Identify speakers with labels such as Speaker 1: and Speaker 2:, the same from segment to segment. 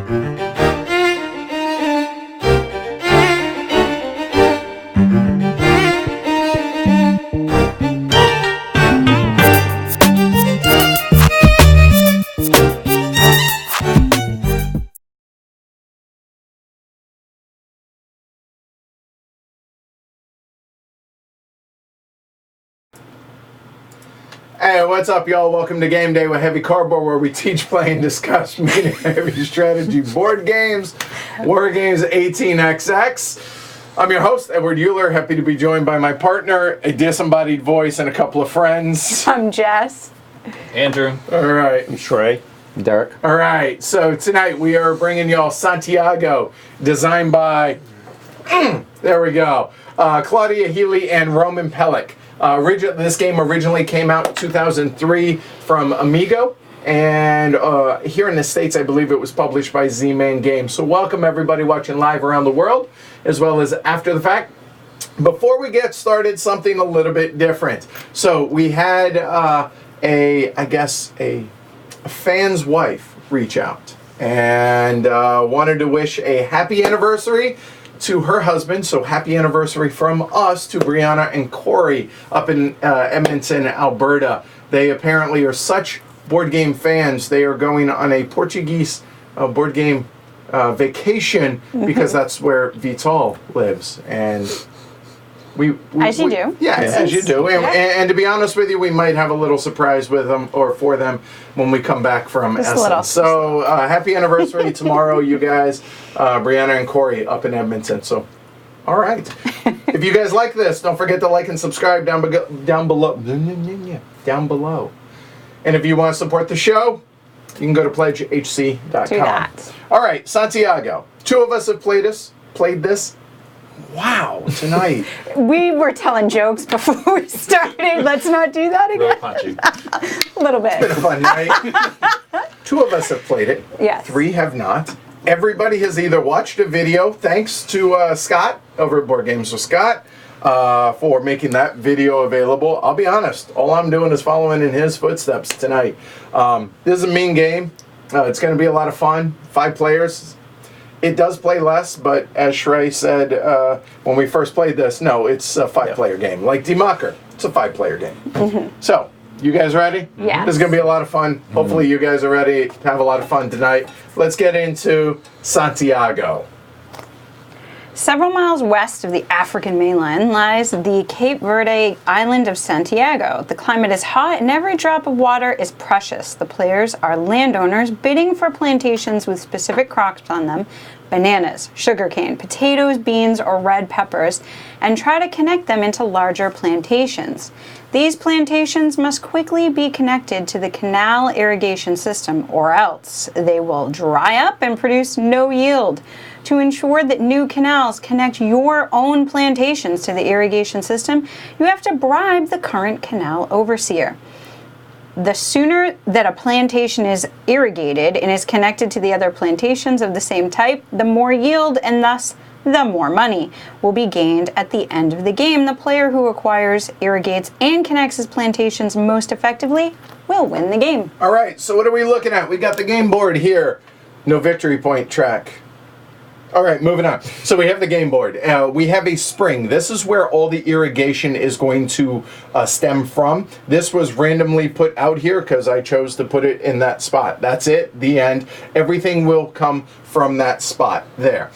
Speaker 1: Hey, what's up, y'all? Welcome to Game Day with Heavy Cardboard, where we teach, play, and discuss media heavy strategy board games, War Games 18XX. I'm your host, Edward Euler. Happy to be joined by my partner, a disembodied voice, and a couple of friends.
Speaker 2: I'm Jess.
Speaker 3: Andrew.
Speaker 1: All right.
Speaker 4: I'm Trey. Derek.
Speaker 1: All right. So tonight we are bringing y'all Santiago, designed by, there we go, Claudia Healy and Roman Pellick. This game originally came out in 2003 from Amigo, and here in the States, I believe it was published by Z-Man Games. So welcome everybody watching live around the world, as well as after the fact. Before we get started, something a little bit different. So we had a fan's wife reach out and wanted to wish a happy anniversary to her husband. So happy anniversary from us to Brianna and Corey up in Edmonton, Alberta. They apparently are such board game fans. They are going on a Portuguese board game vacation because that's where Vital lives. And
Speaker 2: as you do.
Speaker 1: Yeah, as you do. And to be honest with you, we might have a little surprise with them or for them when we come back from Essen. So happy anniversary tomorrow, you guys. Brianna and Corey up in Edmonton. So, all right. If you guys like this, don't forget to like and subscribe down below. And if you want to support the show, you can go to pledgehc.com.
Speaker 2: Do that.
Speaker 1: All right, Santiago. Two of us have played this. Wow, tonight.
Speaker 2: We were telling jokes before we started. Let's not do that again.
Speaker 3: Real punchy.
Speaker 2: A little bit.
Speaker 1: Been a fun night. Two of us have played it.
Speaker 2: Yes.
Speaker 1: Three have not. Everybody has either watched a video, thanks to Scott over at Board Games with Scott, for making that video available. I'll be honest, all I'm doing is following in his footsteps tonight. This is a mean game. It's going to be a lot of fun. 5 players. It does play less, but as Shrey said when we first played this, no, it's a 5-player game. Like Democker, it's a 5-player game. Mm-hmm. So, you guys ready?
Speaker 2: Yes.
Speaker 1: This is going to be a lot of fun. Mm-hmm. Hopefully you guys are ready to have a lot of fun tonight. Let's get into Santiago.
Speaker 2: Several miles west of the African mainland lies the Cape Verde island of Santiago. The climate is hot and every drop of water is precious. The players are landowners bidding for plantations with specific crops on them: bananas, sugarcane, potatoes, beans, or red peppers, and try to connect them into larger plantations. These plantations must quickly be connected to the canal irrigation system, or else they will dry up and produce no yield. To ensure that new canals connect your own plantations to the irrigation system, you have to bribe the current canal overseer. The sooner that a plantation is irrigated and is connected to the other plantations of the same type, the more yield and thus the more money will be gained at the end of the game. The player who acquires, irrigates, and connects his plantations most effectively will win the game.
Speaker 1: All right, so what are we looking at? We got the game board here. No victory point track. All right, moving on. So we have the game board. We have a spring. This is where all the irrigation is going to stem from. This was randomly put out here because I chose to put it in that spot. That's it, the end. Everything will come from that spot there.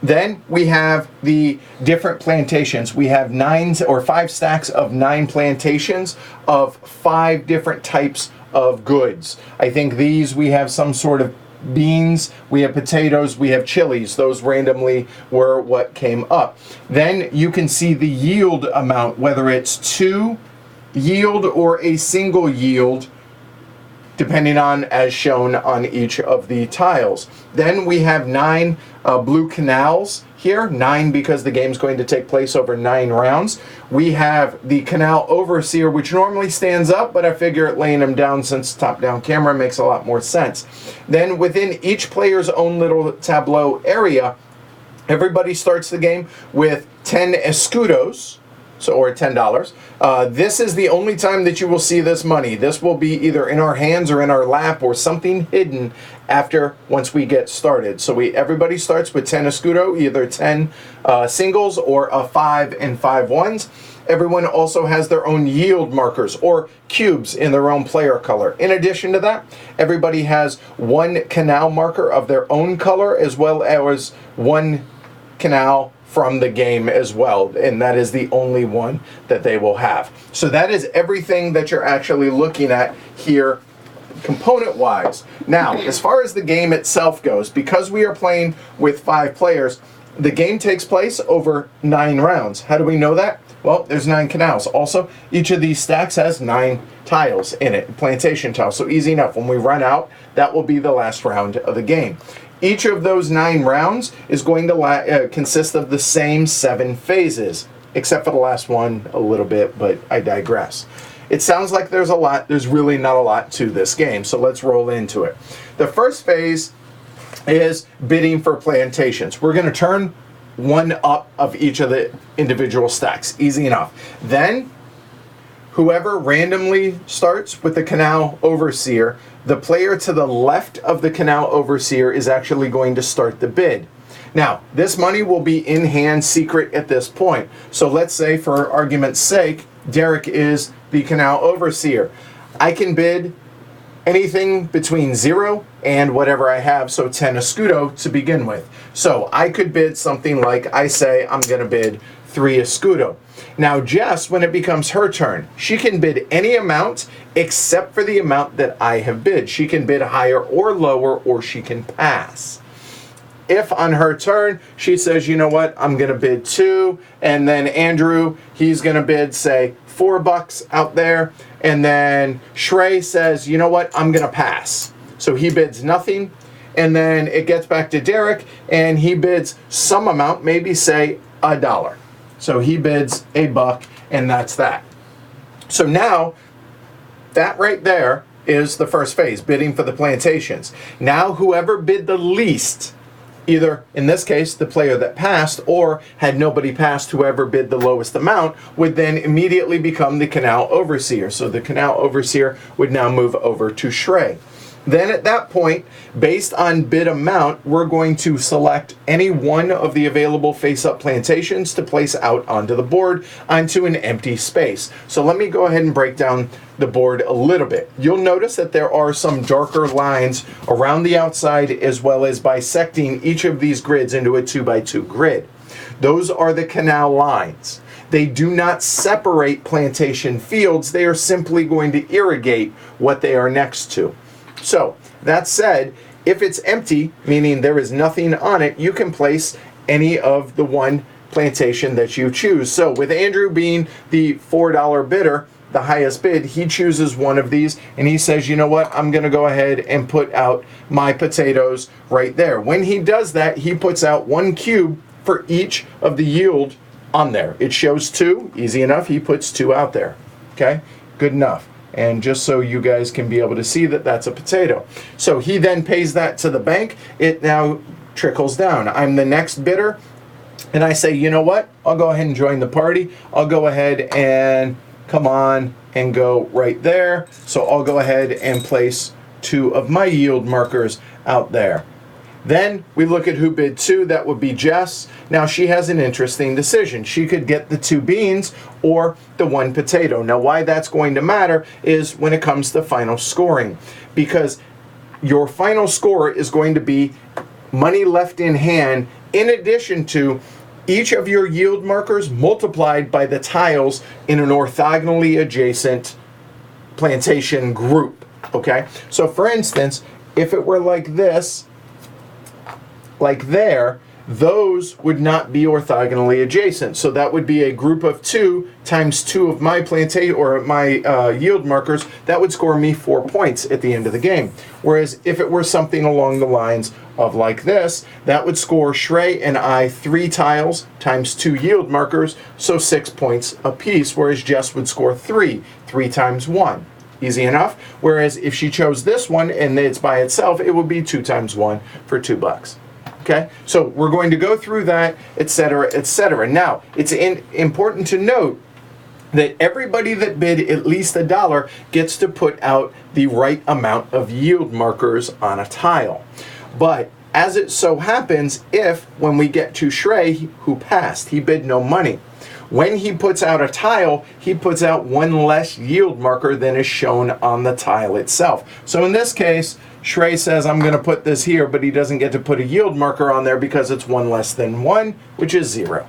Speaker 1: Then we have the different plantations. We have 5 stacks of 9 plantations of 5 different types of goods. I think these we have some sort of beans, we have potatoes, we have chilies. Those randomly were what came up. Then you can see the yield amount, whether it's 2 yield or a single yield, depending on as shown on each of the tiles. Then we have 9 blue canals here, 9 because the game's going to take place over 9 rounds. We have the canal overseer, which normally stands up, but I figure laying him down since top-down camera makes a lot more sense. Then within each player's own little tableau area, everybody starts the game with 10 escudos, So, or $10. This is the only time that you will see this money. This will be either in our hands or in our lap or something hidden once we get started. So everybody starts with 10 escudo, either 10 singles or a 5 and 5 ones. Everyone also has their own yield markers or cubes in their own player color. In addition to that, everybody has one canal marker of their own color as well as one canal from the game as well, and that is the only one that they will have. So that is everything that you're actually looking at here component-wise. Now, as far as the game itself goes, because we are playing with 5 players, the game takes place over 9 rounds. How do we know that? Well, there's 9 canals. Also, each of these stacks has 9 tiles in it, plantation tiles. So easy enough. When we run out, that will be the last round of the game. Each of those 9 rounds is going to consist of the same 7 phases, except for the last one a little bit, but I digress. It sounds like there's a lot. There's really not a lot to this game, so let's roll into it. The first phase is bidding for plantations. We're going to turn one up of each of the individual stacks. Easy enough. Then, whoever randomly starts with the canal overseer, the player to the left of the canal overseer is actually going to start the bid. Now, this money will be in hand secret at this point. So let's say, for argument's sake, Derek is the canal overseer. I can bid anything between 0 and whatever I have, so 10 escudo to begin with. So I could bid something like, I say I'm going to bid 3 escudo. Now Jess, when it becomes her turn, she can bid any amount except for the amount that I have bid. She can bid higher or lower, or she can pass. If on her turn she says, you know what, I'm going to bid 2, and then Andrew, he's going to bid, say, $4 out there, and then Shrey says, you know what, I'm going to pass. So he bids nothing, and then it gets back to Derek, and he bids some amount, maybe say $1. So he bids $1, and that's that. So now, that right there is the first phase, bidding for the plantations. Now whoever bid the least, either, in this case, the player that passed, or had nobody passed, whoever bid the lowest amount, would then immediately become the canal overseer. So the canal overseer would now move over to Shrey. Then at that point, based on bid amount, we're going to select any one of the available face-up plantations to place out onto the board, onto an empty space. So let me go ahead and break down the board a little bit. You'll notice that there are some darker lines around the outside, as well as bisecting each of these grids into a 2x2 grid. Those are the canal lines. They do not separate plantation fields. They are simply going to irrigate what they are next to. So, that said, if it's empty, meaning there is nothing on it, you can place any of the one plantation that you choose. So, with Andrew being the $4 bidder, the highest bid, he chooses one of these, and he says, you know what, I'm going to go ahead and put out my potatoes right there. When he does that, he puts out 1 cube for each of the yield on there. It shows 2, easy enough, he puts 2 out there. Okay, good enough. And just so you guys can be able to see that that's a potato. So he then pays that to the bank. It now trickles down. I'm the next bidder, and I say, you know what? I'll go ahead and join the party. I'll go ahead and come on and go right there. So I'll go ahead and place 2 of my yield markers out there. Then we look at who bid 2. That would be Jess. Now she has an interesting decision. She could get the 2 beans or the 1 potato. Now why that's going to matter is when it comes to final scoring, because your final score is going to be money left in hand in addition to each of your yield markers multiplied by the tiles in an orthogonally adjacent plantation group. Okay, so for instance, if it were like this, like there, those would not be orthogonally adjacent. So that would be a group of 2 times 2 of my plantation or my yield markers. That would score me 4 points at the end of the game. Whereas if it were something along the lines of like this, that would score Shrey and I 3 tiles times 2 yield markers, so 6 points apiece. Whereas Jess would score 3 times 1. Easy enough. Whereas if she chose this one and it's by itself, it would be 2 times 1 for $2. Okay, so we're going to go through that, etc., etc. Now, it's important to note that everybody that bid at least $1 gets to put out the right amount of yield markers on a tile. But as it so happens, if when we get to Shrey, who passed, he bid no money. When he puts out a tile, he puts out one less yield marker than is shown on the tile itself. So in this case, Shrey says, I'm going to put this here, but he doesn't get to put a yield marker on there because it's 1 less than 1, which is 0.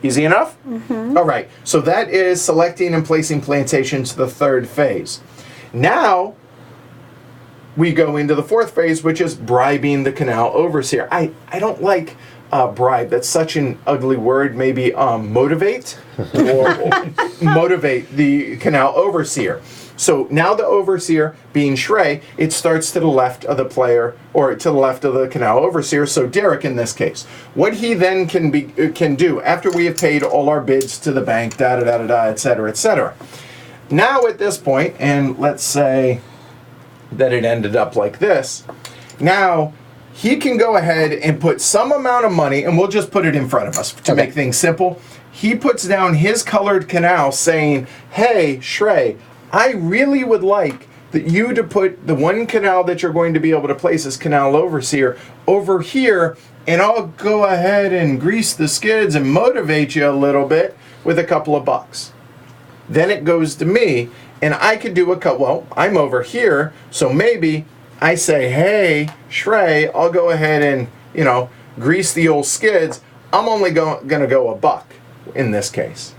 Speaker 1: Easy enough? Mm-hmm. All right, so that is selecting and placing plantations, the third phase. Now, we go into the fourth phase, which is bribing the canal overseer. I don't like bribe. That's such an ugly word. Maybe motivate or motivate the canal overseer. So now the overseer, being Shrey, it starts to the left of the player, or to the left of the canal overseer, so Derek in this case. What he then can do, after we have paid all our bids to the bank, et cetera, et cetera. Now at this point, and let's say that it ended up like this, now he can go ahead and put some amount of money, and we'll just put it in front of us to make things simple. He puts down his colored canal saying, hey, Shrey, I really would like that you to put the one canal that you're going to be able to place as canal overseer over here, and I'll go ahead and grease the skids and motivate you a little bit with a couple of bucks. Then it goes to me, and I could do well, I'm over here, so maybe I say, hey, Shrey, I'll go ahead and, grease the old skids. I'm only going to go $1 in this case.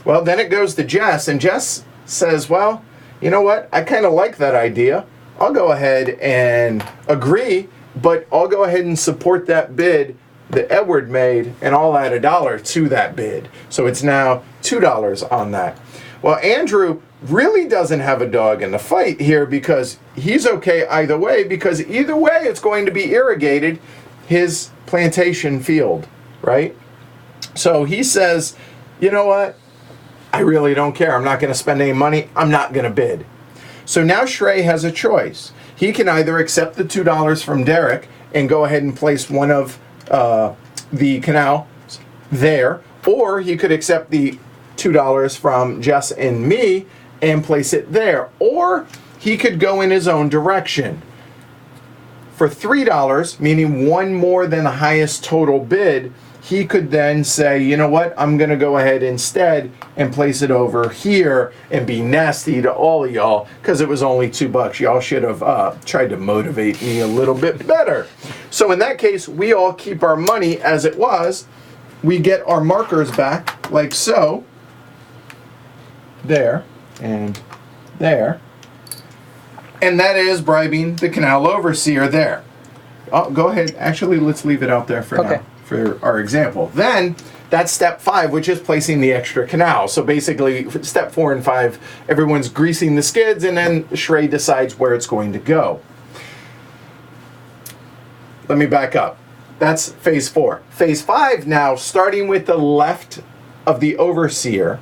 Speaker 1: Well, then it goes to Jess, and Jess says, well, you know what? I kind of like that idea. I'll go ahead and agree, but I'll go ahead and support that bid that Edward made, and I'll add $1 to that bid. So it's now $2 on that. Well, Andrew really doesn't have a dog in the fight here because he's okay either way, because either way it's going to be irrigated, his plantation field, right? So he says, you know what? I really don't care. I'm not going to spend any money. I'm not going to bid. So now Shrey has a choice. He can either accept the $2 from Derek and go ahead and place one of the canals there, or he could accept the $2 from Jess and me and place it there, or he could go in his own direction. For $3, meaning one more than the highest total bid, he could then say, you know what, I'm going to go ahead instead and place it over here and be nasty to all of y'all because it was only $2. Y'all should have tried to motivate me a little bit better. So in that case, we all keep our money as it was. We get our markers back like so. There and there. And that is bribing the canal overseer there. Oh, go ahead. Actually, let's leave it out there for now. For our example. Then that's step 5, which is placing the extra canal. So basically step 4 and 5, everyone's greasing the skids, and then Shrey decides where it's going to go. Let me back up. That's phase 4. Phase 5 now, starting with the left of the overseer,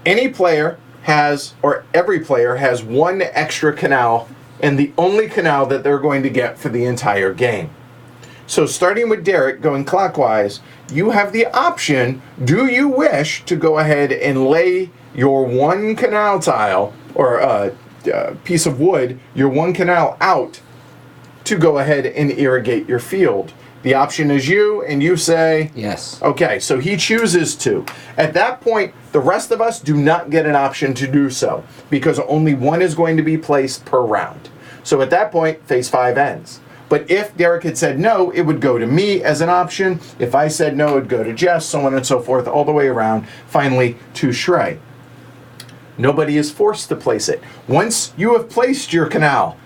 Speaker 1: any player has, or every player has, one extra canal, and the only canal that they're going to get for the entire game. So starting with Derek, going clockwise, you have the option, do you wish to go ahead and lay your one canal tile, or piece of wood, your one canal out to go ahead and irrigate your field? The option is you, and you say
Speaker 3: yes.
Speaker 1: Okay, so he chooses to. At that point, the rest of us do not get an option to do so, because only one is going to be placed per round. So at that point, phase 5 ends. But if Derek had said no, it would go to me as an option. If I said no, it would go to Jess, so on and so forth, all the way around, finally to Shrey. Nobody is forced to place it. Once you have placed your canal,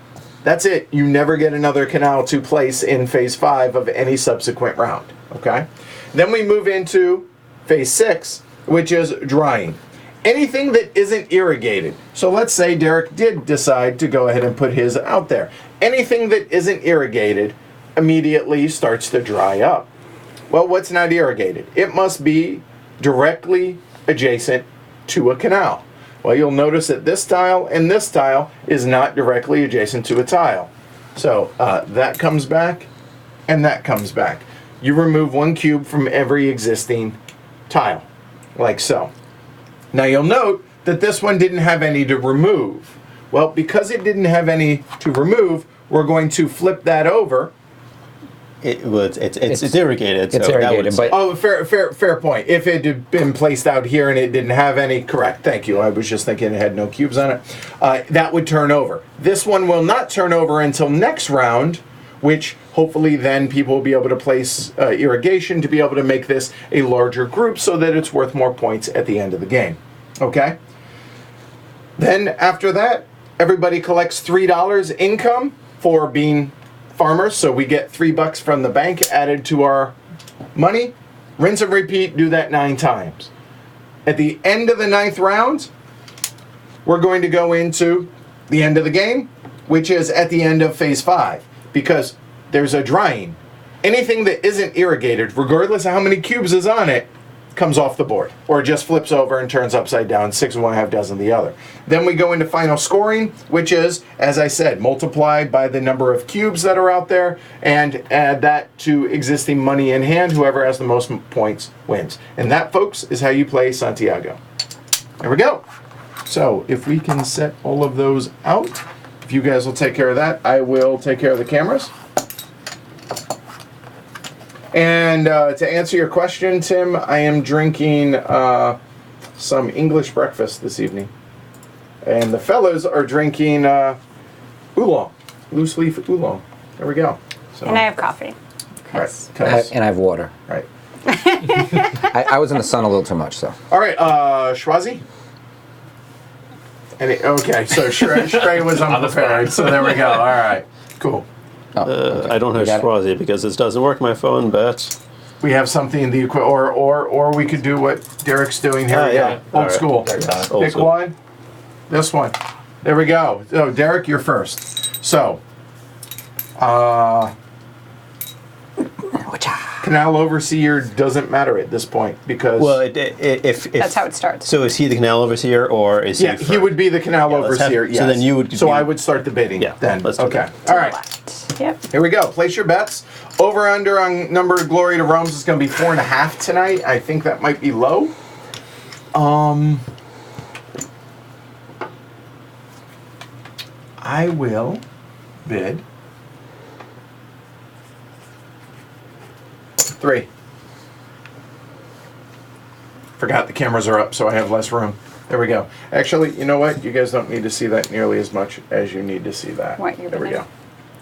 Speaker 1: that's it. You never get another canal to place in phase 5 of any subsequent round. Okay? Then we move into phase 6, which is drying. Anything that isn't irrigated. So let's say Derek did decide to go ahead and put his out there. Anything that isn't irrigated immediately starts to dry up. Well, what's not irrigated? It must be directly adjacent to a canal. Well, you'll notice that this tile and this tile is not directly adjacent to a tile. So that comes back and that comes back. You remove one cube from every existing tile, like so. Now you'll note that this one didn't have any to remove. Well, because it didn't have any to remove, we're going to flip that over.
Speaker 3: It's irrigated.
Speaker 4: It's
Speaker 3: so
Speaker 4: irrigated, but
Speaker 1: Oh, fair point. If it had been placed out here and it didn't have any, correct. Thank you. I was just thinking it had no cubes on it. That would turn over. This one will not turn over until next round, which hopefully then people will be able to place irrigation to be able to make this a larger group so that it's worth more points at the end of the game. Okay? Then after that, everybody collects $3 income for being farmers, so we get $3 from the bank added to our money. Rinse and repeat, do that 9 times. At the end of the 9th round, we're going to go into the end of the game, which is at the end of phase 5, because there's a drying. Anything that isn't irrigated, regardless of how many cubes is on it, comes off the board, or just flips over and turns upside down, 6 of one, half dozen the other. Then we go into final scoring, which is, as I said, multiplied by the number of cubes that are out there, and add that to existing money in hand. Whoever has the most points wins. And that, folks, is how you play Santiago. There we go. So if we can set all of those out, if you guys will take care of that, I will take care of the cameras. And to answer your question, Tim, I am drinking some English breakfast this evening. And the fellas are drinking oolong, loose leaf oolong. There we go. So,
Speaker 2: And I have coffee.
Speaker 1: right,
Speaker 4: and I have water.
Speaker 1: right.
Speaker 4: I was in the sun a little too much, so.
Speaker 1: All right, Schwazi? Okay, so Shrey was unprepared, so there we go. All right, cool.
Speaker 4: Oh, okay.
Speaker 3: I don't have
Speaker 4: You got it?
Speaker 3: Schwazi because this doesn't work my phone, but
Speaker 1: We have something in the or we could do what Derek's doing here.
Speaker 3: Oh, yeah.
Speaker 1: Old
Speaker 3: All right.
Speaker 1: school.
Speaker 3: Old
Speaker 1: Pick
Speaker 3: school.
Speaker 1: one. This one. There we go. So Derek, you're first. So, canal overseer doesn't matter at this point because
Speaker 3: if
Speaker 2: That's how it starts.
Speaker 3: So is he the canal overseer or is
Speaker 1: yeah,
Speaker 3: he?
Speaker 1: he would be the canal
Speaker 3: let's have-
Speaker 1: overseer.
Speaker 3: so
Speaker 1: Yes.
Speaker 3: then you would
Speaker 1: So
Speaker 3: be-
Speaker 1: I would start the bidding.
Speaker 3: Yeah,
Speaker 1: Then.
Speaker 3: let's do
Speaker 1: Okay.
Speaker 3: that.
Speaker 1: All right.
Speaker 2: Left. Yep.
Speaker 1: Here we go. Place your bets. Over under on number of Glory to Rome's is going to be 4.5 tonight. I think that might be low. I will bid 3. Forgot the cameras are up, so I have less room. There we go. Actually, you know what? You guys don't need to see that nearly as much as you need to see that.
Speaker 2: What, you're
Speaker 1: there we
Speaker 2: bidding?
Speaker 1: go.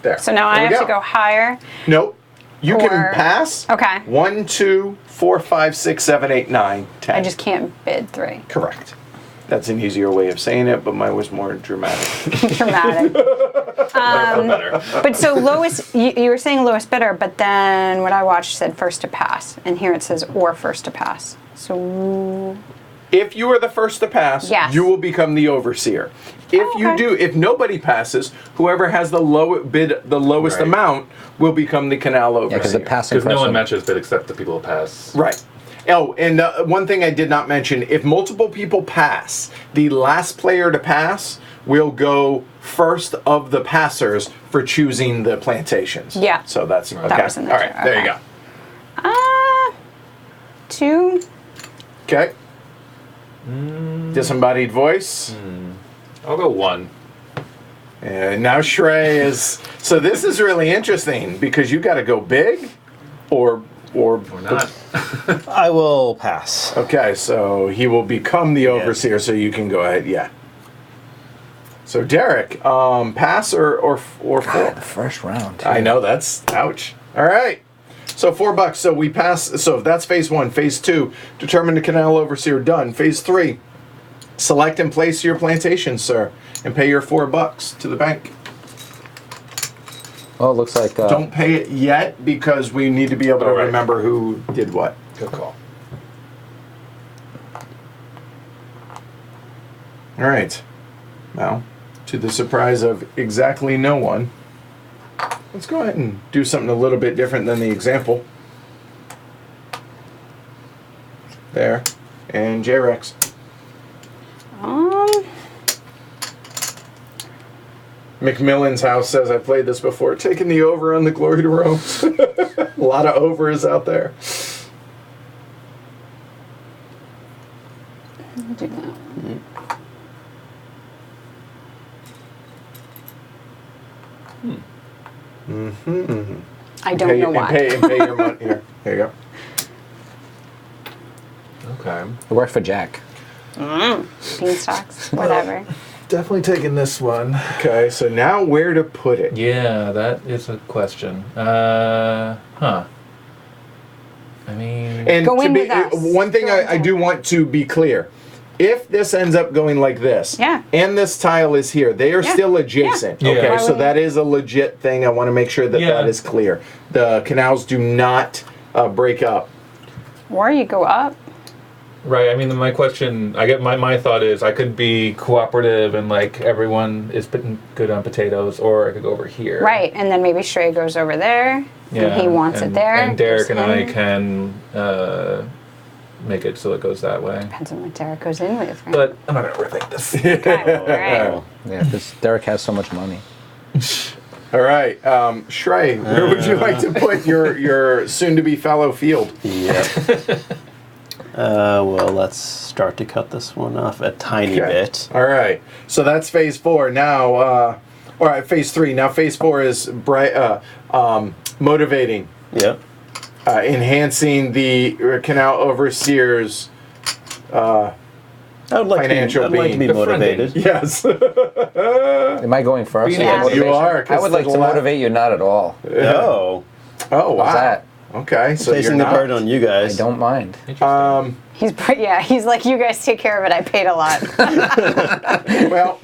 Speaker 1: There.
Speaker 2: So now
Speaker 1: There
Speaker 2: I
Speaker 1: we
Speaker 2: have to go higher.
Speaker 1: Nope. You
Speaker 2: Or-
Speaker 1: can pass.
Speaker 2: Okay.
Speaker 1: 1, 2, 4, 5, 6, 7, 8, 9, 10.
Speaker 2: I just can't bid 3.
Speaker 1: Correct. That's an easier way of saying it, but mine was more dramatic.
Speaker 2: Dramatic. But so lowest, you were saying lowest bidder, but then what I watched said first to pass, and here it says or first to pass. So
Speaker 1: If you are the first to pass,
Speaker 2: Yes.
Speaker 1: you will become the overseer. If you
Speaker 2: okay.
Speaker 1: do, if nobody passes, whoever has the lowest
Speaker 5: Right.
Speaker 1: amount will become the canal overseer.
Speaker 4: Yeah, because the passing
Speaker 5: Because no one
Speaker 4: person.
Speaker 5: matches bid except the people who pass.
Speaker 1: Right. Oh, and one thing I did not mention, if multiple people pass, the last player to pass will go first of the passers for choosing the plantations.
Speaker 2: Yeah.
Speaker 1: So that's okay.
Speaker 2: That was in
Speaker 1: All
Speaker 2: there
Speaker 1: right,
Speaker 2: too.
Speaker 1: there you
Speaker 2: Okay.
Speaker 1: go.
Speaker 2: 2.
Speaker 1: Okay. Disembodied voice.
Speaker 5: I'll go 1.
Speaker 1: And now Shrey is. So this is really interesting because you got to go big, or.
Speaker 5: Or not.
Speaker 3: I will pass.
Speaker 1: Okay, so he will become the overseer. So you can go ahead. Yeah. So Derek, pass or four.
Speaker 4: The first round.
Speaker 1: I know that's ouch. All right. So $4. So we pass. So that's phase 1. Phase 2, determine the canal overseer. Done. Phase 3, select and place your plantation, sir, and pay your $4 to the bank.
Speaker 4: Well, it looks like.
Speaker 1: Don't pay it yet because we need to be able to
Speaker 5: All right.
Speaker 1: remember who did what.
Speaker 5: Good call.
Speaker 1: All right. Now, to the surprise of exactly no one, let's go ahead and do something a little bit different than the example. There. And J-Rex. McMillan's house says, I played this before, taking the over on the Glory to Rome. A lot of overs out there.
Speaker 2: Do that. I don't know why.
Speaker 1: And pay your money. Here you go.
Speaker 5: Okay.
Speaker 4: It worked for Jack.
Speaker 2: Beanstalks, whatever.
Speaker 6: Definitely taking this one.
Speaker 1: Okay, so now where to put it?
Speaker 5: Yeah, that is a question. I mean,
Speaker 1: And
Speaker 2: Go
Speaker 1: to
Speaker 2: in
Speaker 1: be,
Speaker 2: with us.
Speaker 1: one thing
Speaker 2: Go
Speaker 1: I do want to be clear. If this ends up going like this,
Speaker 2: Yeah.
Speaker 1: and this tile is here, they are
Speaker 2: Yeah.
Speaker 1: still adjacent.
Speaker 5: Yeah.
Speaker 1: Okay,
Speaker 5: Why
Speaker 1: so
Speaker 2: would-
Speaker 1: that is a legit thing. I want to make sure that
Speaker 5: Yeah.
Speaker 1: that is clear. The canals do not break up.
Speaker 2: Or you go up.
Speaker 5: right. I mean, my question, I get my thought is I could be cooperative and like everyone is putting good on potatoes, or I could go over here.
Speaker 2: Right, and then maybe Shrey goes over there, and he wants it there.
Speaker 5: And Derek
Speaker 2: gives
Speaker 5: and I
Speaker 2: him-
Speaker 5: can make it so it goes that way.
Speaker 2: Depends on what Derek goes in with. Right?
Speaker 5: But I'm not gonna overthink this.
Speaker 2: Okay, all right.
Speaker 4: Yeah, because Derek has so much money.
Speaker 1: All right, Shrey, where would you like to put your soon-to-be fallow field?
Speaker 3: Yep. Well, let's start to cut this one off a tiny
Speaker 1: Okay.
Speaker 3: bit.
Speaker 1: All right, so that's phase 4. Now, all right, phase 3. Now, phase 4 is motivating,
Speaker 3: Yep.
Speaker 1: enhancing the canal overseer's.
Speaker 3: I would like
Speaker 1: Financial
Speaker 3: to be, I'd like to be
Speaker 1: being.
Speaker 3: motivated.
Speaker 1: Yes.
Speaker 4: Am I going first?
Speaker 2: Yeah.
Speaker 4: Motivation?
Speaker 1: You are, 'cause
Speaker 4: I would like
Speaker 1: to
Speaker 4: to
Speaker 1: the left-
Speaker 4: motivate you, not at all.
Speaker 3: Oh,
Speaker 1: Oh wow.
Speaker 4: How's that?
Speaker 1: Okay, so
Speaker 3: placing
Speaker 1: you're
Speaker 3: the
Speaker 1: not.
Speaker 3: burden on you
Speaker 4: I
Speaker 3: guys.
Speaker 4: don't mind.
Speaker 5: Interesting.
Speaker 2: He's like, you guys take care of it. I paid a lot.
Speaker 1: Well,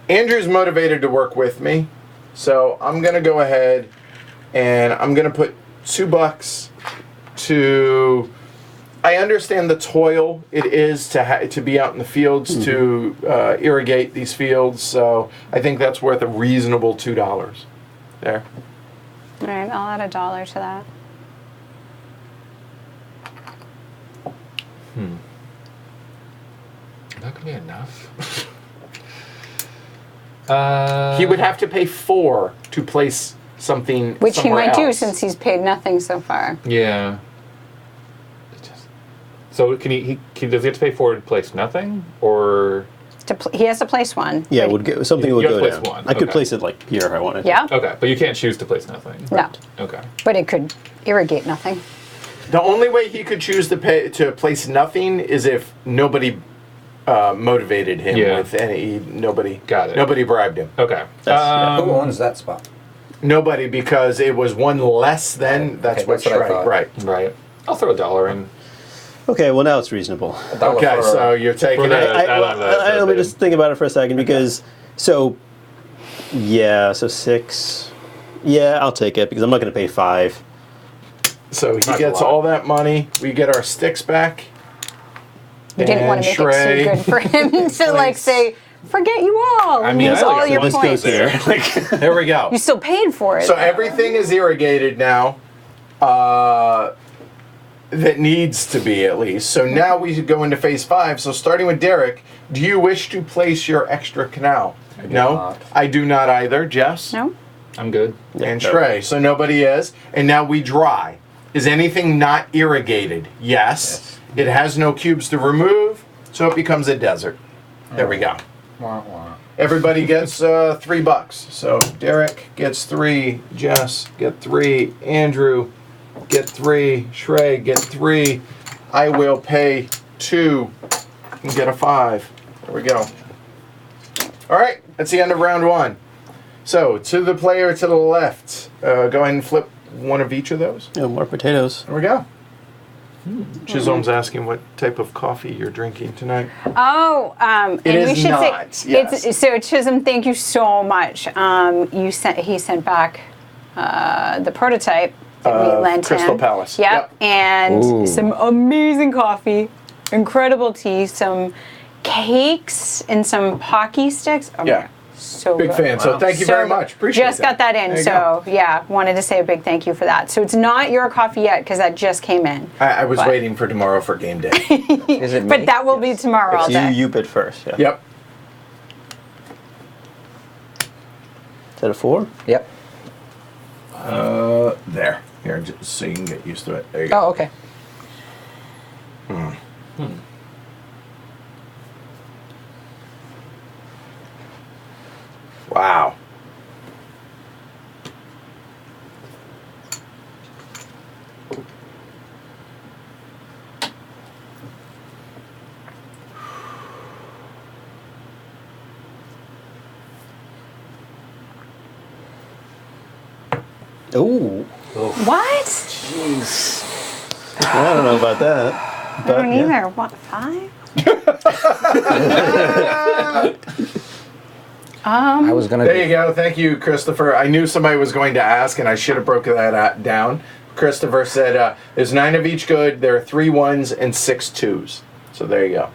Speaker 1: Andrew's motivated to work with me, so I'm gonna go ahead and I'm gonna put $2 to. I understand the toil it is to be out in the fields to irrigate these fields, so I think that's worth a reasonable $2. There.
Speaker 2: All right, I'll add $1 to that.
Speaker 5: Not gonna be enough.
Speaker 1: He would have to pay 4 to place something.
Speaker 2: Which he
Speaker 1: somewhere
Speaker 2: might do
Speaker 1: else.
Speaker 2: since he's paid nothing so far.
Speaker 5: Yeah. So can he does he have to pay for it to place nothing, or
Speaker 2: He has to place one.
Speaker 3: Yeah,
Speaker 2: but-
Speaker 3: would go, something would
Speaker 5: You have
Speaker 3: go
Speaker 5: to
Speaker 3: down.
Speaker 5: place one,
Speaker 3: I could
Speaker 5: okay.
Speaker 3: place it like here if I wanted.
Speaker 2: Yeah?
Speaker 5: okay, but you can't choose to place nothing.
Speaker 2: No.
Speaker 5: Okay.
Speaker 2: But it could irrigate nothing.
Speaker 1: The only way he could choose to place nothing is if nobody motivated him
Speaker 5: Yeah.
Speaker 1: with any nobody.
Speaker 5: Got it.
Speaker 1: Nobody bribed him.
Speaker 5: Okay.
Speaker 3: That's-
Speaker 4: Who owns that spot?
Speaker 1: Nobody, because it was one less than. That's
Speaker 4: Okay,
Speaker 1: what's
Speaker 4: that's what I
Speaker 1: right.
Speaker 4: thought.
Speaker 1: Right.
Speaker 5: Right. I'll throw $1 in.
Speaker 3: Okay, well now it's reasonable.
Speaker 4: $1
Speaker 1: Okay,
Speaker 4: for-
Speaker 1: so you're taking
Speaker 5: For the-
Speaker 1: it.
Speaker 3: Let me just think about it for a second because, so 6. Yeah, I'll take it because I'm not going to pay 5.
Speaker 1: So he
Speaker 5: Not a
Speaker 1: gets
Speaker 5: lot.
Speaker 1: all that money. We get our sticks back.
Speaker 2: You didn't want to make
Speaker 1: Shrey
Speaker 2: it too good for him to like say, forget you all.
Speaker 5: I mean,
Speaker 2: use
Speaker 5: I like
Speaker 2: all
Speaker 5: it.
Speaker 2: your
Speaker 3: This
Speaker 2: points.
Speaker 3: goes there.
Speaker 1: There we go.
Speaker 2: You still paid for it.
Speaker 1: So everything is irrigated now. That needs to be, at least. So now we go into phase 5. So starting with Derek, do you wish to place your extra canal?
Speaker 4: I do
Speaker 1: No,
Speaker 4: not.
Speaker 1: I do not either. Jess?
Speaker 2: No?
Speaker 5: I'm good.
Speaker 1: And
Speaker 3: no.
Speaker 1: Shrey. So nobody is. And now we dry. Is anything not irrigated? Yes. It has no cubes to remove, so it becomes a desert. There we go.
Speaker 4: Wah, wah.
Speaker 1: Everybody gets $3. So Derek gets 3, Jess get 3, Andrew get 3, Shrey get 3. I will pay 2 and get a 5. There we go. All right, that's the end of round 1. So to the player to the left, go ahead and flip one of each of those.
Speaker 3: No more potatoes.
Speaker 1: There we go. Chisholm's asking what type of coffee you're drinking tonight.
Speaker 2: Oh, and
Speaker 1: It
Speaker 2: we
Speaker 1: is
Speaker 2: should
Speaker 1: not,
Speaker 2: say,
Speaker 1: yes.
Speaker 2: it's, so Chisholm, thank you so much. He sent back the prototype that we lent
Speaker 1: Crystal
Speaker 2: him.
Speaker 1: Palace.
Speaker 2: Yep,
Speaker 1: Yep.
Speaker 2: and
Speaker 4: Ooh.
Speaker 2: some amazing coffee, incredible tea, some cakes, and some Pocky sticks. Oh,
Speaker 1: Yeah.
Speaker 2: so
Speaker 1: Big
Speaker 2: good.
Speaker 1: fan. So thank you very
Speaker 2: So
Speaker 1: much. Appreciate
Speaker 2: just
Speaker 1: that.
Speaker 2: got that in,
Speaker 1: There you
Speaker 2: so yeah, wanted to say a big thank you for that. So it's not your coffee yet because that just came in,
Speaker 1: I was
Speaker 2: But-
Speaker 1: waiting for tomorrow for game day.
Speaker 4: Is it me?
Speaker 2: but that will be tomorrow all
Speaker 3: So
Speaker 2: day.
Speaker 3: you bid first. Yeah.
Speaker 1: Yep.
Speaker 3: Is that a 4?
Speaker 4: Yep.
Speaker 1: There. Here, just so you can get used to it. There you go.
Speaker 4: Oh, okay.
Speaker 1: Wow.
Speaker 3: Ooh.
Speaker 2: What?
Speaker 3: Jeez. I don't know about that.
Speaker 2: I
Speaker 3: But,
Speaker 2: don't
Speaker 3: yeah.
Speaker 2: either. What, 5?
Speaker 4: I was gonna.
Speaker 1: There you go. Thank you, Christopher. I knew somebody was going to ask, and I should have broken that down. Christopher said there's 9 of each good. There are 3 1s and 6 2s. So there you go.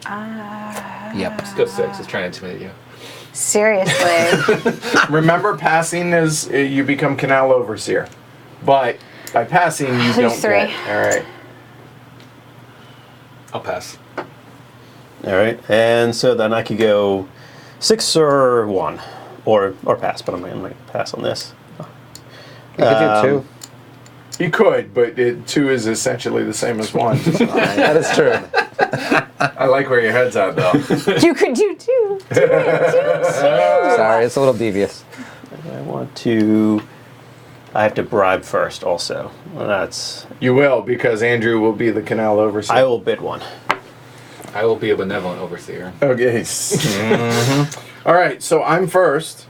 Speaker 4: Yep.
Speaker 5: Let's go 6. It's trying to intimidate you.
Speaker 2: Seriously.
Speaker 1: Remember, passing is you become canal overseer, but by passing you don't
Speaker 2: 3.
Speaker 1: get. All right.
Speaker 5: I'll pass.
Speaker 3: All right. And so then I could go 6 or 1. Or pass, but I'm going to pass on this.
Speaker 4: You could do 2.
Speaker 1: You could, but 2 is essentially the same as 1.
Speaker 4: That is true.
Speaker 1: I like where your head's at, though.
Speaker 2: You could do 2. Do it.
Speaker 4: Sorry, it's a little devious.
Speaker 3: I want to... I have to bribe first also. Well, that's...
Speaker 1: You will, because Andrew will be the canal overseer.
Speaker 3: I will bid 1.
Speaker 5: I will be a benevolent overseer.
Speaker 1: Okay. All right, so I'm first.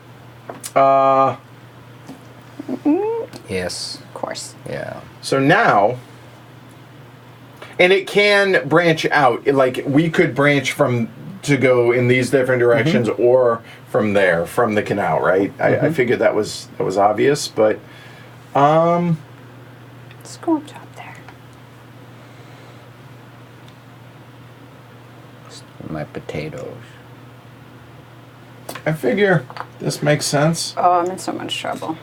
Speaker 4: Yes.
Speaker 2: Of course.
Speaker 4: Yeah.
Speaker 1: So now, and it can branch out. Like we could branch from to go in these different directions, or from there, from the canal, right? I figured that was obvious, but
Speaker 2: Let's go up top there.
Speaker 4: My potatoes.
Speaker 1: I figure this makes sense.
Speaker 2: Oh, I'm in so much trouble.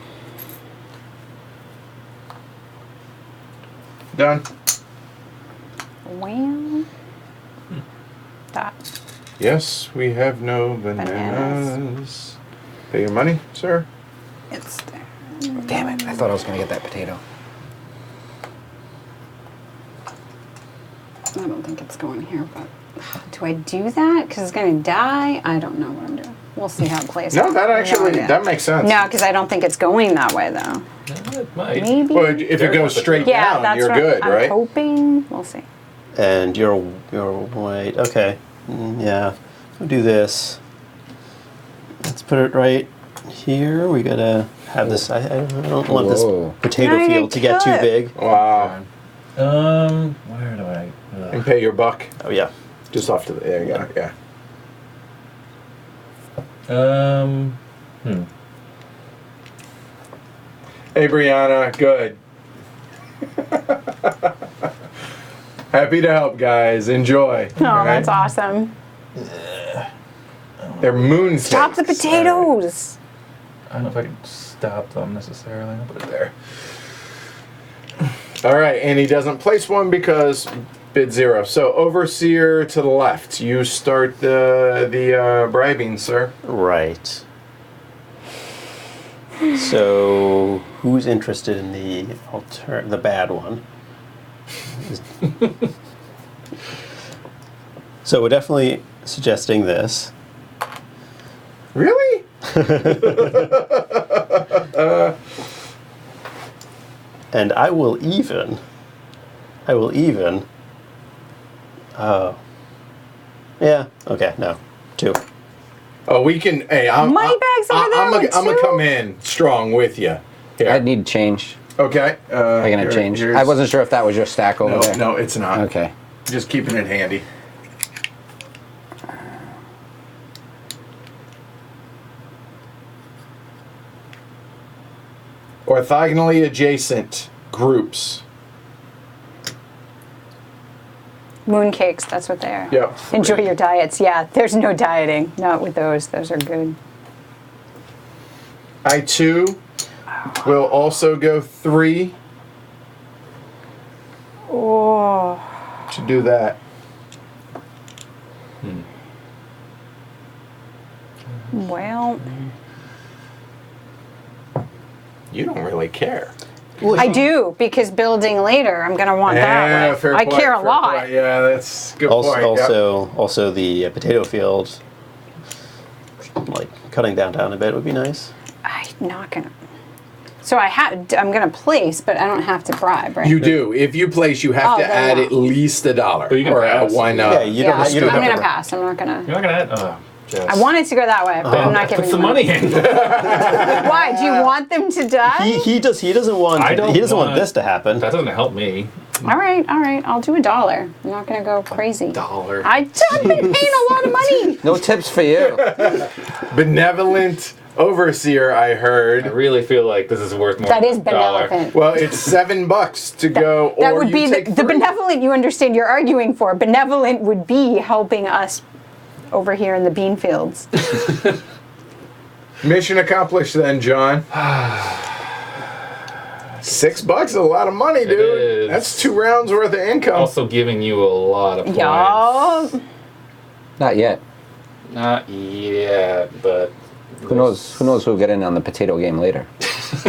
Speaker 1: Done.
Speaker 2: Well, that.
Speaker 1: Yes, we have no bananas.
Speaker 2: Bananas.
Speaker 1: Pay your money, sir.
Speaker 2: It's there.
Speaker 4: Damn it! I thought I was gonna get that potato.
Speaker 2: I don't think it's going here, but do I do that? Because it's going to die? I don't know what I'm doing. We'll see how it plays out.
Speaker 1: No, that actually
Speaker 2: idea.
Speaker 1: that makes sense.
Speaker 2: No, because I don't think it's going that way, though.
Speaker 5: It might.
Speaker 2: Maybe.
Speaker 1: Well, if it
Speaker 5: There's
Speaker 1: goes
Speaker 5: one
Speaker 1: straight
Speaker 2: Yeah,
Speaker 1: down,
Speaker 2: that's
Speaker 1: you're
Speaker 2: what
Speaker 1: good,
Speaker 2: I'm
Speaker 1: right?
Speaker 2: hoping. We'll see.
Speaker 3: And you're white. Okay. Yeah. We'll do this. Let's put it right here. We gotta have this. I don't want this
Speaker 4: Whoa.
Speaker 3: potato
Speaker 2: Now you're
Speaker 3: field to get too
Speaker 2: good.
Speaker 3: big.
Speaker 1: Wow.
Speaker 5: Where do I?
Speaker 1: And pay your buck.
Speaker 3: Oh yeah.
Speaker 1: Just off to the there you go. Yeah. Hey Brianna, good. Happy to help, guys. Enjoy.
Speaker 2: Oh, that's awesome.
Speaker 1: They're moon
Speaker 2: Stop the
Speaker 1: cakes.
Speaker 2: potatoes.
Speaker 5: I don't know if I can stop them necessarily. I'll put it there.
Speaker 1: All right, and he doesn't place one because bid 0. So overseer to the left. You start the bribing, sir.
Speaker 3: Right. So who's interested in the bad one? So we're definitely suggesting this.
Speaker 1: Really?
Speaker 3: And I will even. Oh. Yeah. Okay. No. 2.
Speaker 1: Oh, we can. Hey,
Speaker 2: Money bags over there with
Speaker 1: I'm gonna
Speaker 2: 2?
Speaker 1: come in strong with you. Here.
Speaker 4: I'd need change.
Speaker 1: Okay.
Speaker 4: Are you gonna change? I wasn't sure if that was your stack over
Speaker 1: No,
Speaker 4: there.
Speaker 1: no, it's not.
Speaker 4: Okay.
Speaker 1: Just keeping it handy. Orthogonally adjacent groups.
Speaker 2: Mooncakes, that's what they are.
Speaker 1: Yep.
Speaker 2: Enjoy your diets. Yeah, there's no dieting. Not with those. Those are good.
Speaker 1: I too will also go 3
Speaker 2: Oh.
Speaker 1: to do that.
Speaker 2: Well,
Speaker 1: You don't really care.
Speaker 2: I do, because building later, I'm going to want that way.
Speaker 1: fair
Speaker 2: I
Speaker 1: point,
Speaker 2: care a
Speaker 1: fair
Speaker 2: lot.
Speaker 1: point. Yeah, that's a good
Speaker 3: Also,
Speaker 1: point. Yep.
Speaker 3: also the potato field, like cutting down a bit would be nice.
Speaker 2: I'm not going to. So I'm going to place, but I don't have to bribe, right?
Speaker 1: You do. If you place, you have
Speaker 2: Oh,
Speaker 1: to
Speaker 2: then
Speaker 1: add
Speaker 2: no.
Speaker 1: at least $1.
Speaker 5: But you can
Speaker 1: or
Speaker 5: pass.
Speaker 1: why not?
Speaker 3: Yeah, you don't. You don't
Speaker 2: I'm
Speaker 3: have
Speaker 2: going
Speaker 3: to
Speaker 2: to pass. I'm not going to.
Speaker 5: You're not gonna add. Oh, Jess.
Speaker 2: I wanted to go that way, but I'm not
Speaker 5: Put
Speaker 2: giving
Speaker 5: some
Speaker 2: you
Speaker 5: money in.
Speaker 2: Why? Do you want them to die?
Speaker 3: He doesn't want.
Speaker 5: I don't
Speaker 3: he doesn't want
Speaker 5: want-
Speaker 3: this to happen.
Speaker 5: That doesn't help me.
Speaker 2: All right. I'll do $1. I'm not going to go crazy.
Speaker 5: $1.
Speaker 2: I've been paying a lot of money.
Speaker 4: No tips for you.
Speaker 1: Benevolent overseer, I
Speaker 5: I
Speaker 1: heard.
Speaker 5: really feel like this is worth more.
Speaker 2: That
Speaker 5: than
Speaker 2: is
Speaker 5: $1.
Speaker 2: benevolent.
Speaker 1: Well, it's $7 to go.
Speaker 2: That
Speaker 1: or
Speaker 2: would
Speaker 1: you
Speaker 2: be
Speaker 1: take
Speaker 2: the
Speaker 1: 3.
Speaker 2: benevolent you understand you're arguing for. Benevolent would be helping us over here in the bean fields.
Speaker 1: Mission accomplished then, John. $6 is a lot of money, dude.
Speaker 5: is.
Speaker 1: That's 2 rounds worth of income.
Speaker 5: Also giving you a lot of points.
Speaker 2: Y'all.
Speaker 4: Not yet.
Speaker 5: Not yet, but
Speaker 4: Who knows? Who knows who'll get in on the potato game later?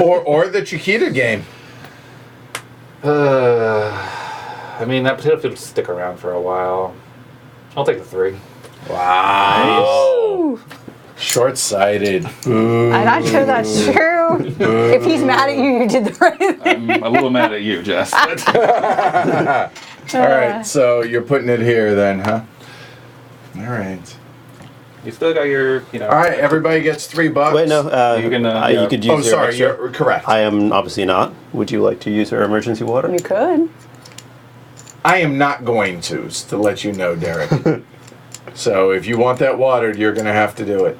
Speaker 1: or the Chiquita game.
Speaker 5: I mean, that potato field will stick around for a while. I'll take the 3.
Speaker 1: Wow. Short-sighted.
Speaker 2: I'm not sure that's true. If he's mad at you, you did the right thing.
Speaker 5: I'm a little mad at you, Jess.
Speaker 1: All right, so you're putting it here then, huh? All right.
Speaker 5: You still got your,
Speaker 1: All right, everybody gets $3.
Speaker 3: Wait, no.
Speaker 5: You can,
Speaker 3: you could use.
Speaker 1: Oh,
Speaker 3: your
Speaker 1: sorry,
Speaker 3: extra.
Speaker 1: you're correct.
Speaker 3: I am obviously not. Would you like to use our emergency water?
Speaker 2: You could.
Speaker 1: I am not going to let you know, Derek. So if you want that watered, you're going to have to do it.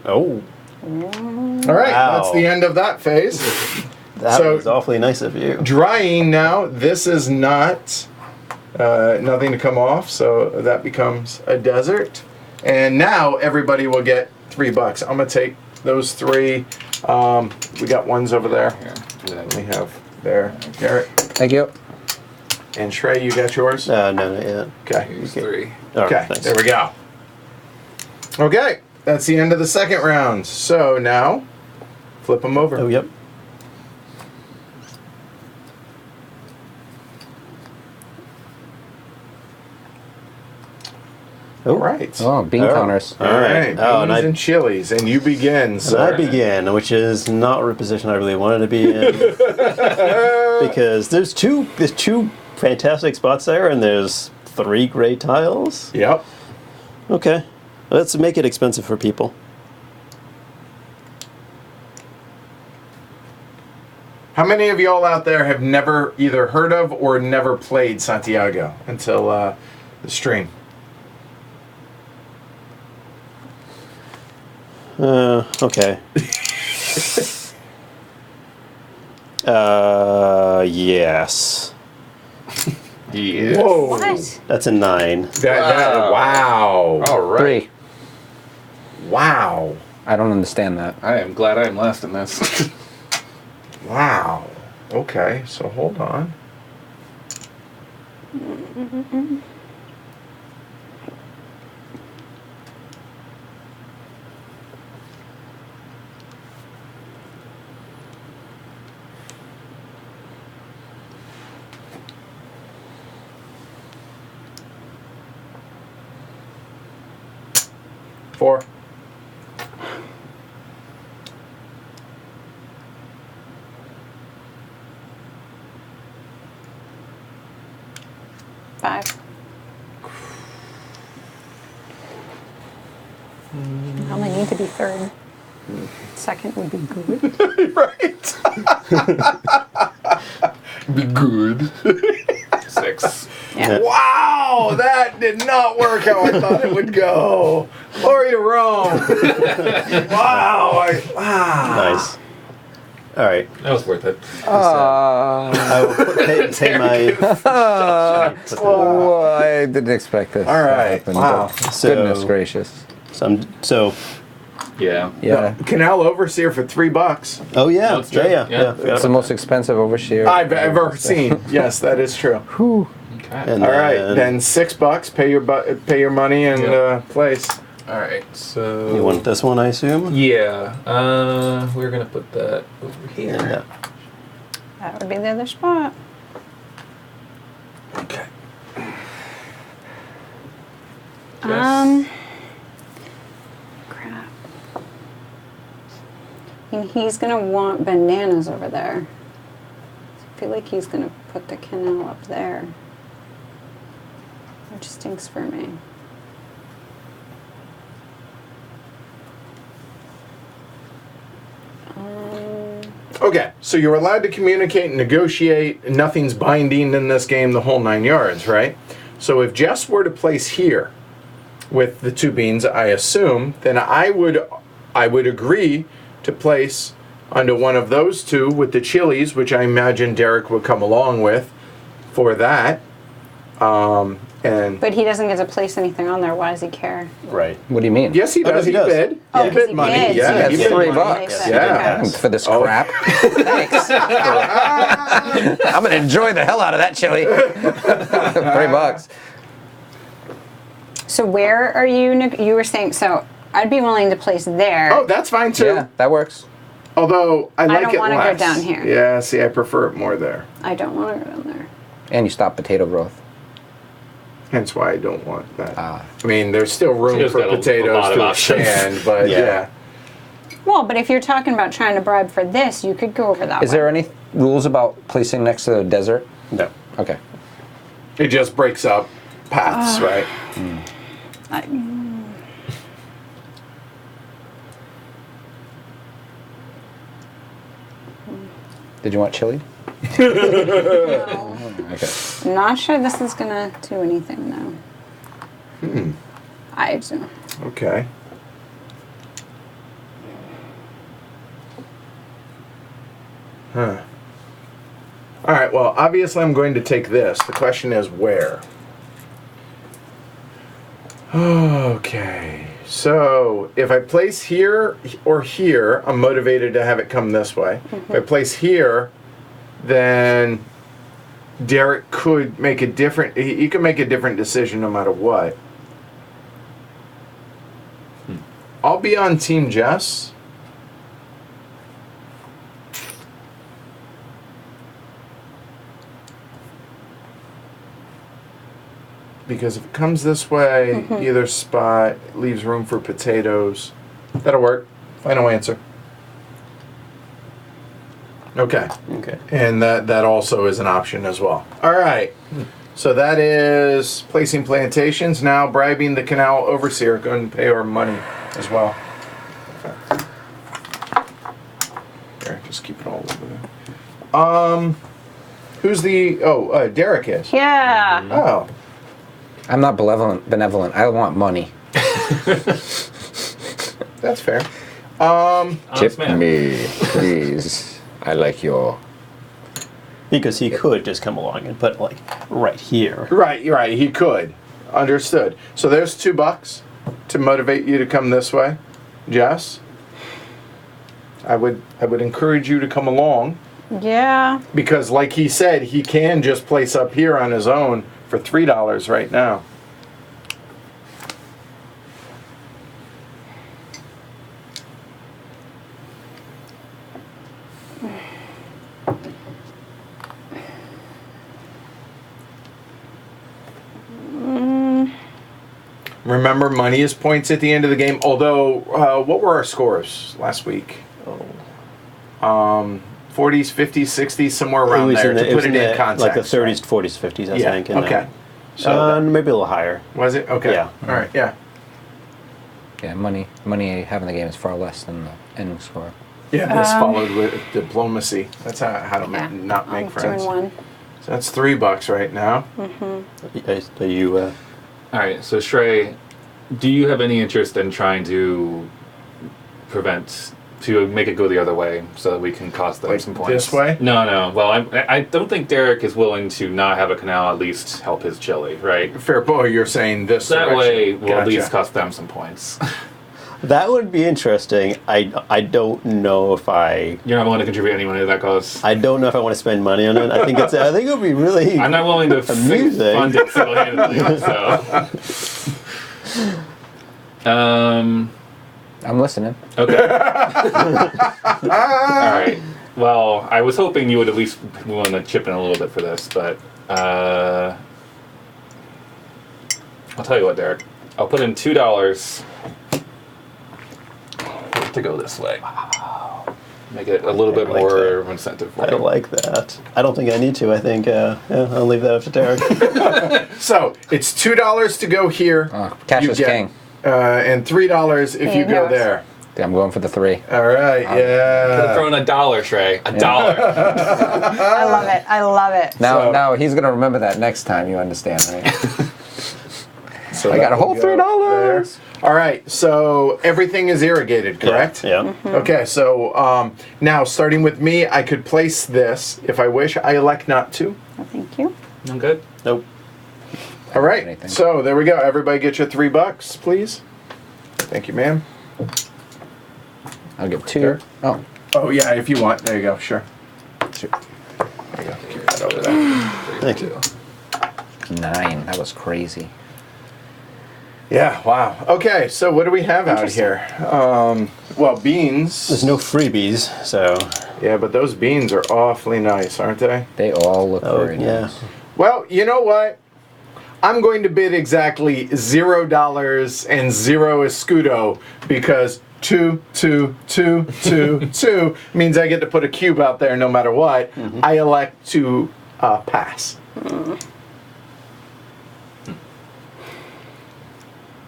Speaker 3: Oh,
Speaker 1: All right,
Speaker 3: Wow.
Speaker 1: that's the end of that phase.
Speaker 3: that
Speaker 1: So-
Speaker 3: was awfully nice of you.
Speaker 1: Drying now. This is not nothing to come off, so that becomes a desert. And now everybody will get $3. I'm gonna take those 3. We got ones over there.
Speaker 5: Here, do
Speaker 1: We
Speaker 5: that.
Speaker 1: have there, Garrett
Speaker 4: Thank you.
Speaker 1: and Shrey. You got yours.
Speaker 3: No, not yet.
Speaker 1: Okay.
Speaker 5: Here's 3.
Speaker 3: All right,
Speaker 1: Okay.
Speaker 3: thanks.
Speaker 1: There we go. Okay, that's the end of the second round. So now, flip them over.
Speaker 3: Oh, yep.
Speaker 1: All right.
Speaker 4: Oh, bean
Speaker 3: Oh.
Speaker 4: counters.
Speaker 1: All right.
Speaker 3: Oh, and
Speaker 1: Beans
Speaker 3: I-
Speaker 1: and chilies, and you begin,
Speaker 3: And
Speaker 1: sir.
Speaker 3: I begin, which is not a position I really wanted to be in, because there's two fantastic spots there, and there's 3 great tiles.
Speaker 1: Yep.
Speaker 3: Okay, let's make it expensive for people.
Speaker 1: How many of y'all out there have never either heard of or never played Santiago until the stream?
Speaker 3: Okay. Yes.
Speaker 5: Yeah.
Speaker 1: Whoa.
Speaker 2: What?
Speaker 3: That's a 9.
Speaker 1: Wow.
Speaker 5: All right.
Speaker 4: 3.
Speaker 1: Wow.
Speaker 4: I don't understand that.
Speaker 5: I am glad I am last in this.
Speaker 1: Wow. Okay, so hold on. Four.
Speaker 2: Five. I only need to be 3rd. 2nd would be good.
Speaker 1: Right. Be good.
Speaker 5: 6.
Speaker 2: Yeah.
Speaker 1: Wow, that did not work how I thought it would go. Glory to Rome. Wow.
Speaker 3: Nice. All right.
Speaker 5: That was worth it.
Speaker 3: I will pay my.
Speaker 4: Oh, I didn't expect this.
Speaker 1: All
Speaker 4: to
Speaker 1: right.
Speaker 4: happen,
Speaker 1: Wow.
Speaker 4: but
Speaker 3: So-
Speaker 4: Goodness gracious.
Speaker 3: So.
Speaker 5: Yeah.
Speaker 4: Yeah.
Speaker 1: Canal Overseer for $3.
Speaker 3: Oh yeah.
Speaker 5: That's true.
Speaker 3: Yeah.
Speaker 5: Yeah.
Speaker 3: Yeah.
Speaker 4: It's the most expensive overseer
Speaker 1: I've ever seen. Yes, that is true.
Speaker 5: Okay.
Speaker 3: And
Speaker 1: All right, then $6. Pay your money and
Speaker 5: Yeah.
Speaker 1: place.
Speaker 5: All right, so
Speaker 3: You want this one, I assume?
Speaker 5: Yeah, we're gonna put that over here.
Speaker 3: Yeah.
Speaker 2: That would be the other spot.
Speaker 5: Okay.
Speaker 2: Crap. I mean, he's gonna want bananas over there. I feel like he's gonna put the canal up there, which stinks for me.
Speaker 1: Okay, so you're allowed to communicate and negotiate. Nothing's binding in this game, the whole 9 yards, right? So if Jess were to place here with the 2 beans, I assume, then I would agree to place under one of those 2 with the chilies, which I imagine Derek would come along with for that. And
Speaker 2: But he doesn't get to place anything on there. Why does he care?
Speaker 3: Right.
Speaker 4: What do you mean?
Speaker 1: yes, he
Speaker 3: Oh, no,
Speaker 1: does.
Speaker 3: he
Speaker 1: He
Speaker 3: does.
Speaker 1: bid.
Speaker 2: Oh,
Speaker 1: He
Speaker 2: 'cause
Speaker 1: bid
Speaker 2: he
Speaker 1: money.
Speaker 2: bids.
Speaker 1: Yeah,
Speaker 4: Yeah,
Speaker 1: he
Speaker 4: it's
Speaker 1: bid
Speaker 4: $3.
Speaker 1: money.
Speaker 2: Makes sense.
Speaker 1: Yeah.
Speaker 2: Okay.
Speaker 4: For this
Speaker 1: Oh.
Speaker 4: crap. Thanks. I'm gonna enjoy the hell out of that chili. $3.
Speaker 2: So where are you? You were saying so. I'd be willing to place there.
Speaker 1: Oh, that's fine too.
Speaker 4: Yeah, that works.
Speaker 1: Although I like
Speaker 2: don't
Speaker 1: it
Speaker 2: wanna go
Speaker 1: less.
Speaker 2: down here.
Speaker 1: Yeah, see, I prefer it more there.
Speaker 2: I don't want to go down there.
Speaker 4: And you stop potato growth.
Speaker 1: Hence why I don't want that.
Speaker 4: Ah.
Speaker 1: I mean, there's still room
Speaker 5: Just
Speaker 1: for
Speaker 5: got a
Speaker 1: potatoes
Speaker 5: lot of
Speaker 1: to
Speaker 5: options.
Speaker 1: expand, but
Speaker 3: Yeah.
Speaker 1: yeah.
Speaker 2: Well, but if you're talking about trying to bribe for this, you could go over that
Speaker 4: Is
Speaker 2: way.
Speaker 4: there any rules about placing next to the desert?
Speaker 3: No.
Speaker 4: Okay.
Speaker 1: It just breaks up paths, right?
Speaker 4: Did you want chili?
Speaker 2: No.
Speaker 4: Okay.
Speaker 2: I'm not sure this is gonna do anything though. I do.
Speaker 1: Okay. Huh. All right, well, obviously I'm going to take this. The question is where? Okay. So, if I place here or here, I'm motivated to have it come this way. If I place here, then Derek could make a different, he could make a different decision no matter what. I'll be on Team Jess. Because if it comes this way, either spot leaves room for potatoes. That'll work. Final answer. Okay.
Speaker 3: Okay.
Speaker 1: And that also is an option as well. All right. So that is placing plantations. Now bribing the canal overseer. Go and pay our money as well. Okay. There, just keep it all over there. Who's the? Oh, Derek is.
Speaker 2: Yeah.
Speaker 1: Oh.
Speaker 4: I'm not benevolent. I want money.
Speaker 1: That's fair.
Speaker 5: Honest man.
Speaker 4: me, please. I like your.
Speaker 3: Because he could just come along and put like right here.
Speaker 1: Right, you're right. He could. Understood. So there's $2 to motivate you to come this way, Jess. I would encourage you to come along
Speaker 2: Yeah.
Speaker 1: because, like he said, he can just place up here on his own for $3 right now. Remember, money is points at the end of the game. Although, what were our scores last week? 40s, 50s, 60s, somewhere around there. To put it in context,
Speaker 3: like the 30s,
Speaker 1: right?
Speaker 3: 40s, 50s, I
Speaker 1: Yeah.
Speaker 3: think. and,
Speaker 1: Okay. So
Speaker 3: maybe a little higher.
Speaker 1: was it okay?
Speaker 3: Yeah.
Speaker 1: All right. Yeah.
Speaker 4: Yeah, money having the game is far less than the ending score.
Speaker 1: Yeah. This followed with diplomacy. That's how to
Speaker 2: Yeah.
Speaker 1: not make
Speaker 2: I'm
Speaker 1: friends.
Speaker 2: doing one.
Speaker 1: So that's $3 right now.
Speaker 3: Are you?
Speaker 5: All right, so Shrey, do you have any interest in trying to make it go the other way so that we can cost them
Speaker 1: Like
Speaker 5: some points?
Speaker 1: this way?
Speaker 5: No. Well, I don't think Derek is willing to not have a canal at least help his chili, right?
Speaker 1: Fair boy. You're saying this
Speaker 5: That
Speaker 1: direction.
Speaker 5: way we'll at
Speaker 1: Gotcha.
Speaker 5: least cost them some points.
Speaker 3: That would be interesting. I don't know if I.
Speaker 5: You're not willing to contribute any money to that cause?
Speaker 3: I don't know if I want to spend money on it. I think it would be really.
Speaker 5: I'm not willing to
Speaker 3: Amusing.
Speaker 5: fund it single-handedly, so...
Speaker 4: I'm listening.
Speaker 5: Okay. All right. Well, I was hoping you would at least want to chip in a little bit for this, but I'll tell you what, Derek. I'll put in $2 to go this way. Wow. Make it a little bit
Speaker 3: like
Speaker 5: more
Speaker 3: that.
Speaker 5: of an incentive for
Speaker 3: I
Speaker 5: you.
Speaker 3: like that. I don't think I need to. I think I'll leave that up to Derek.
Speaker 1: So it's $2 to go here.
Speaker 4: Cash
Speaker 1: You
Speaker 4: is
Speaker 1: get,
Speaker 4: king.
Speaker 1: And $3 if you go
Speaker 2: $8.
Speaker 1: there.
Speaker 4: I'm going for the 3.
Speaker 1: All right, yeah.
Speaker 5: Throw in $1, Trey. $1.
Speaker 2: I love it. I love it.
Speaker 4: Now he's gonna remember that next time. You understand, right?
Speaker 1: So
Speaker 4: I got a whole
Speaker 1: that'll go
Speaker 4: $3.
Speaker 1: there. All right, so everything is irrigated, correct?
Speaker 3: Yeah.
Speaker 2: Mm-hmm.
Speaker 1: Okay, so now starting with me, I could place this if I wish. I elect not to.
Speaker 2: Well, thank you.
Speaker 5: I'm good.
Speaker 3: Nope.
Speaker 1: All right,
Speaker 4: Anything.
Speaker 1: so there we go. Everybody get your $3, please. Thank you, ma'am.
Speaker 4: I'll give 2.
Speaker 1: Sure.
Speaker 4: Oh,
Speaker 1: Oh, yeah, if you want. There you go, sure.
Speaker 4: shoot.
Speaker 1: There you go. Keep that over there.
Speaker 3: Thank you.
Speaker 4: 9. That was crazy.
Speaker 1: Yeah, wow. Okay, so what do we have out here? Well, beans.
Speaker 3: There's no freebies, so.
Speaker 1: Yeah, but those beans are awfully nice, aren't they?
Speaker 4: They all look
Speaker 3: Oh,
Speaker 4: very
Speaker 3: yeah.
Speaker 4: nice.
Speaker 1: Well, you know what? I'm going to bid exactly $0 and 0 escudo because 2, 2, 2, 2, 2 means I get to put a cube out there no matter what. I elect to pass.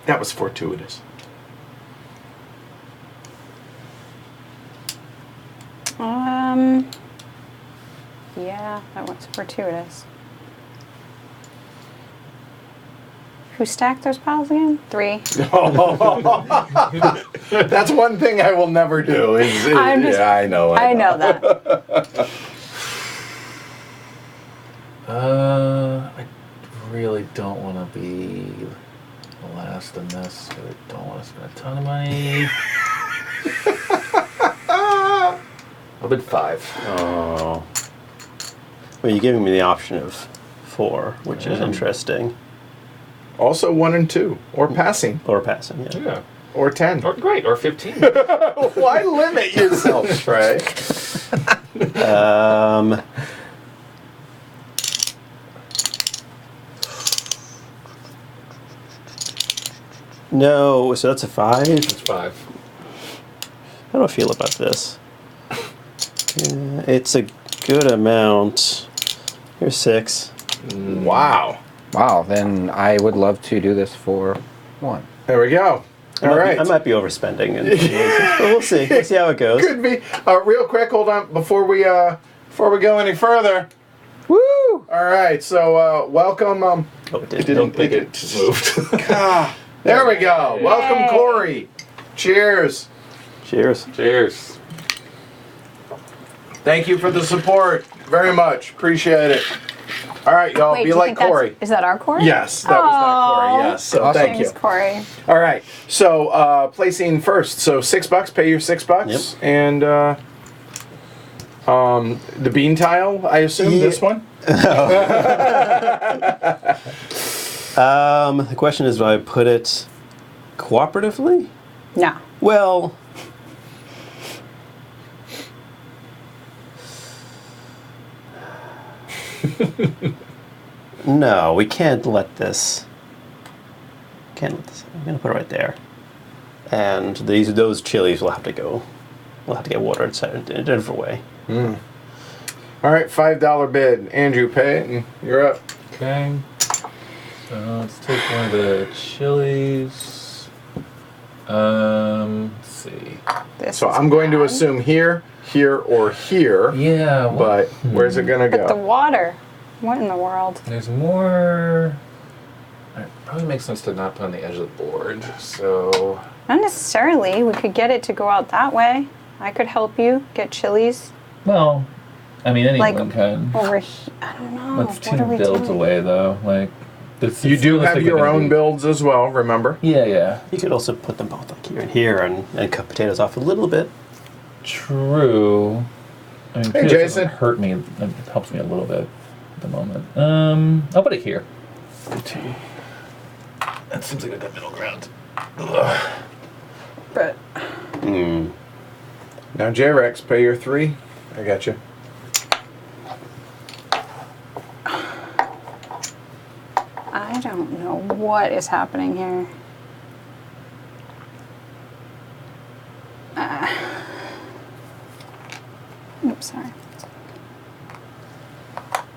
Speaker 1: That was fortuitous.
Speaker 2: Yeah, that was fortuitous. Who stacked those piles again? 3.
Speaker 1: That's one thing I will never do.
Speaker 2: I'm just-
Speaker 1: yeah, I know.
Speaker 2: I know that.
Speaker 5: I really don't want to be the last in this. I don't want to spend a ton of money. I'll bid 5.
Speaker 3: Oh. Well, you're giving me the option of 4, which is
Speaker 5: Yeah.
Speaker 3: interesting.
Speaker 1: Also 1 and 2, or passing,
Speaker 3: Or passing, yeah.
Speaker 5: Yeah.
Speaker 1: or 10.
Speaker 5: Or great, or 15.
Speaker 1: Why limit yourself, Trey?
Speaker 3: No, so that's a 5.
Speaker 5: It's 5.
Speaker 3: How do I feel about this? It's a good amount. Here's 6.
Speaker 1: Wow.
Speaker 4: Wow, then I would love to do this for 1.
Speaker 1: There we go. All right.
Speaker 3: I might be overspending, but we'll see. We'll see how it goes.
Speaker 1: Could be. Real quick, hold on before we go any further.
Speaker 4: Woo!
Speaker 1: All right. So welcome.
Speaker 3: Oh, it did.
Speaker 1: Didn't
Speaker 5: Think it moved.
Speaker 1: There we go. Welcome,
Speaker 2: Yay.
Speaker 1: Corey. Cheers.
Speaker 3: Cheers.
Speaker 5: Cheers.
Speaker 1: Thank you for the support. Very much. Appreciate it. All right, y'all.
Speaker 2: Wait,
Speaker 1: be
Speaker 2: do you
Speaker 1: like
Speaker 2: think that's-
Speaker 1: Corey.
Speaker 2: Is that our Corey?
Speaker 1: Yes, that was not Corey.
Speaker 2: Aw.
Speaker 1: Yes. So
Speaker 4: Awesome.
Speaker 1: thank you.
Speaker 2: Thanks, Corey.
Speaker 1: All right. So placing first. So $6. Pay your $6.
Speaker 3: Yep.
Speaker 1: And the bean tile. I assume
Speaker 3: Yeah.
Speaker 1: this one.
Speaker 3: The question is, do I put it cooperatively?
Speaker 2: No.
Speaker 3: Well, no, we can't let this. Can't let this. I'm gonna put it right there. And those chilies will have to go. We'll have to get watered in a different way.
Speaker 1: All right, $5 bid. Andrew, pay it, and you're up.
Speaker 5: Okay. So let's take one of the chilies. Let's see.
Speaker 2: This
Speaker 1: So
Speaker 2: is
Speaker 1: I'm going to
Speaker 2: bad.
Speaker 1: assume here, here, or here.
Speaker 5: Yeah,
Speaker 1: But where's it gonna
Speaker 2: But the
Speaker 1: go?
Speaker 2: water. What in the world?
Speaker 5: there's more. It probably makes sense to not put on the edge of the board. So
Speaker 2: Not necessarily. We could get it to go out that way. I could help you get chilies
Speaker 5: well, I mean anyone
Speaker 2: Like,
Speaker 5: can.
Speaker 2: over here. I don't know.
Speaker 5: That's
Speaker 2: What are
Speaker 5: 2
Speaker 2: we
Speaker 5: builds
Speaker 2: doing?
Speaker 5: away though. Like this.
Speaker 1: You
Speaker 5: it's
Speaker 1: do have
Speaker 5: realistically
Speaker 1: your
Speaker 5: gonna
Speaker 1: own
Speaker 5: be-
Speaker 1: builds as well. Remember.
Speaker 5: Yeah, yeah.
Speaker 3: You could also put them both like here and here, and cut potatoes off a little bit.
Speaker 5: True. I mean,
Speaker 1: Hey,
Speaker 5: potatoes
Speaker 1: Jason.
Speaker 5: doesn't hurt me. It helps me a little bit at the moment. I'll put it here. The 2. That seems like a good middle ground.
Speaker 2: But
Speaker 1: Now, J-Rex, pay your 3. I got you.
Speaker 2: I don't know what is happening here. Oops, sorry.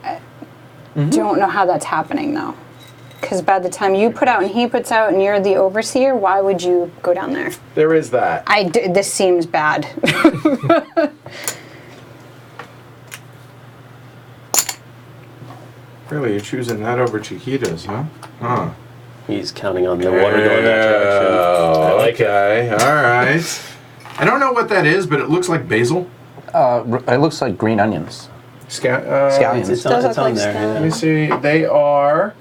Speaker 2: I don't know how that's happening though. Because by the time you put out and he puts out and you're the overseer, why would you go down there?
Speaker 1: There is that.
Speaker 2: This seems bad.
Speaker 1: Really, you're choosing that over Chiquitas, huh? Huh.
Speaker 3: He's counting on the water going that direction.
Speaker 5: I like it.
Speaker 1: Okay, all right. I don't know what that is, but it looks like basil.
Speaker 4: It looks like green onions. Scallions.
Speaker 3: It's
Speaker 2: Does
Speaker 3: on,
Speaker 2: look like
Speaker 3: there.
Speaker 2: scallions.
Speaker 1: Let me see. They are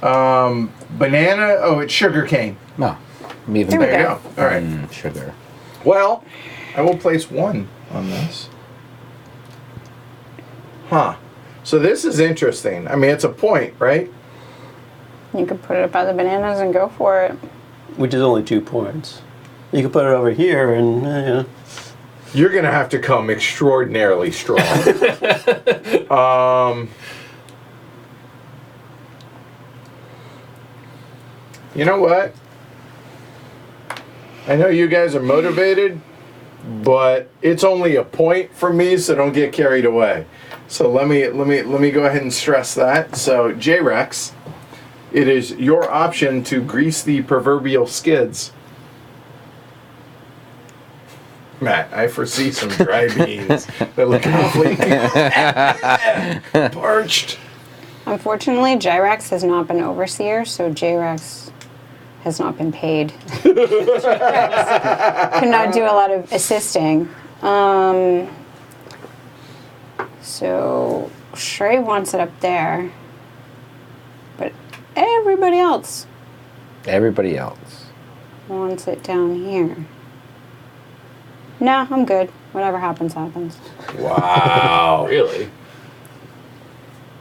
Speaker 1: banana. Oh, it's sugar cane.
Speaker 4: No, even
Speaker 2: There we
Speaker 1: There you
Speaker 2: go.
Speaker 1: go. All right.
Speaker 4: Sugar.
Speaker 1: Well, I will place 1 on this. Huh. So this is interesting. I mean, it's a point, right?
Speaker 2: You could put it up by the bananas and go for it.
Speaker 3: Which is only 2 points. You can put it over here and,
Speaker 1: You're going to have to come extraordinarily strong. You know what? I know you guys are motivated, but it's only a point for me, so don't get carried away. So let me go ahead and stress that. So J-Rex, it is your option to grease the proverbial skids. Matt, I foresee some dry beans that look awfully parched.
Speaker 2: Unfortunately, J-Rex has not been overseer, so J-Rex has not been paid. Could not do a lot of assisting. So Shrey wants it up there, but everybody else
Speaker 4: Everybody else.
Speaker 2: wants it down here. Nah, I'm good. Whatever happens, happens.
Speaker 1: Wow.
Speaker 5: Really?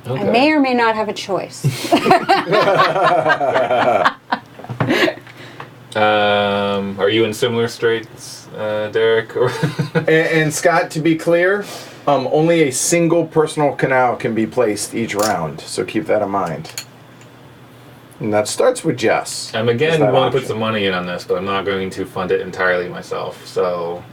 Speaker 2: I may or may not have a choice.
Speaker 5: Are you in similar straits, Derek? Or
Speaker 1: And Scott, to be clear, only a single personal canal can be placed each round, so keep that in mind. And that starts with Jess.
Speaker 5: I'm again
Speaker 1: Is that
Speaker 5: willing to put
Speaker 1: option?
Speaker 5: some money in on this, but I'm not going to fund it entirely myself. So,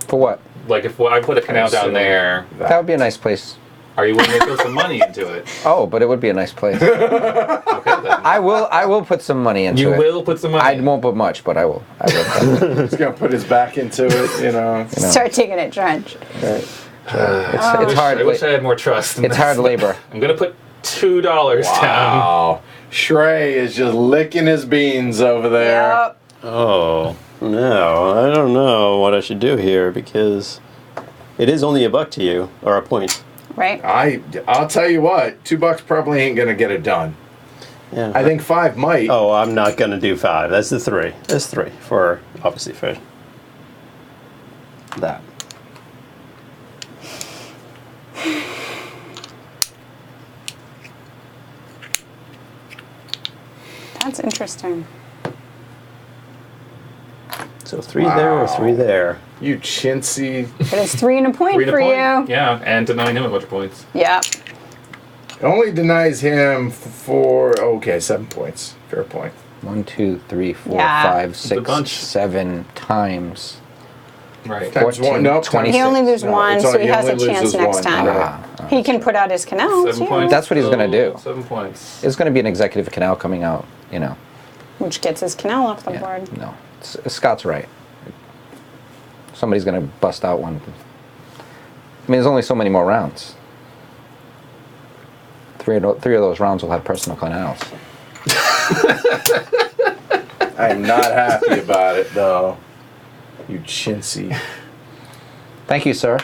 Speaker 4: For what?
Speaker 5: like, if I put a canal down
Speaker 1: So-
Speaker 5: there,
Speaker 4: That would be a nice place.
Speaker 5: are you willing to throw some money into it?
Speaker 4: Oh, but it would be a nice place.
Speaker 5: Okay, then.
Speaker 4: I will put some money into
Speaker 5: You
Speaker 4: it.
Speaker 5: will put some money.
Speaker 4: I won't put much, but I will.
Speaker 1: He's gonna put his back into it, you know.
Speaker 2: Start taking it trench.
Speaker 4: It's
Speaker 5: I
Speaker 4: hard.
Speaker 5: wish I had more trust. In
Speaker 4: It's
Speaker 5: this.
Speaker 4: hard labor.
Speaker 5: I'm gonna put $2 down.
Speaker 1: Wow. Shrey is just licking his beans over there.
Speaker 2: Yep.
Speaker 3: Oh, no. I don't know what I should do here because it is only $1 to you, or a point.
Speaker 2: Right?
Speaker 1: I'll tell you what, $2 probably ain't gonna get it done.
Speaker 3: Yeah.
Speaker 1: I think 5 might.
Speaker 3: Oh, I'm not going to do 5. That's the 3. That's 3 for, obviously, for that.
Speaker 2: That's interesting.
Speaker 3: So 3 there or 3 there.
Speaker 1: You chintzy.
Speaker 2: But it's 3 and a point
Speaker 5: 3 and a
Speaker 2: for
Speaker 5: point.
Speaker 2: you.
Speaker 5: Yeah, and denying him a bunch of points.
Speaker 2: Yep.
Speaker 1: Only denies him for, okay, 7 points. Fair point.
Speaker 4: 1, 2, 3, 4,
Speaker 2: Yeah.
Speaker 4: 5,
Speaker 5: a
Speaker 4: 6,
Speaker 5: bunch.
Speaker 4: 7 times.
Speaker 5: Right.
Speaker 1: Times
Speaker 4: 14,
Speaker 1: one, nope,
Speaker 4: 26.
Speaker 2: He only loses
Speaker 1: No,
Speaker 2: one,
Speaker 1: it's
Speaker 2: so
Speaker 1: only-
Speaker 2: he
Speaker 1: he
Speaker 2: has a
Speaker 1: only
Speaker 2: chance
Speaker 1: loses
Speaker 2: next
Speaker 1: one.
Speaker 2: time.
Speaker 1: Right.
Speaker 2: He can put out his canals,
Speaker 5: 7
Speaker 2: yeah.
Speaker 5: points.
Speaker 4: That's what he's gonna do.
Speaker 5: 7 points.
Speaker 4: It's going to be an executive canal coming out, you know.
Speaker 2: Which gets his canal off the
Speaker 4: Yeah,
Speaker 2: board.
Speaker 4: no. Scott's right. Somebody's going to bust out one. I mean, there's only so many more rounds. Three of those rounds will have personal canals.
Speaker 1: I'm not happy about it, though. You chintzy.
Speaker 4: Thank you, sir.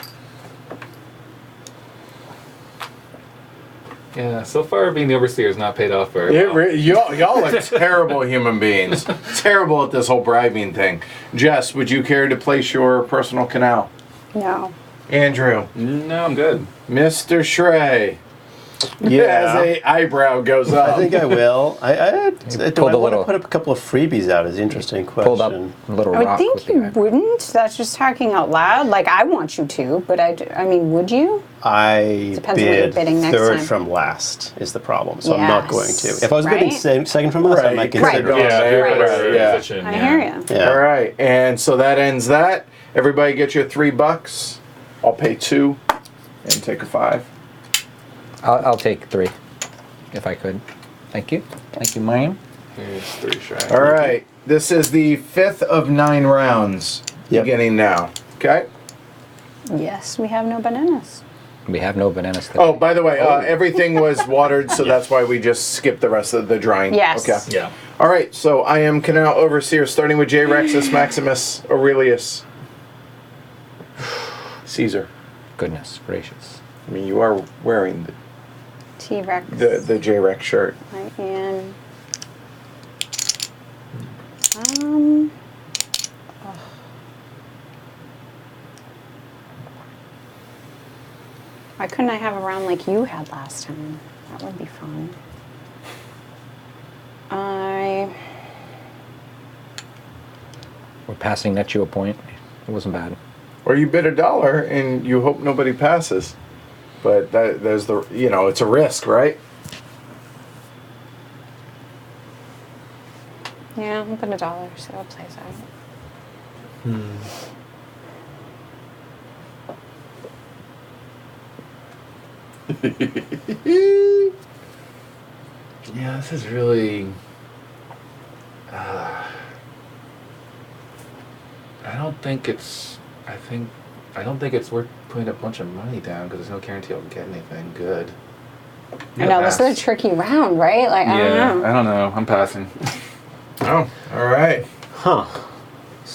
Speaker 5: Yeah, so far being the overseer has not paid off very well.
Speaker 1: Y'all are terrible human beings. Terrible at this whole bribing thing. Jess, would you care to place your personal canal?
Speaker 2: No.
Speaker 1: Andrew,
Speaker 5: No, I'm good.
Speaker 1: Mr. Shrey, As a eyebrow goes up.
Speaker 3: I think I will. Do I
Speaker 4: pulled a
Speaker 3: want to
Speaker 4: little-
Speaker 3: put up a couple of freebies out? Is the interesting question.
Speaker 4: Pulled up a little
Speaker 2: I would
Speaker 4: rock.
Speaker 2: think
Speaker 4: with the
Speaker 2: you
Speaker 4: guy.
Speaker 2: wouldn't. That's just talking out loud. Like, I want you to, but I mean, would you?
Speaker 3: I
Speaker 2: Depends on what you're
Speaker 3: bid
Speaker 2: bidding next
Speaker 3: third
Speaker 2: time.
Speaker 3: from last is the problem, so I'm not going to.
Speaker 2: Yes,
Speaker 3: If I was bidding
Speaker 2: right?
Speaker 3: second from last, I might consider
Speaker 1: Right.
Speaker 3: it.
Speaker 5: Yeah, if you're
Speaker 2: Right.
Speaker 5: better
Speaker 1: Yeah.
Speaker 5: position.
Speaker 2: I hear you.
Speaker 3: Yeah.
Speaker 1: All right, and so that ends that. Everybody get your $3. I'll pay 2 and take a 5.
Speaker 4: I'll take 3, if I could. Thank you. Thank you, ma'am.
Speaker 5: Here's 3 shy.
Speaker 1: All right, this is the 5th of 9 rounds,
Speaker 3: Yep.
Speaker 1: beginning now. Okay.
Speaker 2: Yes, we have no bananas.
Speaker 4: We have no bananas today.
Speaker 1: Oh, by the way, everything was watered, so that's why we just skipped the rest of the drying.
Speaker 2: Yes.
Speaker 1: Okay.
Speaker 5: Yeah.
Speaker 1: All right, so I am Canal Overseer, starting with J. Rexus Maximus Aurelius Caesar.
Speaker 4: Goodness gracious.
Speaker 1: I mean, you are wearing
Speaker 2: T-Rex.
Speaker 1: the J. Rex shirt.
Speaker 2: I am. Um. Why couldn't I have a round like you had last time? That would be fun.
Speaker 4: We're passing net you a point. It wasn't bad.
Speaker 1: Or you bid $1 and you hope nobody passes. But there's the, it's a risk, right?
Speaker 2: Yeah, I'll put $1, so I'll play that.
Speaker 5: Yeah, this is really. I don't think it's. I don't think it's worth putting a bunch of money down because there's no guarantee I'll get anything good.
Speaker 2: I know, this is a tricky round, right? Like, I don't know.
Speaker 5: I don't know. I'm passing.
Speaker 1: Oh, all right.
Speaker 3: Huh.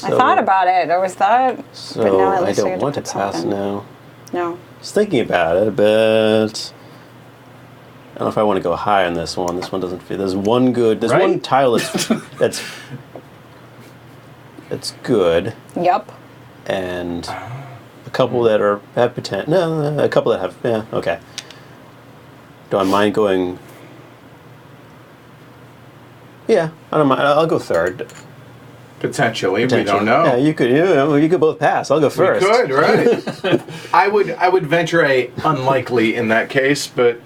Speaker 2: I thought about it. There was that.
Speaker 3: So
Speaker 2: but no, at
Speaker 3: I
Speaker 2: least I
Speaker 3: don't
Speaker 2: get to
Speaker 3: want to
Speaker 2: put
Speaker 3: pass
Speaker 2: something.
Speaker 3: now.
Speaker 2: No.
Speaker 3: I was thinking about it, but I don't know if I want to go high on this one. This one doesn't feel. There's one
Speaker 5: Right?
Speaker 3: tile that's good,
Speaker 2: Yup.
Speaker 3: and a couple that have potential. No, a couple that have. Yeah, okay. Do I mind going? Yeah, I don't mind. I'll go third.
Speaker 1: Potentially, we don't know.
Speaker 3: Yeah, you could both pass. I'll go first.
Speaker 1: We could, right? I would venture a unlikely in that case, but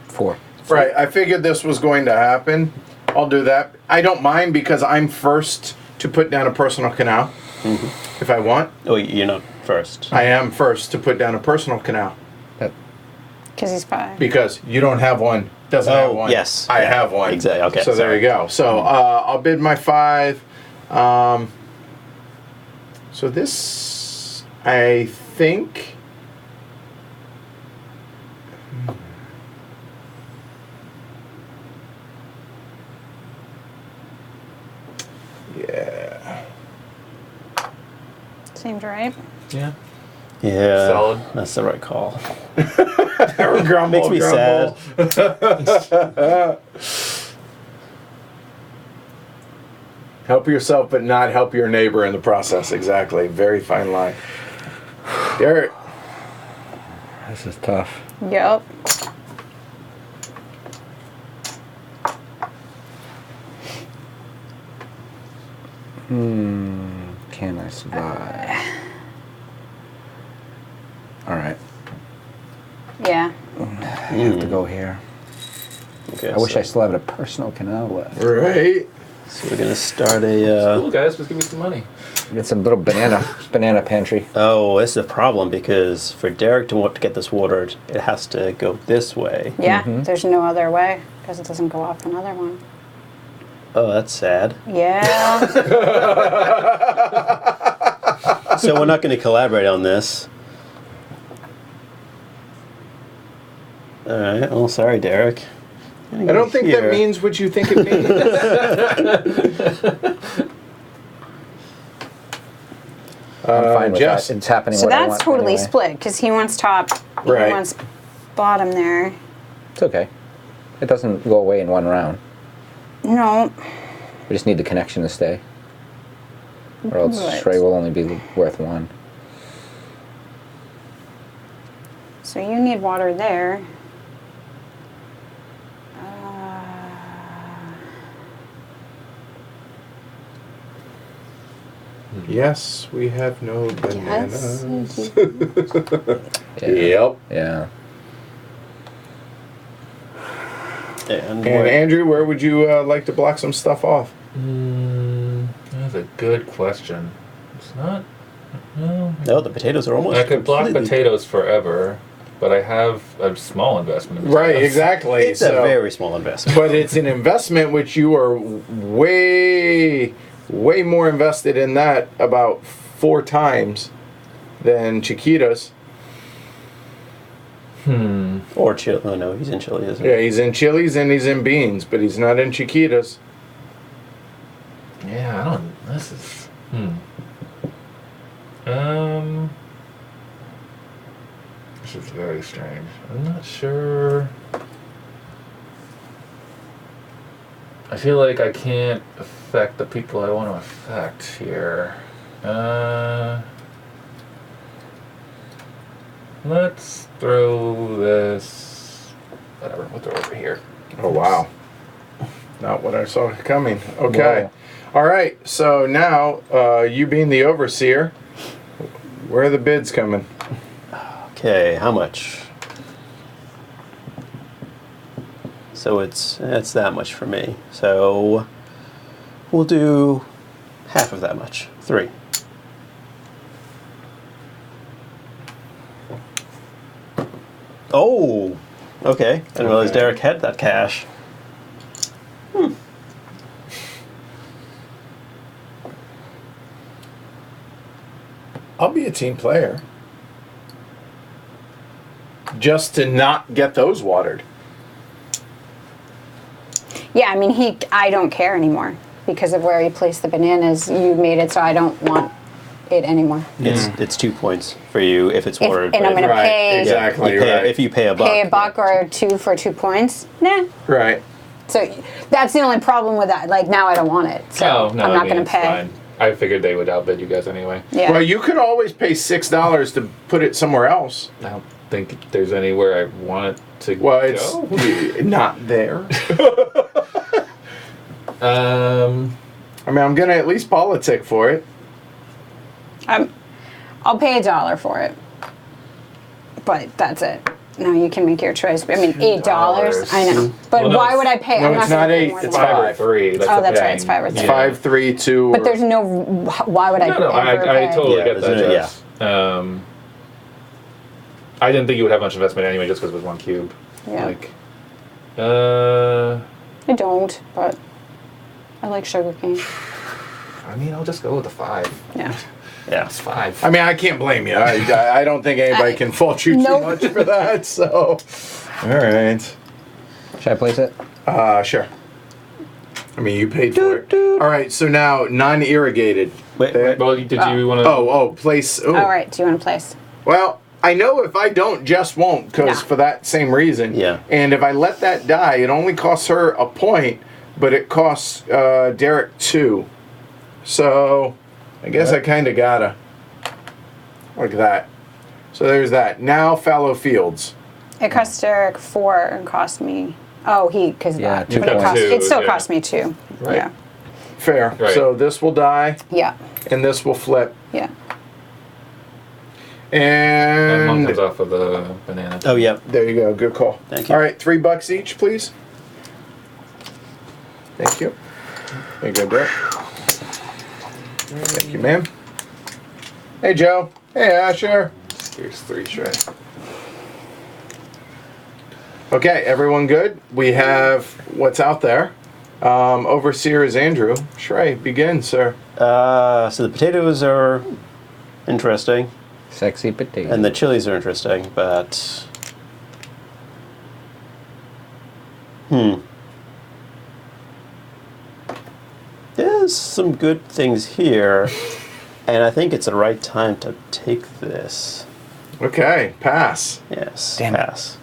Speaker 4: 4.
Speaker 1: right. I figured this was going to happen. I'll do that. I don't mind because I'm first to put down a personal canal if I want.
Speaker 3: Oh, you're not first.
Speaker 1: I am first to put down a personal canal
Speaker 2: Because he's 5.
Speaker 1: because you don't have one. Doesn't have
Speaker 3: Oh,
Speaker 1: one.
Speaker 3: yes.
Speaker 1: I
Speaker 3: Yeah.
Speaker 1: have one.
Speaker 3: Exactly. Okay.
Speaker 1: So there
Speaker 3: sorry.
Speaker 1: you go. So I'll bid my 5. So this, I think. Yeah.
Speaker 2: Seemed right.
Speaker 5: Yeah.
Speaker 3: Yeah.
Speaker 5: Solid.
Speaker 3: That's the right call.
Speaker 1: Grumble,
Speaker 3: Makes me
Speaker 1: grumble.
Speaker 3: sad.
Speaker 1: Help yourself, but not help your neighbor in the process. Exactly. Very fine line. Derek.
Speaker 4: This is tough.
Speaker 2: Yup.
Speaker 4: Can I survive? All right.
Speaker 2: Yeah.
Speaker 4: I have to go here.
Speaker 3: Okay,
Speaker 4: I wish
Speaker 3: so,
Speaker 4: I still had a personal canal left.
Speaker 1: Right.
Speaker 3: So we're gonna start a.
Speaker 5: Cool, guys. Just give me some money.
Speaker 4: Get some little banana pantry.
Speaker 3: Oh, this is a problem because for Derek to want to get this watered, it has to go this way.
Speaker 2: Yeah. There's no other way because it doesn't go off another one.
Speaker 3: Oh, that's sad.
Speaker 2: Yeah.
Speaker 3: So we're not going to collaborate on this. All right. Well, sorry, Derek.
Speaker 1: I don't think that means what you think it means.
Speaker 4: I'm fine with
Speaker 1: Jess.
Speaker 4: that. It's happening.
Speaker 2: So
Speaker 4: what I
Speaker 2: that's
Speaker 4: want
Speaker 2: totally
Speaker 4: anyway.
Speaker 2: split because he wants top,
Speaker 1: Right.
Speaker 2: he wants bottom there.
Speaker 4: It's okay. It doesn't go away in one round.
Speaker 2: No.
Speaker 4: We just need the connection to stay. Or else
Speaker 2: Right.
Speaker 4: Shrey will only be worth 1.
Speaker 2: So you need water there.
Speaker 1: Yes, we have no bananas.
Speaker 2: Yes, you do.
Speaker 1: Yep.
Speaker 4: Yeah.
Speaker 3: And
Speaker 1: And Andrew, where would you like to block some stuff off?
Speaker 5: That's a good question. It's not. No.
Speaker 3: no, the potatoes are almost.
Speaker 5: I could block
Speaker 3: completely-
Speaker 5: potatoes forever, but I have a small investment in
Speaker 1: Right,
Speaker 5: potatoes.
Speaker 1: exactly.
Speaker 3: It's a very small investment.
Speaker 1: But it's an investment which you are way more invested in that about 4 times than Chiquitas.
Speaker 3: Or chili. Oh no, he's in chili, isn't
Speaker 1: Yeah,
Speaker 3: he?
Speaker 1: he's in chilies and he's in beans, but he's not in Chiquitas.
Speaker 5: Yeah, I don't. This is. This is very strange. I'm not sure. I feel like I can't affect the people I want to affect here. Let's throw this. Whatever. We'll throw it over here.
Speaker 1: Oh, wow. Not what I saw coming. Okay. All right. So now, you being the overseer, where are the bids coming?
Speaker 3: Okay, how much? So it's that much for me. So we'll do half of that much. 3. Oh, okay. I didn't realize
Speaker 1: Okay.
Speaker 3: Derek had that cash.
Speaker 1: I'll be a team player. Just to not get those watered.
Speaker 2: Yeah, I mean, I don't care anymore because of where you placed the bananas. You made it so I don't want it anymore.
Speaker 3: It's 2 points for you if it's watered.
Speaker 2: and I'm
Speaker 3: but
Speaker 2: gonna
Speaker 1: Right,
Speaker 2: pay-
Speaker 1: exactly.
Speaker 3: you pay,
Speaker 1: right.
Speaker 3: if you pay a buck.
Speaker 2: Pay a buck or 2 for 2 points. Nah.
Speaker 1: Right.
Speaker 2: So that's the only problem with that. Like now I don't want it. So
Speaker 5: Oh, no,
Speaker 2: I'm
Speaker 5: I
Speaker 2: not
Speaker 5: mean,
Speaker 2: going
Speaker 5: it's
Speaker 2: to pay.
Speaker 5: fine. I figured they would outbid you guys anyway.
Speaker 2: Yeah.
Speaker 1: Well, you could always pay $6 to put it somewhere else.
Speaker 5: I don't think there's anywhere I want it to
Speaker 1: Well,
Speaker 5: go.
Speaker 1: it's not there. I mean, I'm gonna at least politic for it.
Speaker 2: I'll pay $1 for it. But that's it. Now you can make your choice. I mean, $8. I know. But
Speaker 5: Well, no,
Speaker 2: why
Speaker 5: it's-
Speaker 2: would I pay?
Speaker 1: no,
Speaker 2: I'm
Speaker 1: it's
Speaker 2: gonna
Speaker 1: not
Speaker 2: pay
Speaker 1: 8,
Speaker 2: more than
Speaker 1: it's
Speaker 2: that.
Speaker 1: 5.
Speaker 5: or 3. That's
Speaker 2: Oh,
Speaker 5: the
Speaker 2: that's right,
Speaker 5: thing.
Speaker 2: it's 5 or 3.
Speaker 1: It's 5, 3, 2.
Speaker 2: But there's no. Why would I
Speaker 5: No,
Speaker 2: ever
Speaker 5: I
Speaker 2: pay?
Speaker 5: totally
Speaker 3: Yeah,
Speaker 5: get that.
Speaker 3: there's no-
Speaker 5: Jess. I didn't think you would have much investment anyway, just because it was 1 cube.
Speaker 2: Yeah.
Speaker 5: Like,
Speaker 2: I don't, but I like sugarcane.
Speaker 5: I mean, I'll just go with the 5.
Speaker 2: Yeah.
Speaker 3: Yeah.
Speaker 5: It's 5.
Speaker 1: I mean, I can't blame you. I don't think anybody can fault you too
Speaker 2: Nope.
Speaker 1: much for that. So, all right.
Speaker 4: Should I place it?
Speaker 1: Sure. I mean, you paid for it. All right. So now, non-irrigated.
Speaker 3: Wait,
Speaker 1: There-
Speaker 3: wait.
Speaker 5: Well, did you want to?
Speaker 1: place. Oh.
Speaker 2: All right. Do you want to place?
Speaker 1: Well, I know if I don't, Jess won't, because
Speaker 2: No.
Speaker 1: for that same reason.
Speaker 3: Yeah.
Speaker 1: And if I let that die, it only costs her a point, but it costs Derek 2. So, I guess I kind of gotta. Like that. So there's that. Now fallow fields.
Speaker 2: It cost Derek 4 and cost me. Oh, because
Speaker 4: Yeah,
Speaker 2: that.
Speaker 4: 2
Speaker 2: But it,
Speaker 4: points.
Speaker 2: it still
Speaker 5: Yeah.
Speaker 2: cost me 2.
Speaker 1: Right.
Speaker 2: Yeah.
Speaker 1: Fair.
Speaker 5: Right.
Speaker 1: So this will die,
Speaker 2: Yeah.
Speaker 1: and this will flip.
Speaker 2: Yeah.
Speaker 5: And one
Speaker 1: And
Speaker 5: comes off of the banana.
Speaker 3: Oh, yeah.
Speaker 1: there you go. Good call.
Speaker 3: Thank you.
Speaker 1: All right, $3 each, please. Thank you. There you go, Brett. Thank you, ma'am. Hey, Joe. Hey, Asher.
Speaker 5: Here's 3 shred.
Speaker 1: Okay, everyone good? We have what's out there. Overseer is Andrew. Shrey, begin, sir.
Speaker 3: So the potatoes are interesting,
Speaker 4: Sexy potato.
Speaker 3: and the chilies are interesting, but there's some good things here, and I think it's the right time to take this.
Speaker 1: Okay, pass.
Speaker 3: Yes,
Speaker 4: Damn it.
Speaker 3: pass.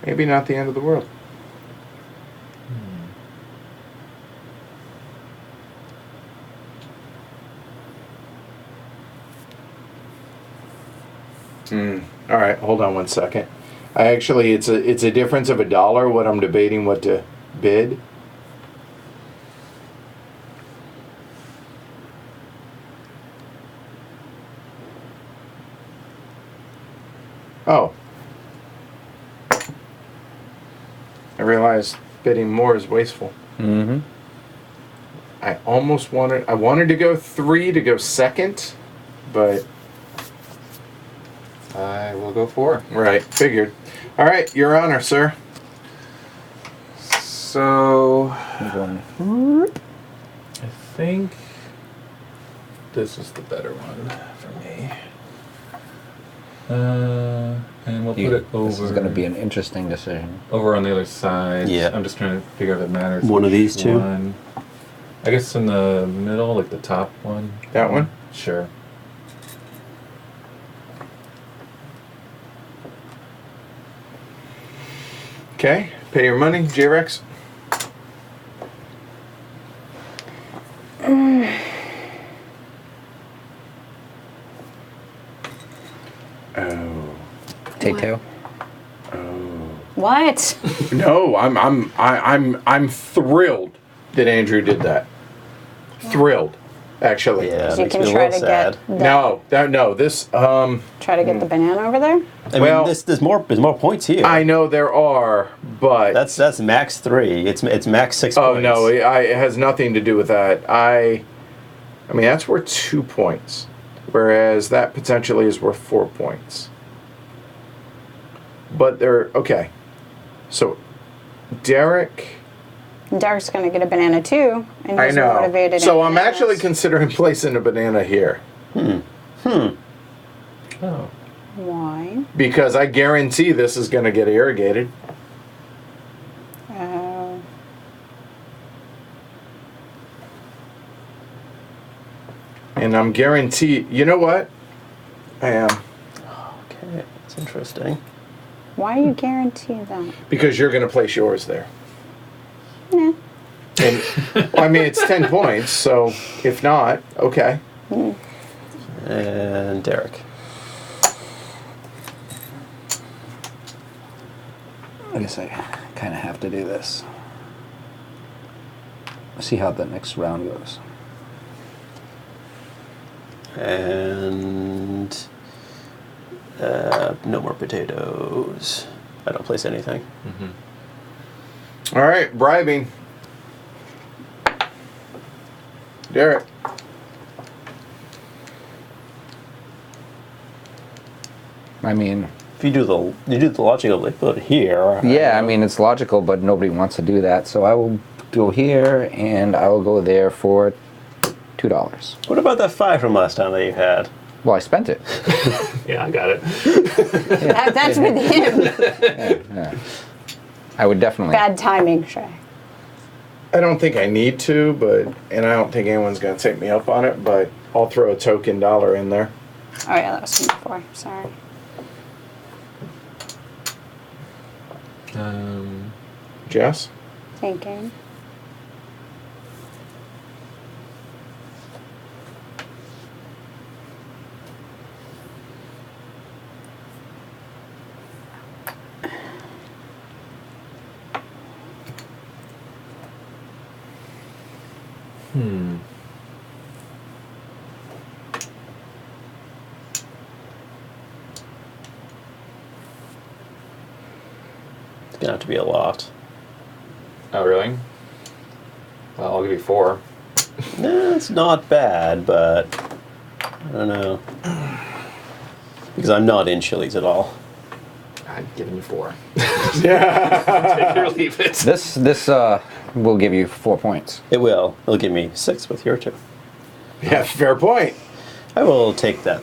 Speaker 1: Maybe not the end of the world. All right, hold on one second. It's a difference of $1. What I'm debating what to bid. Oh. I realized bidding more is wasteful.
Speaker 4: Mm-hmm.
Speaker 1: I wanted to go 3 to go second, but
Speaker 5: I will go 4.
Speaker 1: right, figured. All right, Your Honor, sir.
Speaker 5: So
Speaker 4: I'm going.
Speaker 5: I think this is the better one for me. And we'll put it over.
Speaker 4: This is going to be an interesting decision.
Speaker 5: over on the other side.
Speaker 3: Yeah.
Speaker 5: I'm just trying to figure out if it matters.
Speaker 3: One of
Speaker 5: which
Speaker 3: these two?
Speaker 5: one. I guess in the middle, like the top one.
Speaker 1: That one?
Speaker 5: Sure.
Speaker 1: Okay, pay your money, J-Rex. Oh.
Speaker 4: Take two.
Speaker 2: What?
Speaker 1: No, I'm thrilled that Andrew did that. Thrilled, actually.
Speaker 3: Yeah,
Speaker 2: So you
Speaker 3: makes
Speaker 2: can
Speaker 3: me a
Speaker 2: try
Speaker 3: little
Speaker 2: to
Speaker 3: sad.
Speaker 2: get the,
Speaker 1: This
Speaker 2: try to get the banana over there.
Speaker 3: I
Speaker 1: Well-
Speaker 3: mean, there's more points here.
Speaker 1: I know there are, but
Speaker 3: That's max 3. It's max 6
Speaker 1: oh
Speaker 3: points.
Speaker 1: no, it has nothing to do with that. I mean that's worth 2 points, whereas that potentially is worth 4 points. But they're okay. So, Derek's
Speaker 2: Derek's going to get a banana too, and
Speaker 1: I
Speaker 2: he's
Speaker 1: know.
Speaker 2: motivated.
Speaker 1: So
Speaker 2: in
Speaker 1: I'm actually
Speaker 2: bananas.
Speaker 1: considering placing a banana here
Speaker 5: Oh.
Speaker 2: Why?
Speaker 1: because I guarantee this is going to get irrigated.
Speaker 2: Oh.
Speaker 1: And I'm guaranteed. You know what? I am.
Speaker 3: Okay, that's interesting.
Speaker 2: Why are you guaranteed that?
Speaker 1: Because you're going to place yours there.
Speaker 2: Nah.
Speaker 1: And I mean, it's 10 points, so if not, okay.
Speaker 3: And Derek.
Speaker 4: I guess I kind of have to do this. See how the next round goes.
Speaker 3: And no more potatoes. I don't place anything.
Speaker 1: All right, bribing. Derek.
Speaker 4: I mean,
Speaker 3: If you do the logic of like put it here.
Speaker 4: yeah, I mean, it's logical, but nobody wants to do that. So I will go here, and I will go there for $2.
Speaker 3: What about that 5 from last time that you had?
Speaker 4: Well, I spent it.
Speaker 5: Yeah, I got it.
Speaker 2: That's with him.
Speaker 4: Yeah. I would definitely.
Speaker 2: Bad timing, Shay.
Speaker 1: I don't think I need to, and I don't think anyone's going to take me up on it, but I'll throw a token $1 in there.
Speaker 2: Oh yeah, that was from before. Sorry.
Speaker 1: Jess?
Speaker 2: Thinking.
Speaker 3: It's gonna have to be a lot.
Speaker 5: Oh, really? Well, I'll give you 4.
Speaker 3: Nah, it's not bad, but I don't know. Because I'm not in Chili's at all.
Speaker 5: I'm giving you 4.
Speaker 1: Yeah.
Speaker 5: Take it or leave it.
Speaker 4: This will give you 4 points.
Speaker 3: It will. It'll give me 6 with your 2.
Speaker 1: Yeah, fair point.
Speaker 3: I will take that.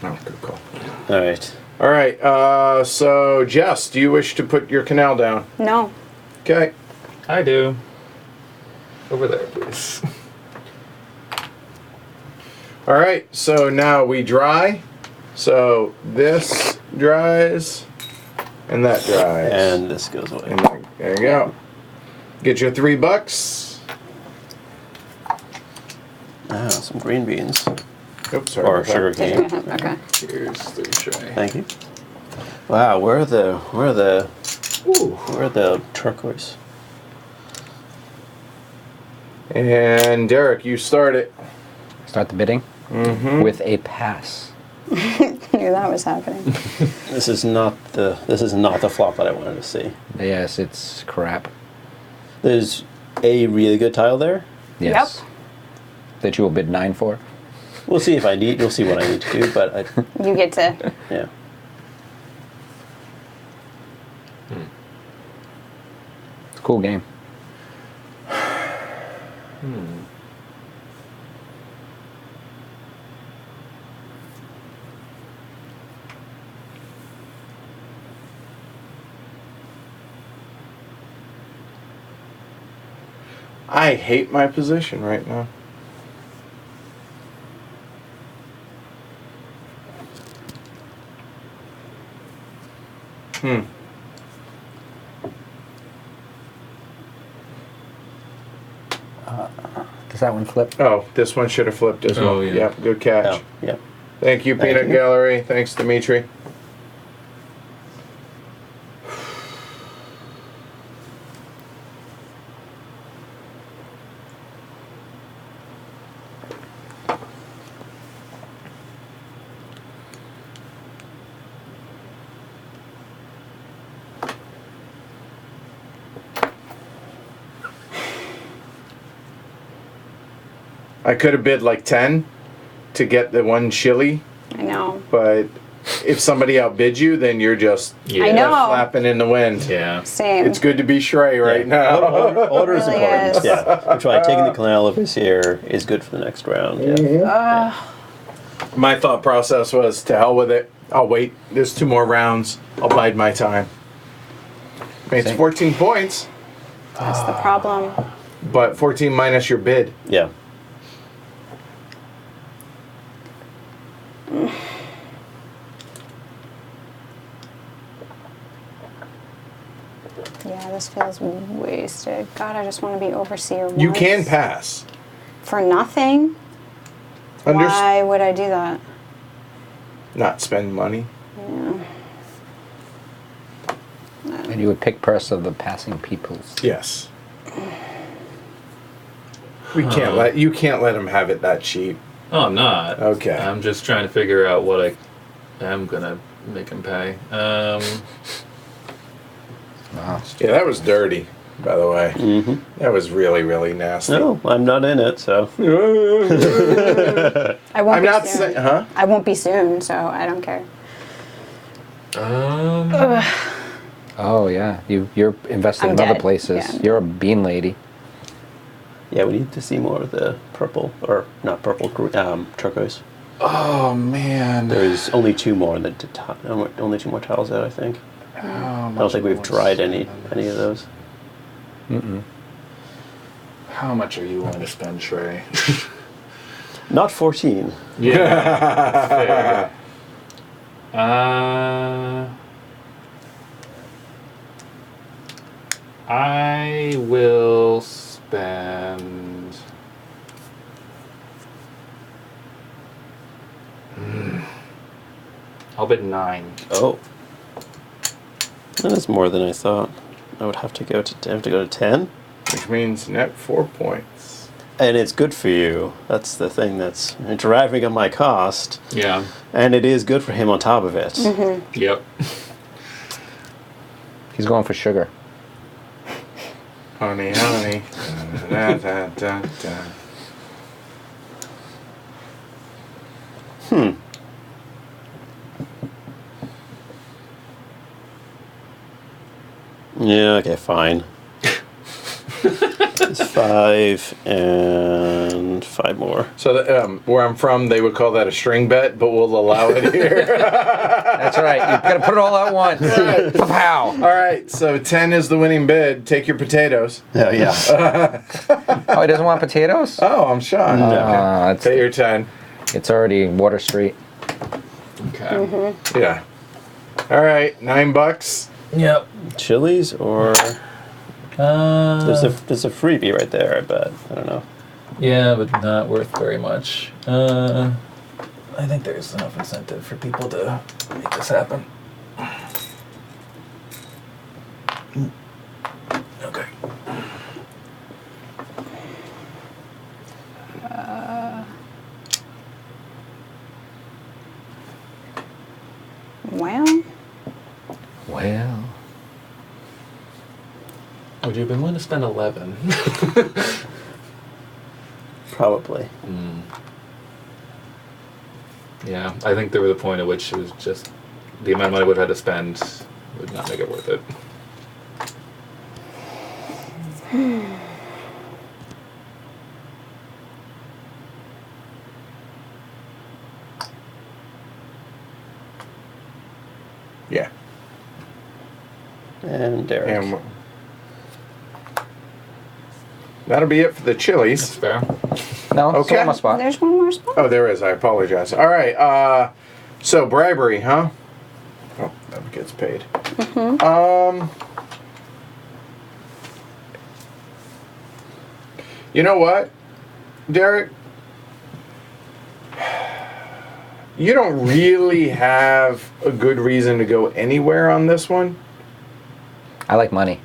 Speaker 1: Oh, good call.
Speaker 3: All right.
Speaker 1: All right, so Jess, do you wish to put your canal down?
Speaker 2: No.
Speaker 1: Okay.
Speaker 5: I do. Over there, please.
Speaker 1: All right, so now we dry. So this dries, and that dries.
Speaker 3: And this goes away.
Speaker 1: And there you go. Get your $3.
Speaker 3: Ah, some green beans.
Speaker 1: Oops, sorry.
Speaker 3: Or
Speaker 1: about that.
Speaker 3: sugar cane.
Speaker 2: Okay.
Speaker 5: Here's the tray.
Speaker 3: Thank you. Wow, where are the turquoise?
Speaker 1: And Derek, you start it.
Speaker 4: Start the bidding with a pass.
Speaker 2: Knew that was happening.
Speaker 3: This is not the flop that I wanted to see.
Speaker 4: Yes, it's crap.
Speaker 3: There's a really good tile there.
Speaker 4: Yes.
Speaker 2: Yep.
Speaker 4: That you will bid 9 for.
Speaker 3: We'll see if I need. You'll see what I need to do, but
Speaker 2: You get to.
Speaker 3: yeah.
Speaker 4: It's a cool game.
Speaker 1: I hate my position right now.
Speaker 4: Does that one flip?
Speaker 1: Oh, this one should have flipped as well.
Speaker 5: Oh, yeah.
Speaker 1: Yep, good catch.
Speaker 3: Oh, yeah.
Speaker 1: Thank you,
Speaker 3: Thank
Speaker 1: Peanut
Speaker 3: you.
Speaker 1: Gallery. Thanks, Dimitri. I could have bid like 10 to get the one chili,
Speaker 2: I know.
Speaker 1: but if somebody outbids you, then you're just
Speaker 5: Yeah.
Speaker 2: I know.
Speaker 1: flapping in the wind.
Speaker 5: Yeah.
Speaker 2: Same.
Speaker 1: It's good to be Shrey right now.
Speaker 3: Order is
Speaker 2: Really
Speaker 3: important.
Speaker 2: is.
Speaker 3: Yeah. That's why taking the canal over here is good for the next round. Yeah.
Speaker 1: My thought process was to hell with it. I'll wait. There's 2 more rounds. I'll bide my time. I mean, it's 14 points,
Speaker 2: That's the problem.
Speaker 1: but 14 minus your bid.
Speaker 3: Yeah.
Speaker 2: Yeah, this feels wasted. God, I just want to be overseer once.
Speaker 1: You can pass.
Speaker 2: For nothing? Why would I do that?
Speaker 1: Not spend money.
Speaker 4: And you would pick purse of the passing peoples.
Speaker 1: Yes. We can't let you can't let him have it that cheap.
Speaker 5: Oh, I'm not.
Speaker 1: Okay.
Speaker 5: I'm just trying to figure out what I am gonna make him pay.
Speaker 4: Wow.
Speaker 1: Yeah, that was dirty, by the way.
Speaker 3: Mm-hmm.
Speaker 1: That was really, really nasty.
Speaker 3: No, I'm not in it, so.
Speaker 2: I won't
Speaker 1: I'm
Speaker 2: be
Speaker 1: not
Speaker 2: soon.
Speaker 1: saying, huh?
Speaker 2: I won't be soon, so I don't care.
Speaker 4: Oh yeah, you're invested
Speaker 2: I'm
Speaker 4: in other
Speaker 2: dead.
Speaker 4: places.
Speaker 2: Yeah.
Speaker 4: You're a bean lady.
Speaker 3: Yeah, we need to see more of the purple, or not purple, turquoise.
Speaker 1: Oh man.
Speaker 3: There's only 2 more only 2 more tiles out, I think. I don't think we've tried any of those.
Speaker 5: How much are you willing to spend, Shrey?
Speaker 3: Not 14.
Speaker 5: Yeah. Fair. I will spend. I'll bid 9.
Speaker 3: Oh. That's more than I thought. I would have to go to 10.
Speaker 1: Which means net 4 points.
Speaker 3: And it's good for you. That's the thing that's driving up my cost.
Speaker 5: Yeah.
Speaker 3: And it is good for him on top of it.
Speaker 5: Yep.
Speaker 4: He's going for sugar.
Speaker 1: Honey, honey. Da, da, da, da.
Speaker 3: Yeah, okay, fine. It's 5 and 5 more.
Speaker 1: So where I'm from, they would call that a string bet, but we'll allow it here.
Speaker 4: That's right. You got to put it all out once. Pow.
Speaker 1: All right, so 10 is the winning bid. Take your potatoes.
Speaker 3: Oh, yeah.
Speaker 4: Oh, he doesn't want potatoes?
Speaker 1: Oh, I'm shocked.
Speaker 4: It's,
Speaker 1: Pay your 10.
Speaker 4: it's already Water Street.
Speaker 5: Okay.
Speaker 1: Yeah. All right, $9.
Speaker 5: Yep.
Speaker 3: Chilies or... There's a freebie right there, I bet. I don't know.
Speaker 5: Yeah, but not worth very much. I think there's enough incentive for people to make this happen. Okay.
Speaker 2: Well,
Speaker 4: Well.
Speaker 5: Would you have been willing to spend 11?
Speaker 3: Probably.
Speaker 5: Yeah, I think there was a point at which it was just the amount of money we'd had to spend would not make it worth it.
Speaker 1: Yeah.
Speaker 3: And Derek.
Speaker 1: And that'll be it for the
Speaker 5: That's
Speaker 1: chilies.
Speaker 5: fair.
Speaker 4: No,
Speaker 1: Okay.
Speaker 4: still on my spot.
Speaker 2: there's one more spot.
Speaker 1: Oh, there is. I apologize. All right. So bribery, huh? Oh, that gets paid. You know what, Derek? You don't really have a good reason to go anywhere on this one.
Speaker 4: I like money.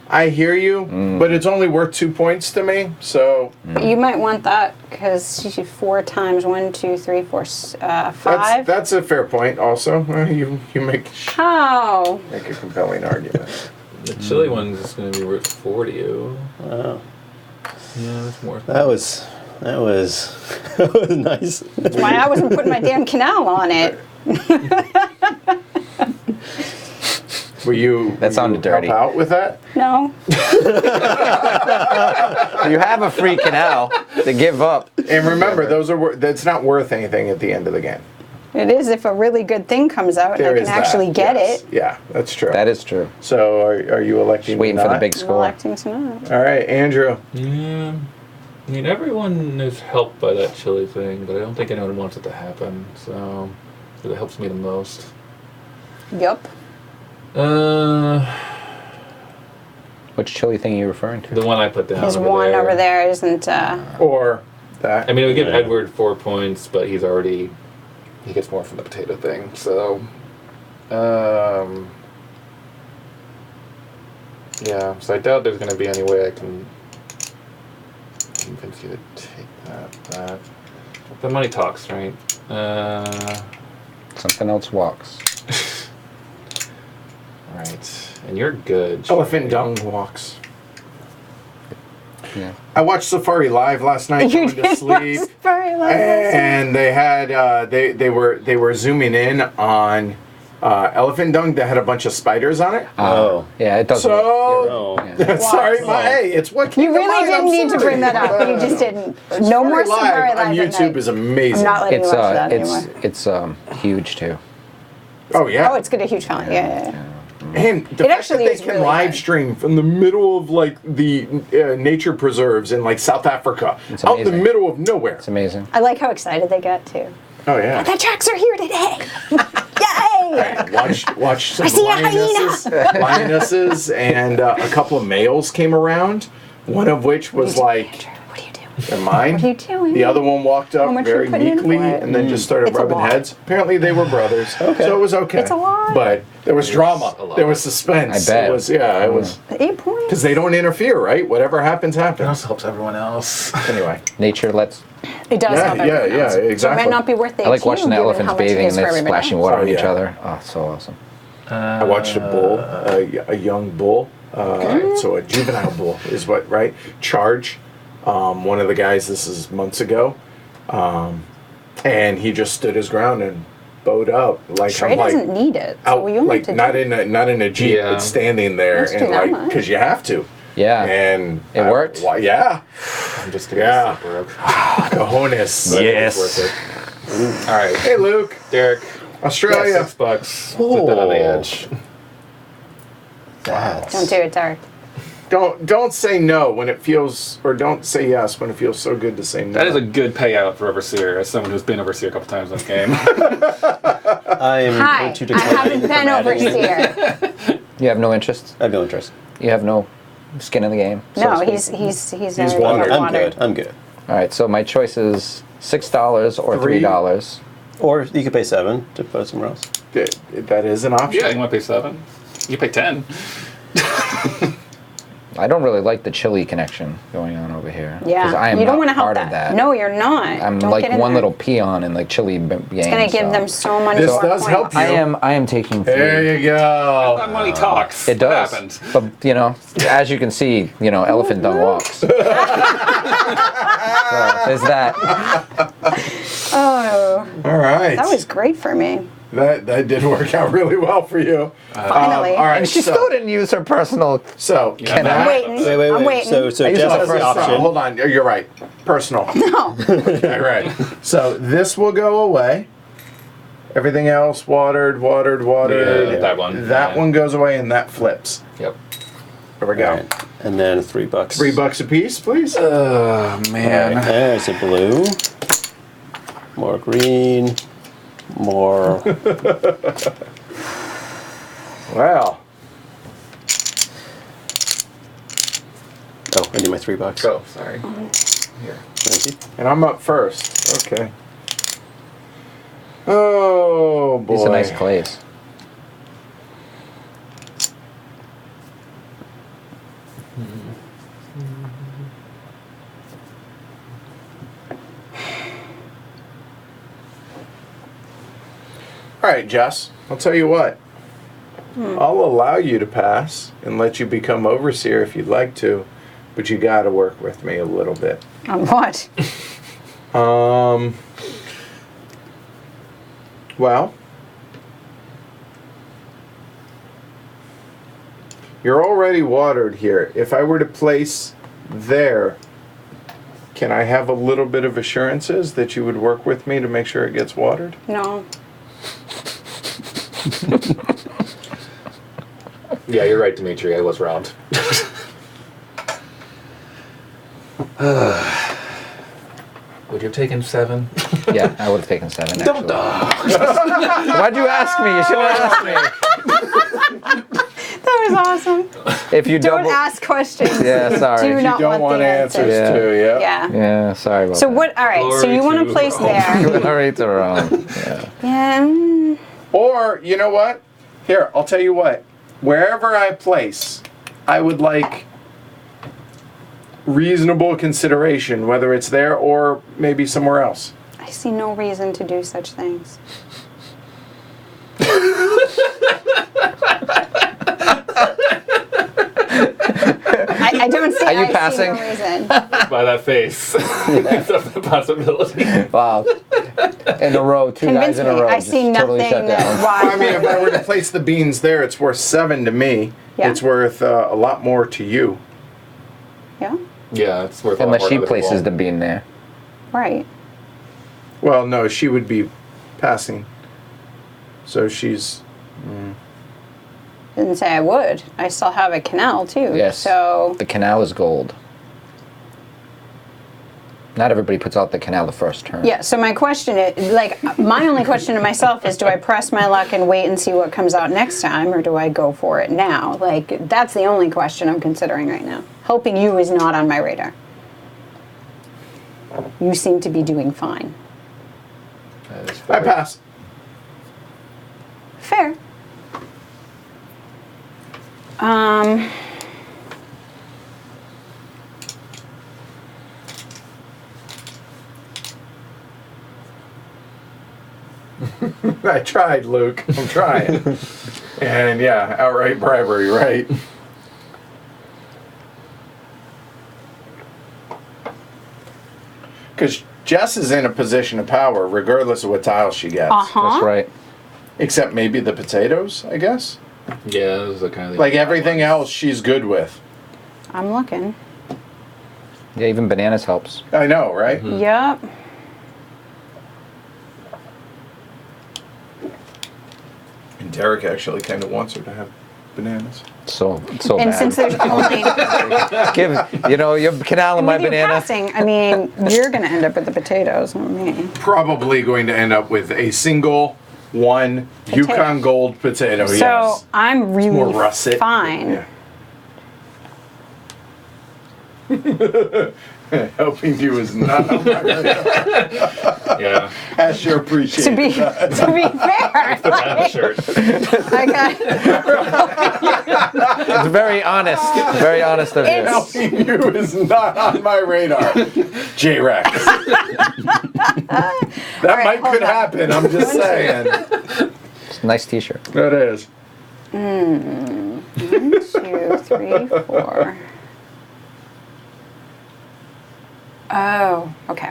Speaker 1: I hear you, but it's only worth 2 points to me. So
Speaker 2: You might want that because 4 times 1, 2, 3, 4, 5.
Speaker 1: that's a fair point. Also, you make
Speaker 2: How?
Speaker 1: a compelling argument.
Speaker 5: The chili one's is going to be worth 40.
Speaker 3: Wow.
Speaker 5: Yeah, that's more.
Speaker 3: That was that was nice.
Speaker 2: That's why I wasn't putting my damn canal on it.
Speaker 1: Will you?
Speaker 4: That sounded
Speaker 1: will you
Speaker 4: dirty.
Speaker 1: Help out with that?
Speaker 2: No.
Speaker 4: You have a free canal to give up.
Speaker 1: And remember, that's not worth anything at the end of the game.
Speaker 2: It is if a really good thing comes out
Speaker 1: There
Speaker 2: and I
Speaker 1: is
Speaker 2: can
Speaker 1: that,
Speaker 2: actually get
Speaker 1: yes.
Speaker 2: it.
Speaker 1: Yeah, that's true.
Speaker 4: That is true.
Speaker 1: So are you electing?
Speaker 4: Just waiting for the
Speaker 1: not?
Speaker 4: big
Speaker 2: I'm
Speaker 4: score.
Speaker 2: electing to not.
Speaker 1: All right, Andrew.
Speaker 5: Yeah. I mean, everyone is helped by that chili thing, but I don't think anyone wants it to happen. So it helps me the most.
Speaker 2: Yup.
Speaker 4: Which chili thing are you referring to?
Speaker 5: The one I put down.
Speaker 2: His one over there isn't.
Speaker 1: Or that.
Speaker 5: I mean, it would give
Speaker 3: Yeah.
Speaker 5: Edward 4 points, but he gets more from the potato thing. So, yeah. So I doubt there's going to be any way I can convince you to take that. The money talks, right?
Speaker 4: Something else walks.
Speaker 5: Right. And you're good.
Speaker 1: Elephant dung walks.
Speaker 4: Yeah.
Speaker 1: I watched Safari Live last night.
Speaker 2: You
Speaker 1: Going to
Speaker 2: did
Speaker 1: sleep.
Speaker 2: watch Safari Live last night.
Speaker 1: And they had they were zooming in on elephant dung that had a bunch of spiders on it.
Speaker 3: Oh.
Speaker 4: Yeah, it doesn't.
Speaker 1: So
Speaker 3: Oh.
Speaker 4: Yeah.
Speaker 1: sorry, hey, it's what came
Speaker 2: You
Speaker 1: to
Speaker 2: really
Speaker 1: mind,
Speaker 2: didn't
Speaker 1: I'm
Speaker 2: need to
Speaker 1: sorry.
Speaker 2: bring that up. You just didn't. No more Safari Live
Speaker 1: on
Speaker 2: at
Speaker 1: YouTube
Speaker 2: night.
Speaker 1: is amazing.
Speaker 2: I'm not letting
Speaker 4: It's
Speaker 2: you watch that anymore.
Speaker 4: it's huge too.
Speaker 1: Oh yeah.
Speaker 2: Oh, it's got a huge following. Yeah.
Speaker 1: And the fact
Speaker 2: actually
Speaker 1: that they
Speaker 2: is
Speaker 1: can
Speaker 2: really
Speaker 1: live
Speaker 2: good.
Speaker 1: stream from the middle of like the nature preserves in like South Africa,
Speaker 4: It's
Speaker 1: out in the
Speaker 4: amazing.
Speaker 1: middle of nowhere.
Speaker 4: It's amazing.
Speaker 2: I like how excited they get too.
Speaker 1: Oh yeah.
Speaker 2: The tracks are here today. Yay!
Speaker 1: Watch some
Speaker 2: I see a hyena.
Speaker 1: lionesses, and a couple of males came around. One of which was like,
Speaker 2: What are you doing?
Speaker 1: "They're mine."
Speaker 2: What are you doing?
Speaker 1: The other one walked up
Speaker 2: How much
Speaker 1: very
Speaker 2: you putting in
Speaker 1: meekly
Speaker 2: for it?
Speaker 1: and then just started
Speaker 2: It's a
Speaker 1: rubbing
Speaker 2: lot.
Speaker 1: heads. Apparently they were brothers, so it was okay.
Speaker 2: It's a lot.
Speaker 1: But there was drama.
Speaker 5: a lot.
Speaker 1: There was suspense.
Speaker 4: I bet.
Speaker 1: It was it was
Speaker 2: 8 points.
Speaker 1: because they don't interfere, right? Whatever happens,
Speaker 5: It
Speaker 1: happens.
Speaker 5: also helps everyone else.
Speaker 1: Anyway.
Speaker 4: Nature lets.
Speaker 2: It does help everyone else. So it
Speaker 1: exactly.
Speaker 2: might not be worth it.
Speaker 4: I like watching the elephants bathing and they're splashing water
Speaker 1: Oh,
Speaker 4: on each
Speaker 1: yeah.
Speaker 4: other. Oh, it's so awesome.
Speaker 1: I watched a bull, a young bull, so a juvenile bull is what, right? Charge. One of the guys, this is months ago, and he just stood his ground and bowed up. Like
Speaker 2: Trey
Speaker 1: I'm like
Speaker 2: doesn't need it. So
Speaker 1: out,
Speaker 2: you don't
Speaker 1: like
Speaker 2: have to
Speaker 1: not
Speaker 2: do
Speaker 1: in a Jeep,
Speaker 5: Yeah.
Speaker 1: but standing there
Speaker 2: Let's do
Speaker 1: and
Speaker 2: that
Speaker 1: like
Speaker 2: much.
Speaker 1: because you have to.
Speaker 4: Yeah.
Speaker 1: And
Speaker 4: It worked?
Speaker 1: Yeah.
Speaker 5: I'm just
Speaker 1: Yeah.
Speaker 5: super broke.
Speaker 1: Cojones.
Speaker 5: But
Speaker 4: Yes.
Speaker 5: it's worth it. All right,
Speaker 1: Hey, Luke.
Speaker 5: Derek.
Speaker 1: Australia.
Speaker 5: $6. Put that on the edge.
Speaker 3: That's
Speaker 2: Don't do it, Derek.
Speaker 1: Don't say no when it feels, or don't say yes when it feels so good to say no.
Speaker 5: That is a good payout for Overseer, as someone who's been Overseer a couple times in this game.
Speaker 3: I am
Speaker 2: Hi,
Speaker 3: going to
Speaker 2: I
Speaker 3: decline
Speaker 2: haven't been
Speaker 3: from adding-
Speaker 2: overseer.
Speaker 4: You have no interest?
Speaker 3: I have no interest.
Speaker 4: You have no skin in the game? so
Speaker 2: No,
Speaker 4: to
Speaker 2: he's
Speaker 4: speak?
Speaker 1: watered.
Speaker 3: I'm good. I'm good.
Speaker 4: All right, so my choice is $6 or
Speaker 1: Three.
Speaker 4: $3.
Speaker 3: Or you could pay $7 to put it somewhere else.
Speaker 1: That is an option.
Speaker 5: Yeah, you want to pay 7? You pay 10.
Speaker 4: I don't really like the Chile connection going on over here.
Speaker 2: Yeah,
Speaker 4: Because I am
Speaker 2: you don't
Speaker 4: not
Speaker 2: want to help
Speaker 4: part
Speaker 2: that.
Speaker 4: of that.
Speaker 2: No, you're not.
Speaker 4: I'm
Speaker 2: Don't
Speaker 4: like
Speaker 2: get in
Speaker 4: one
Speaker 2: there.
Speaker 4: little peon in like Chile game.
Speaker 2: It's gonna give them so many
Speaker 1: This
Speaker 2: more
Speaker 1: does
Speaker 2: points.
Speaker 1: help you.
Speaker 4: I am taking 3.
Speaker 1: There you go.
Speaker 5: That money talks.
Speaker 4: It does.
Speaker 5: What happened?
Speaker 4: But, you know, as you can see, you know, elephant don't walks. So, there's that.
Speaker 2: Oh,
Speaker 1: All right.
Speaker 2: that was great for me.
Speaker 1: That did work out really well for you.
Speaker 2: Finally.
Speaker 1: all right.
Speaker 4: And she still didn't use her personal.
Speaker 1: So
Speaker 5: Yeah,
Speaker 1: can
Speaker 2: I'm
Speaker 1: I?
Speaker 2: waiting.
Speaker 3: Wait.
Speaker 2: I'm waiting.
Speaker 3: So
Speaker 4: I use
Speaker 3: Jess
Speaker 4: my
Speaker 3: has the
Speaker 4: first
Speaker 3: option.
Speaker 1: Hold on. You're right. Personal.
Speaker 2: No.
Speaker 1: All right. So this will go away. Everything else, watered.
Speaker 5: Yeah, that one.
Speaker 1: That
Speaker 5: Yeah.
Speaker 1: one goes away, and that flips.
Speaker 5: Yep.
Speaker 1: There we go.
Speaker 3: All right. And then $3.
Speaker 1: $3 a piece, please.
Speaker 5: Oh,
Speaker 3: All right,
Speaker 5: man.
Speaker 3: there's a blue. More green. More.
Speaker 1: Wow.
Speaker 3: Oh, I need my $3.
Speaker 5: Oh, sorry. Here.
Speaker 3: Thank you.
Speaker 1: And I'm up first. Okay. Oh boy.
Speaker 4: These are nice clays.
Speaker 1: All right, Jess. I'll tell you what. I'll allow you to pass and let you become overseer if you'd like to, but you got to work with me a little bit.
Speaker 2: On what?
Speaker 1: Well, you're already watered here. If I were to place there, can I have a little bit of assurances that you would work with me to make sure it gets watered?
Speaker 2: No.
Speaker 5: Yeah, you're right, Dimitri. I was round. Would you have taken 7?
Speaker 4: Yeah, I would have taken 7.
Speaker 5: Don't
Speaker 4: Actually. Why'd you ask me? You should have asked me.
Speaker 2: That was awesome.
Speaker 4: If you
Speaker 2: Don't
Speaker 4: double.
Speaker 2: ask questions.
Speaker 4: Yeah, sorry.
Speaker 2: Do not
Speaker 1: you don't want
Speaker 2: the
Speaker 1: answers
Speaker 4: Yeah.
Speaker 1: to, yeah?
Speaker 2: Yeah.
Speaker 4: Yeah, sorry about
Speaker 2: So
Speaker 4: that.
Speaker 2: what? All right. So
Speaker 5: Glory
Speaker 2: you want
Speaker 5: to
Speaker 2: to place
Speaker 5: Rome.
Speaker 2: there?
Speaker 4: Glory to Rome. Yeah.
Speaker 2: Yeah.
Speaker 1: Or, you know what? Here, I'll tell you what. Wherever I place, I would like reasonable consideration, whether it's there or maybe somewhere else.
Speaker 2: I see no reason to do such things. I don't see.
Speaker 4: Are you
Speaker 2: I
Speaker 4: passing?
Speaker 2: See no reason.
Speaker 5: By that face. That's a possibility.
Speaker 4: Wow. In a row, two
Speaker 2: Convince
Speaker 4: guys in
Speaker 2: me.
Speaker 4: a row.
Speaker 2: I
Speaker 4: just
Speaker 2: see
Speaker 4: totally
Speaker 2: nothing
Speaker 4: shut
Speaker 2: that
Speaker 4: down.
Speaker 2: why.
Speaker 1: I mean, if I were to place the beans there, it's worth 7 to me.
Speaker 2: Yeah.
Speaker 1: It's worth a lot more to you.
Speaker 2: Yeah.
Speaker 5: Yeah, it's worth a lot
Speaker 4: Unless
Speaker 5: more
Speaker 4: she
Speaker 5: to other
Speaker 4: places the
Speaker 5: people.
Speaker 4: bean there.
Speaker 2: Right.
Speaker 1: Well, no, she would be passing. So she's...
Speaker 2: Didn't say I would. I still have a canal too.
Speaker 4: Yes.
Speaker 2: So
Speaker 4: The canal is gold. Not everybody puts out the canal the first turn.
Speaker 2: yeah. So my question is, like, my only question to myself is, do I press my luck and wait and see what comes out next time, or do I go for it now? Like, that's the only question I'm considering right now. Helping you is not on my radar. You seem to be doing fine.
Speaker 5: That is
Speaker 1: I
Speaker 5: fair.
Speaker 1: pass.
Speaker 2: Fair.
Speaker 1: I tried, Luke. I'm trying. And yeah, outright bribery, right? Because Jess is in a position of power regardless of what tiles she gets.
Speaker 4: That's right.
Speaker 1: Except maybe the potatoes, I guess.
Speaker 5: Yeah, those are kind of
Speaker 1: Like everything else she's good with.
Speaker 2: I'm looking.
Speaker 4: Yeah, even bananas helps.
Speaker 1: I know, right?
Speaker 2: Yep.
Speaker 1: And Derek actually kind of wants her to have bananas.
Speaker 4: So
Speaker 2: And
Speaker 4: bad.
Speaker 2: since there's only
Speaker 4: You're canaling my
Speaker 2: with you
Speaker 4: banana.
Speaker 2: passing, I mean, you're gonna end up with the potatoes, not me.
Speaker 1: Probably going to end up with a single one
Speaker 2: Potato.
Speaker 1: Yukon Gold potato.
Speaker 2: So
Speaker 1: Yes.
Speaker 2: I'm really
Speaker 1: More russet.
Speaker 2: fine.
Speaker 1: Yeah. Helping you is not on my radar.
Speaker 5: Yeah.
Speaker 1: I sure appreciate
Speaker 2: To be
Speaker 1: that.
Speaker 2: to be fair,
Speaker 5: Banana shirt.
Speaker 2: I got
Speaker 4: It's very honest. Very honest of you.
Speaker 1: Helping you is not on my radar. J-Rex. That
Speaker 2: right, hold
Speaker 1: could
Speaker 2: on.
Speaker 1: happen, I'm just saying.
Speaker 4: It's a nice T-shirt.
Speaker 1: That is.
Speaker 2: 1, 2, 3, 4. Oh, okay.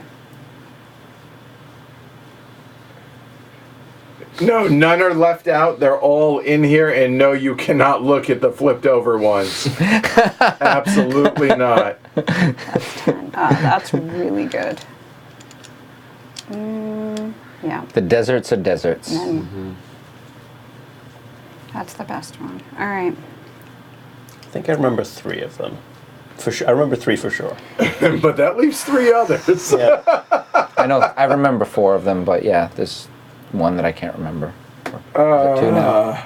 Speaker 1: No, none are left out. They're all in here, and no, you cannot look at the flipped over ones. Absolutely not.
Speaker 2: That's 10. That's really good. Yeah,
Speaker 4: The deserts are deserts.
Speaker 2: that's the best one. All right.
Speaker 3: I think I remember 3 of them. For sure. I remember 3 for sure.
Speaker 1: But that leaves 3 others.
Speaker 3: Yeah.
Speaker 4: I know. I remember 4 of them, but yeah, there's one that I can't remember. Is it 2 now?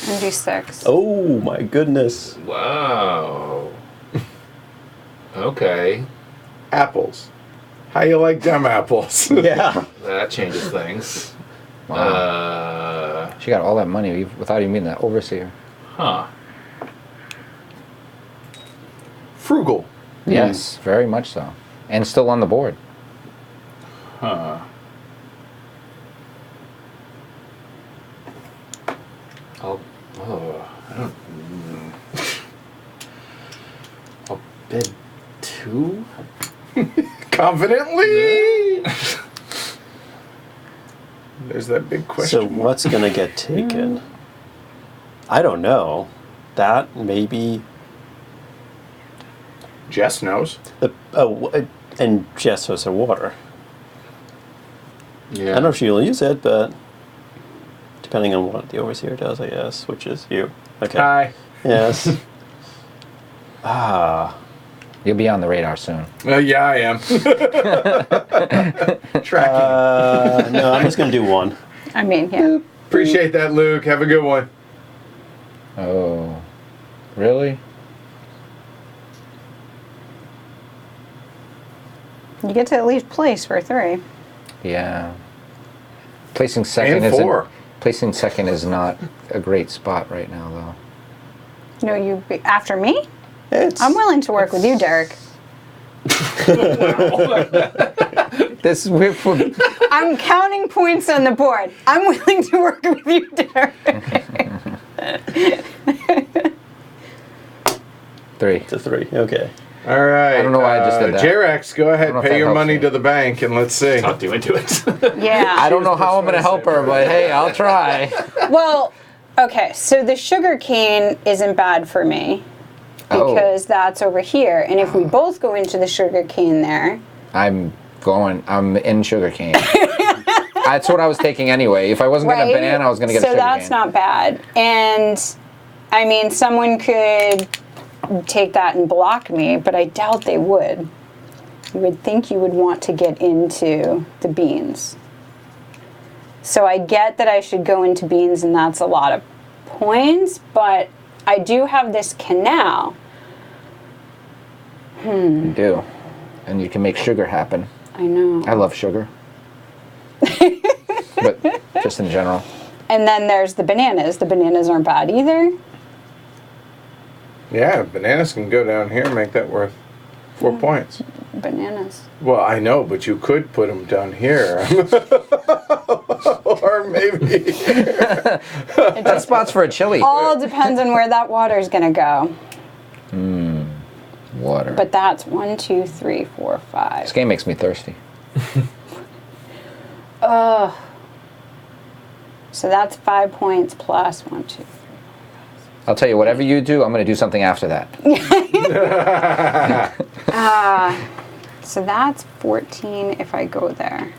Speaker 2: And do 6.
Speaker 3: Oh my goodness.
Speaker 5: Wow. Okay.
Speaker 1: Apples. How you like them apples?
Speaker 3: Yeah.
Speaker 5: That changes things.
Speaker 4: She got all that money without even being the overseer.
Speaker 5: Huh.
Speaker 1: Frugal.
Speaker 4: Yes, very much so. And still on the board.
Speaker 5: Huh. I'll bid 2?
Speaker 1: Confidently. There's that big question.
Speaker 3: So what's gonna get taken? I don't know. That maybe
Speaker 1: Jess knows.
Speaker 3: and Jess has her water.
Speaker 5: Yeah.
Speaker 3: I don't know if she'll use it, but depending on what the overseer does, I guess, which is you. Okay.
Speaker 1: Hi.
Speaker 3: Yes.
Speaker 4: You'll be on the radar soon.
Speaker 1: Yeah, I am. Tracking.
Speaker 3: No, I'm just gonna do 1.
Speaker 2: I mean, yeah.
Speaker 1: Appreciate that, Luke. Have a good one.
Speaker 4: Oh, really?
Speaker 2: You get to at least place for 3.
Speaker 4: Yeah. Placing second
Speaker 1: And 4.
Speaker 4: Placing second is not a great spot right now, though.
Speaker 2: No, you be after me?
Speaker 3: It's,
Speaker 2: I'm willing to work with you, Derek.
Speaker 4: This
Speaker 2: I'm counting points on the board. I'm willing to work with you, Derek.
Speaker 4: 3.
Speaker 3: it's a 3. Okay.
Speaker 1: All right.
Speaker 4: I don't know why I just did that.
Speaker 1: J-Rex, go
Speaker 4: I
Speaker 1: ahead.
Speaker 4: don't know if
Speaker 1: Pay
Speaker 4: that
Speaker 1: your
Speaker 4: helps
Speaker 1: money
Speaker 4: you.
Speaker 1: to the bank, and let's see.
Speaker 5: Not doing to it.
Speaker 2: Yeah.
Speaker 4: I don't know how I'm going to help her, but hey, I'll try.
Speaker 2: Well, okay, so the sugar cane isn't bad for me
Speaker 4: Oh.
Speaker 2: because that's over here. And if we both go into the sugar cane there,
Speaker 4: I'm in sugarcane. That's what I was taking anyway. If I wasn't getting a
Speaker 2: right?
Speaker 4: banana, I was going to get a
Speaker 2: so
Speaker 4: sugarcane.
Speaker 2: that's not bad. And I mean, someone could take that and block me, but I doubt they would. You would think you would want to get into the beans. So I get that I should go into beans, and that's a lot of points, but I do have this canal.
Speaker 4: You do. And you can make sugar happen.
Speaker 2: I know.
Speaker 4: I love sugar. But just in general.
Speaker 2: And then there's the bananas. The bananas aren't bad either.
Speaker 1: Yeah, bananas can go down here and make that worth 4 points.
Speaker 2: Bananas.
Speaker 1: Well, I know, but you could put them down here. Or maybe.
Speaker 4: That spot's for a chili.
Speaker 2: All depends on where that water is going to go.
Speaker 4: Water.
Speaker 2: But that's 1, 2, 3, 4, 5.
Speaker 4: This game makes me thirsty.
Speaker 2: So that's 5 points plus 1, 2.
Speaker 4: I'll tell you, whatever you do, I'm going to do something after that.
Speaker 2: So that's 14 if I go there.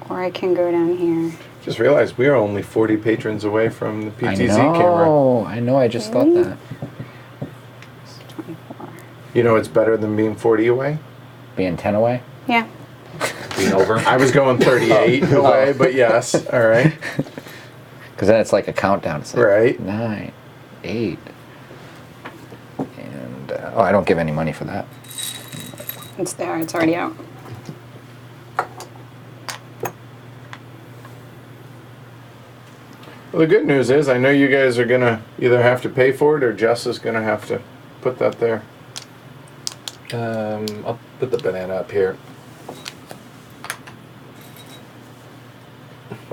Speaker 2: Or I can go down here.
Speaker 1: Just realized we are only 40 patrons away from the PTZ camera.
Speaker 4: I know, I just thought that.
Speaker 2: 24.
Speaker 1: You know it's better than being 40 away?
Speaker 4: Being 10 away?
Speaker 2: Yeah.
Speaker 5: Being over.
Speaker 1: I was going 38 away, but yes. All right.
Speaker 4: Because then it's like a countdown. It's like
Speaker 1: Right.
Speaker 4: 9, 8. And, I don't give any money for that.
Speaker 2: It's there. It's already out.
Speaker 1: Well, the good news is I know you guys are going to either have to pay for it or Jess is going to have to put that there.
Speaker 5: I'll put the banana up here.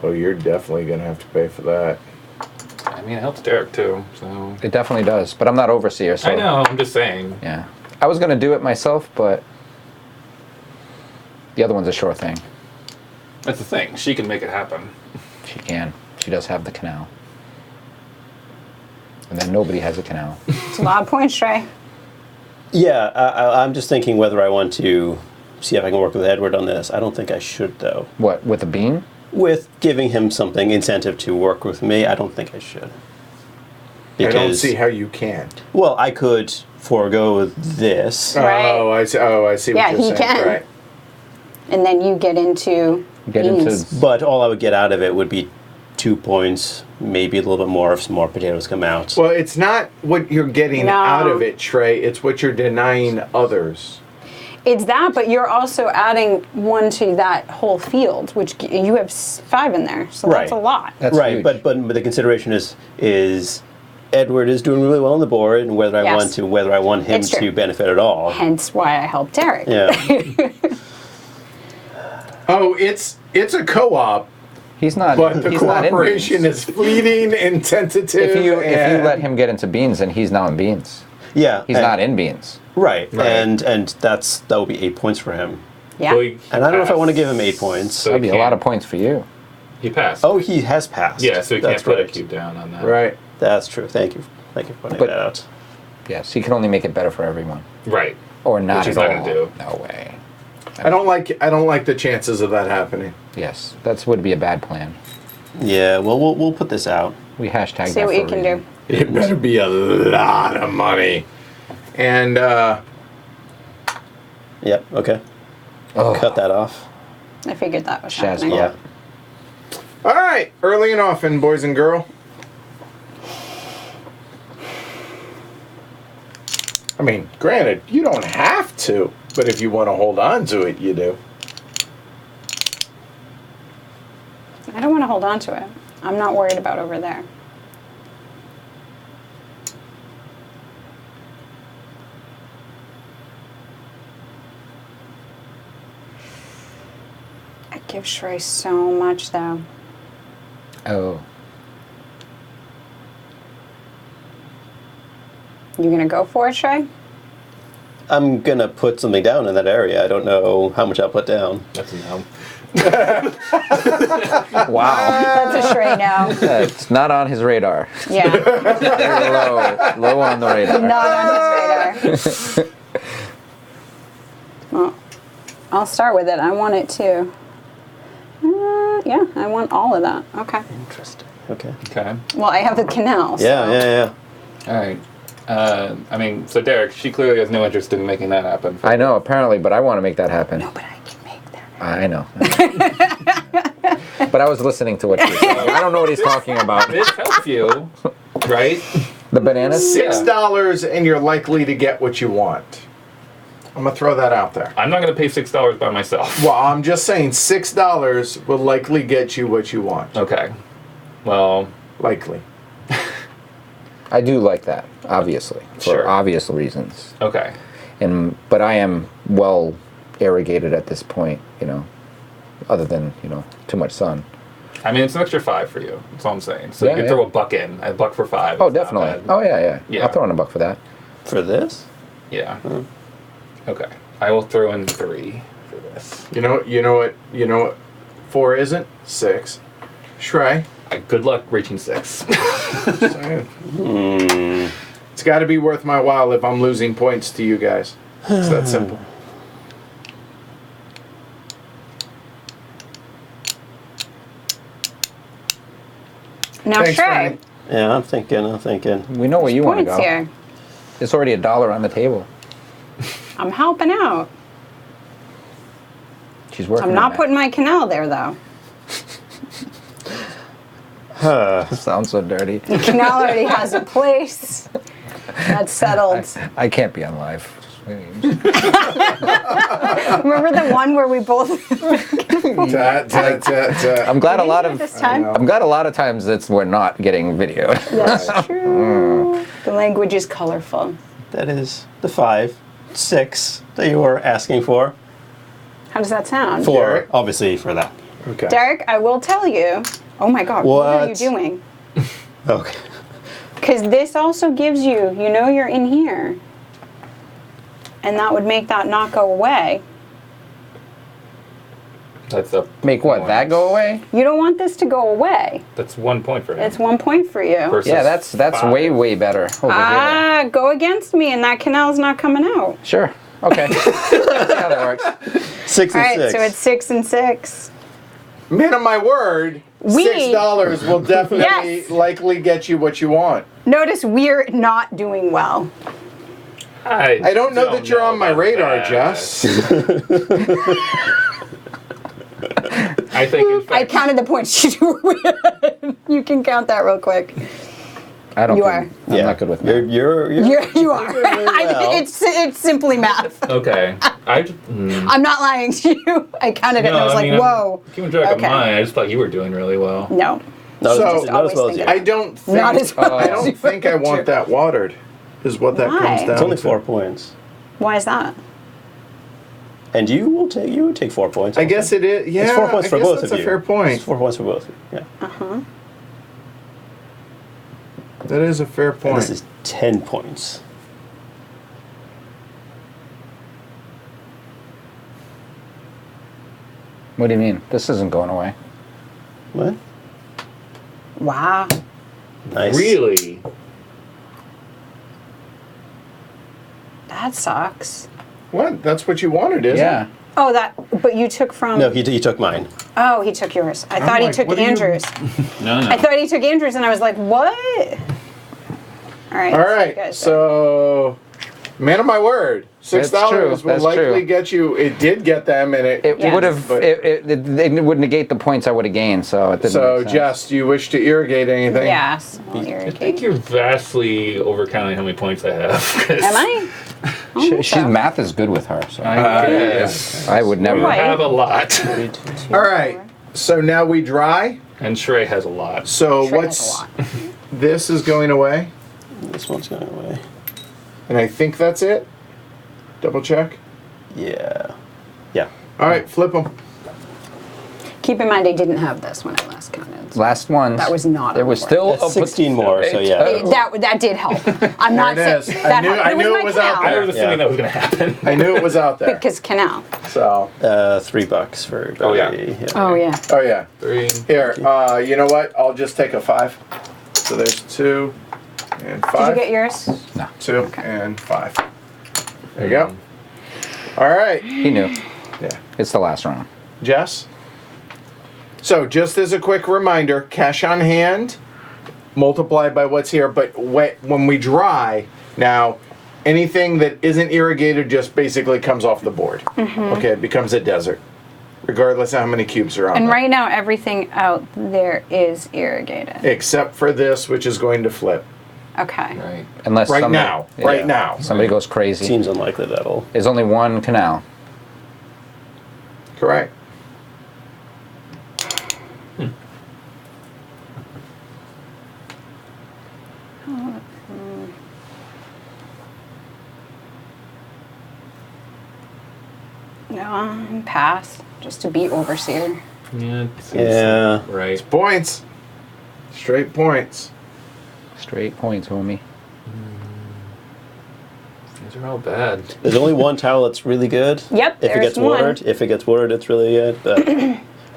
Speaker 1: Oh, you're definitely going to have to pay for that.
Speaker 5: I mean, it helps Derek too, so.
Speaker 4: It definitely does, but I'm not overseer, so.
Speaker 5: I know, I'm just saying.
Speaker 4: Yeah. I was going to do it myself, but the other one's a sure thing.
Speaker 5: That's the thing, she can make it happen.
Speaker 4: She can. She does have the canal. And then nobody has a canal.
Speaker 2: It's a lot of points, Trey.
Speaker 3: Yeah, I'm just thinking whether I want to see if I can work with Edward on this. I don't think I should, though.
Speaker 4: What, with a bean?
Speaker 3: With giving him something, incentive to work with me, I don't think I should.
Speaker 1: I don't see how you can.
Speaker 3: Well, I could forego this.
Speaker 2: Right.
Speaker 1: Oh, I see. Oh, I see
Speaker 2: Yeah,
Speaker 1: what you're
Speaker 2: he
Speaker 1: saying.
Speaker 2: can.
Speaker 1: Right.
Speaker 2: And then you get into beans.
Speaker 3: But all I would get out of it would be 2 points, maybe a little bit more if some more potatoes come out.
Speaker 1: Well, it's not what you're getting
Speaker 2: No.
Speaker 1: out of it, Trey. It's what you're denying others.
Speaker 2: It's that, but you're also adding 1 to that whole field, which you have 5 in there, so that's a
Speaker 3: Right.
Speaker 2: lot.
Speaker 4: That's
Speaker 3: right,
Speaker 4: huge.
Speaker 3: but the consideration is Edward is doing really well on the board, and whether I
Speaker 2: Yes.
Speaker 3: want him
Speaker 2: It's true.
Speaker 3: to benefit at all.
Speaker 2: Hence why I helped Derek.
Speaker 3: Yeah.
Speaker 1: Oh, it's a co-op,
Speaker 4: He's not.
Speaker 1: but the
Speaker 4: he's not in
Speaker 1: cooperation
Speaker 4: beans.
Speaker 1: is fleeting and tentative.
Speaker 4: If you
Speaker 1: and-
Speaker 4: let him get into beans, then he's now in beans.
Speaker 3: Yeah.
Speaker 4: He's not in beans.
Speaker 3: Right.
Speaker 1: Right.
Speaker 3: And that will be 8 points for him.
Speaker 2: Yeah.
Speaker 5: Well, he
Speaker 3: And I don't know if I
Speaker 5: passed.
Speaker 3: want to give him 8 points.
Speaker 5: So
Speaker 4: That'd be
Speaker 5: he
Speaker 4: a lot
Speaker 5: can't.
Speaker 4: of points for you.
Speaker 5: He passed.
Speaker 3: Oh, he has passed.
Speaker 5: Yeah, so he
Speaker 3: That's
Speaker 5: can't put a
Speaker 3: right.
Speaker 5: cube down on that.
Speaker 1: Right.
Speaker 3: That's true. Thank you. Thank you for pointing
Speaker 4: But-
Speaker 3: that out.
Speaker 4: Yes, he can only make it better for everyone,
Speaker 5: Right.
Speaker 4: or not
Speaker 5: Which he's
Speaker 4: at
Speaker 5: not
Speaker 4: all.
Speaker 5: gonna do.
Speaker 4: No way.
Speaker 1: I don't like the chances of that happening.
Speaker 4: Yes, that would be a bad plan.
Speaker 3: Yeah. Well, we'll put this out.
Speaker 4: We hashtag
Speaker 2: See
Speaker 4: that
Speaker 2: what
Speaker 4: for
Speaker 2: you
Speaker 4: a
Speaker 2: can
Speaker 4: reason.
Speaker 2: do.
Speaker 1: It better be a lot of money. And
Speaker 3: Yep. Okay.
Speaker 4: Oh,
Speaker 3: Cut that off.
Speaker 2: I figured that was
Speaker 4: Shaz
Speaker 2: happening.
Speaker 3: Yeah.
Speaker 1: all right, early and often, boys and girl. I mean, granted, you don't have to, but if you want to hold on to it, you do.
Speaker 2: I don't want to hold on to it. I'm not worried about over there. I give Shrey so much, though.
Speaker 4: oh,
Speaker 2: You gonna go for it, Shrey?
Speaker 3: I'm gonna put something down in that area. I don't know how much I'll put down.
Speaker 5: That's a no.
Speaker 4: wow.
Speaker 2: That's a Shrey now.
Speaker 4: It's not on his radar.
Speaker 2: Yeah,
Speaker 4: Very low on the radar.
Speaker 2: not on his radar. Well, I'll start with it. I want it too. Yeah, I want all of that. Okay.
Speaker 3: Interesting. Okay.
Speaker 5: Okay.
Speaker 2: Well, I have the canal. So.
Speaker 3: Yeah.
Speaker 5: All right. I mean, so Derek, she clearly has no interest in making that happen.
Speaker 4: I know, apparently, but I want to make that happen.
Speaker 2: No, but I can make that.
Speaker 4: I know. But I was listening to what you were saying. I don't know what he's talking about.
Speaker 5: This helps you, right?
Speaker 4: The bananas?
Speaker 1: $6 and you're likely to get what you want. I'm gonna throw that out there.
Speaker 5: I'm not going to pay $6 by myself.
Speaker 1: Well, I'm just saying $6 will likely get you what you want.
Speaker 5: Okay. Well,
Speaker 1: Likely.
Speaker 4: I do like that, obviously, for
Speaker 5: Sure.
Speaker 4: obvious reasons.
Speaker 5: okay.
Speaker 4: But I am well irrigated at this point, other than, too much sun.
Speaker 5: I mean, it's an extra 5 for you. That's all I'm saying. So
Speaker 4: Yeah,
Speaker 5: you can
Speaker 4: yeah.
Speaker 5: throw a buck in. A buck for 5.
Speaker 4: Oh,
Speaker 5: It's not
Speaker 4: definitely.
Speaker 5: bad.
Speaker 4: Oh, yeah.
Speaker 5: Yeah.
Speaker 4: I'll throw in a buck for that.
Speaker 3: For this?
Speaker 5: Yeah. Okay. I will throw in 3 for this.
Speaker 1: You know what 4 isn't? 6. Shrey,
Speaker 5: Good luck reaching 6.
Speaker 1: It's got to be worth my while if I'm losing points to you guys. It's that simple.
Speaker 2: Now,
Speaker 1: Thanks,
Speaker 2: Shrey,
Speaker 1: Franny.
Speaker 3: Yeah, I'm thinking.
Speaker 4: We know where you want to
Speaker 2: points
Speaker 4: go.
Speaker 2: here.
Speaker 4: It's already $1 on the table.
Speaker 2: I'm helping out.
Speaker 4: She's working.
Speaker 2: I'm
Speaker 4: on
Speaker 2: not
Speaker 4: that.
Speaker 2: putting my canal there, though.
Speaker 4: Sounds so dirty.
Speaker 2: The canal already has a place. That's settled.
Speaker 4: I can't be on live.
Speaker 2: Remember the one where we both
Speaker 1: I'm
Speaker 4: glad a lot
Speaker 2: Did you
Speaker 4: of
Speaker 2: this time?
Speaker 1: know.
Speaker 4: I'm glad a lot of times we're not getting video.
Speaker 2: That's true. The language is colorful.
Speaker 3: That is the 5, 6 that you were asking for.
Speaker 2: How does that sound?
Speaker 3: 4,
Speaker 1: Derek?
Speaker 3: obviously, for that.
Speaker 1: Okay.
Speaker 2: Derek, I will tell you. Oh my God, what are you
Speaker 3: What?
Speaker 2: doing?
Speaker 3: Okay.
Speaker 2: Because this also gives you, you're in here. And that would make that not go away.
Speaker 5: That's a
Speaker 4: Make what?
Speaker 5: point.
Speaker 4: That go away?
Speaker 2: You don't want this to go away.
Speaker 5: That's 1 point for him.
Speaker 2: It's 1 point for you.
Speaker 5: Versus
Speaker 4: Yeah, that's
Speaker 5: 5.
Speaker 4: way better over here.
Speaker 2: Go against me and that canal's not coming out.
Speaker 4: Sure. Okay. See how that works.
Speaker 3: 6
Speaker 2: All
Speaker 3: and
Speaker 2: right,
Speaker 3: 6.
Speaker 2: so it's 6 and 6.
Speaker 1: Man of my word,
Speaker 2: We-
Speaker 1: $6 will definitely
Speaker 2: Yes.
Speaker 1: likely get you what you want.
Speaker 2: Notice we're not doing well.
Speaker 1: I don't know that you're on my
Speaker 5: about
Speaker 1: radar,
Speaker 5: that.
Speaker 1: Jess.
Speaker 5: I think in fact,
Speaker 2: I counted the points you win. You can count that real quick.
Speaker 4: I don't.
Speaker 2: You
Speaker 4: think-
Speaker 2: are.
Speaker 4: I'm
Speaker 3: Yeah.
Speaker 4: not good with
Speaker 3: You're,
Speaker 4: math.
Speaker 2: You are.
Speaker 3: well.
Speaker 2: It's simply math.
Speaker 5: Okay.
Speaker 2: I'm not lying to you. I counted it and I was like, whoa.
Speaker 5: Keeping track
Speaker 2: Okay.
Speaker 5: of mine, I just thought you were doing really well.
Speaker 2: No.
Speaker 3: Not,
Speaker 1: So-
Speaker 3: as, not as well as you.
Speaker 1: I don't think
Speaker 2: Not as well
Speaker 1: I
Speaker 2: as
Speaker 1: don't
Speaker 2: you
Speaker 1: think I want that watered. Is what that
Speaker 2: Why?
Speaker 1: comes down
Speaker 3: It's only
Speaker 1: to.
Speaker 3: 4 points.
Speaker 2: Why is that?
Speaker 3: And you would take 4 points.
Speaker 1: I
Speaker 3: also.
Speaker 1: guess it is. Yeah,
Speaker 3: It's 4 points
Speaker 1: I
Speaker 3: for
Speaker 1: guess
Speaker 3: both
Speaker 1: that's
Speaker 3: of
Speaker 1: a
Speaker 3: you.
Speaker 1: fair point.
Speaker 3: It's 4 points for both of you. Yeah.
Speaker 1: That is a fair
Speaker 3: And
Speaker 1: point.
Speaker 3: this is 10 points.
Speaker 4: What do you mean? This isn't going away.
Speaker 3: What?
Speaker 2: Wow.
Speaker 3: Nice.
Speaker 5: Really?
Speaker 2: That sucks.
Speaker 1: What? That's what you wanted, isn't
Speaker 4: Yeah.
Speaker 1: it?
Speaker 2: Oh, but you took from.
Speaker 3: No, he took mine.
Speaker 2: Oh, he took yours. I thought he
Speaker 1: like,
Speaker 2: took
Speaker 1: what are you-
Speaker 2: Andrew's.
Speaker 5: No, no.
Speaker 2: I thought he took Andrew's, and I was like, what? All right.
Speaker 1: All
Speaker 2: you
Speaker 1: right.
Speaker 2: guys
Speaker 1: So, man of my word, $6
Speaker 4: That's true,
Speaker 1: will
Speaker 4: that's
Speaker 1: likely
Speaker 4: true.
Speaker 1: get you. It did get them, and it.
Speaker 4: It
Speaker 2: Yes.
Speaker 4: would have.
Speaker 1: But-
Speaker 4: It would negate the points I would have gained. So it didn't.
Speaker 1: So,
Speaker 4: make sense.
Speaker 1: Jess, do you wish to irrigate anything?
Speaker 2: Yes. I'll
Speaker 5: I think
Speaker 2: irrigate.
Speaker 5: you're vastly overcounting how many points I have. 'cause
Speaker 2: Am I?
Speaker 4: She's math is good with her. So
Speaker 5: I guess.
Speaker 4: I would
Speaker 5: You
Speaker 4: never.
Speaker 2: Right.
Speaker 5: have a lot.
Speaker 1: All right. So now we dry.
Speaker 5: And Shrey has a lot.
Speaker 1: So
Speaker 2: Trey has
Speaker 1: what's
Speaker 2: a lot.
Speaker 1: this is going away,
Speaker 3: This one's going away.
Speaker 1: and I think that's it. Double check.
Speaker 3: Yeah. Yeah.
Speaker 1: All right, flip them.
Speaker 2: Keep in mind, I didn't have this when I last counted.
Speaker 4: Last one.
Speaker 2: That was not
Speaker 4: There
Speaker 2: on
Speaker 4: was
Speaker 2: the
Speaker 4: still
Speaker 3: That's 16 more, so yeah.
Speaker 2: That did help. I'm not
Speaker 1: There it
Speaker 2: saying
Speaker 1: is.
Speaker 2: that
Speaker 1: I knew-
Speaker 2: helped.
Speaker 1: I knew
Speaker 2: my
Speaker 1: it was out
Speaker 2: canal.
Speaker 5: I was assuming
Speaker 3: Yeah.
Speaker 5: that was going to happen.
Speaker 1: I knew it was out there.
Speaker 2: Because canal.
Speaker 1: So,
Speaker 3: $3 for everybody.
Speaker 5: Oh, yeah.
Speaker 2: Oh yeah.
Speaker 1: oh yeah.
Speaker 5: 3.
Speaker 1: Here, you know what? I'll just take a 5. So there's 2 and 5.
Speaker 2: Did you get yours?
Speaker 1: 2 and 5. There you go. All right.
Speaker 4: He knew.
Speaker 1: Yeah.
Speaker 4: It's the last round.
Speaker 1: Jess? So just as a quick reminder, cash on hand multiplied by what's here, but when we dry, now anything that isn't irrigated just basically comes off the board. Okay, it becomes a desert, regardless of how many cubes are on
Speaker 2: And
Speaker 1: there.
Speaker 2: right now, everything out there is irrigated.
Speaker 1: Except for this, which is going to flip.
Speaker 2: Okay.
Speaker 5: Right.
Speaker 4: Unless
Speaker 1: Right
Speaker 4: somebody,
Speaker 1: now.
Speaker 4: yeah,
Speaker 1: Right now.
Speaker 4: somebody goes crazy.
Speaker 3: Seems unlikely that'll.
Speaker 4: There's only one canal.
Speaker 1: Correct.
Speaker 2: No, pass. Just to beat Overseer.
Speaker 5: Yeah. it seems
Speaker 3: Yeah.
Speaker 5: Right.
Speaker 1: Points. Straight points.
Speaker 4: Straight points, homie.
Speaker 5: These are all bad.
Speaker 3: There's only one tile that's really good.
Speaker 2: Yep,
Speaker 3: If it
Speaker 2: there's
Speaker 3: gets
Speaker 2: one.
Speaker 3: watered, it's really good, but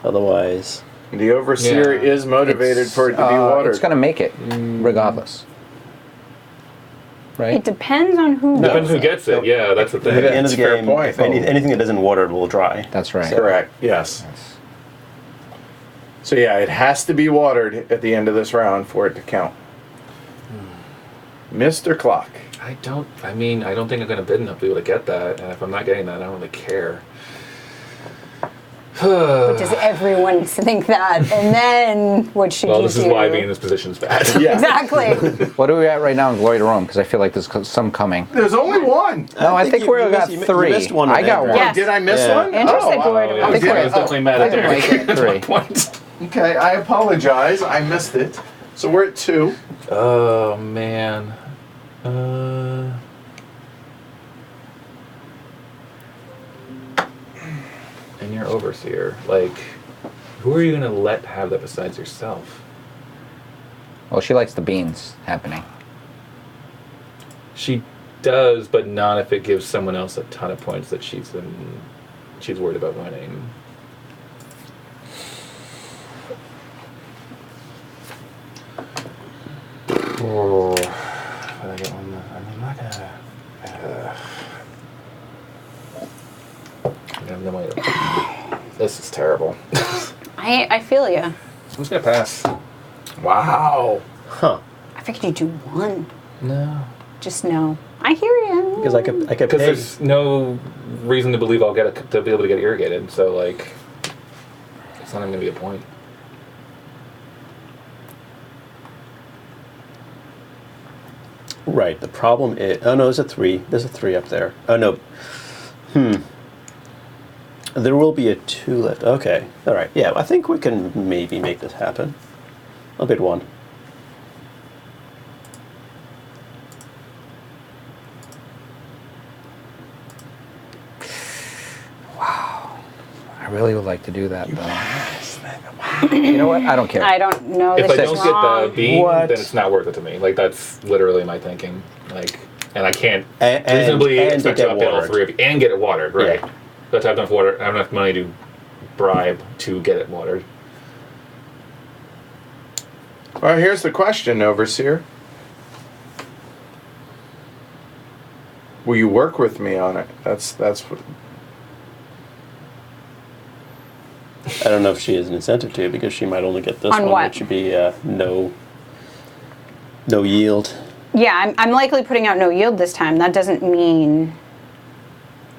Speaker 3: otherwise.
Speaker 1: The overseer
Speaker 5: Yeah.
Speaker 1: is motivated for it to be watered.
Speaker 4: It's going to make it, regardless. Right?
Speaker 2: It depends on who
Speaker 5: Depends who
Speaker 2: gets
Speaker 5: gets it. Yeah, that's the thing.
Speaker 3: At the end
Speaker 1: That's
Speaker 3: of the
Speaker 1: a fair
Speaker 3: game,
Speaker 1: point.
Speaker 3: if anything that isn't watered will dry.
Speaker 4: That's right.
Speaker 1: Correct. Yes. So yeah, it has to be watered at the end of this round for it to count. Mr. Clock.
Speaker 5: I don't think I'm going to bid enough to be able to get that. And if I'm not getting that, I don't really care.
Speaker 2: But does everyone think that? And then what should
Speaker 5: Well,
Speaker 2: you
Speaker 5: this
Speaker 2: do?
Speaker 5: is why being in this position is bad.
Speaker 1: Yeah.
Speaker 2: Exactly.
Speaker 4: What are we at right now in Glory to Rome? Because I feel like there's some coming.
Speaker 1: There's only one.
Speaker 4: No, I think
Speaker 3: you
Speaker 4: we got
Speaker 3: missed-
Speaker 4: three.
Speaker 3: You missed one.
Speaker 4: I got
Speaker 3: Andrew.
Speaker 4: one.
Speaker 2: Yes.
Speaker 1: Did I miss
Speaker 3: Yeah.
Speaker 1: one?
Speaker 2: Andrew said
Speaker 1: wow.
Speaker 2: Glory to Rome.
Speaker 5: I was
Speaker 1: did.
Speaker 5: definitely mad
Speaker 4: I
Speaker 5: at
Speaker 4: can
Speaker 5: Derek.
Speaker 4: make it
Speaker 5: That's
Speaker 4: three.
Speaker 5: my point.
Speaker 1: Okay, I apologize. I missed it. So we're at 2.
Speaker 5: Oh, man. And you're overseer. Like, who are you going to let have that besides yourself?
Speaker 4: Well, she likes the beans happening.
Speaker 5: She does, but not if it gives someone else a ton of points that she's worried about winning. Oh, I get one. I'm not gonna. I have no idea. This is terrible.
Speaker 2: I feel you.
Speaker 5: I'm just gonna pass.
Speaker 1: Wow.
Speaker 3: Huh.
Speaker 2: I figured you'd do one.
Speaker 5: No.
Speaker 2: Just no. I hear you.
Speaker 3: Because I could
Speaker 5: Because
Speaker 3: pay.
Speaker 5: there's no reason to believe I'll to be able to get irrigated. So like, it's not even gonna be a point.
Speaker 3: Right. The problem is. Oh no, there's a 3. There's a 3 up there. Oh no. There will be a 2 left. Okay. All right. Yeah. I think we can maybe make this happen. I'll bid 1.
Speaker 4: I really would like to do that, though. You know what? I don't care.
Speaker 2: I don't know.
Speaker 5: If
Speaker 2: this
Speaker 5: I
Speaker 2: is
Speaker 5: don't get
Speaker 2: wrong.
Speaker 5: the bean,
Speaker 3: What?
Speaker 5: then it's not worth it to me. Like that's literally my thinking. Like, and I can't
Speaker 3: And-
Speaker 5: reasonably
Speaker 3: and to
Speaker 5: expect
Speaker 3: get
Speaker 5: to update all
Speaker 3: watered.
Speaker 5: 3 of you and get it watered, right?
Speaker 3: Yeah.
Speaker 5: But I have enough water. I have enough money to bribe to get it watered.
Speaker 1: Well, here's the question, Overseer. Will you work with me on it? That's what.
Speaker 3: I don't know if she has an incentive to because she might only get this
Speaker 2: On
Speaker 3: one,
Speaker 2: what?
Speaker 3: which would be no yield.
Speaker 2: Yeah, I'm likely putting out no yield this time. That doesn't mean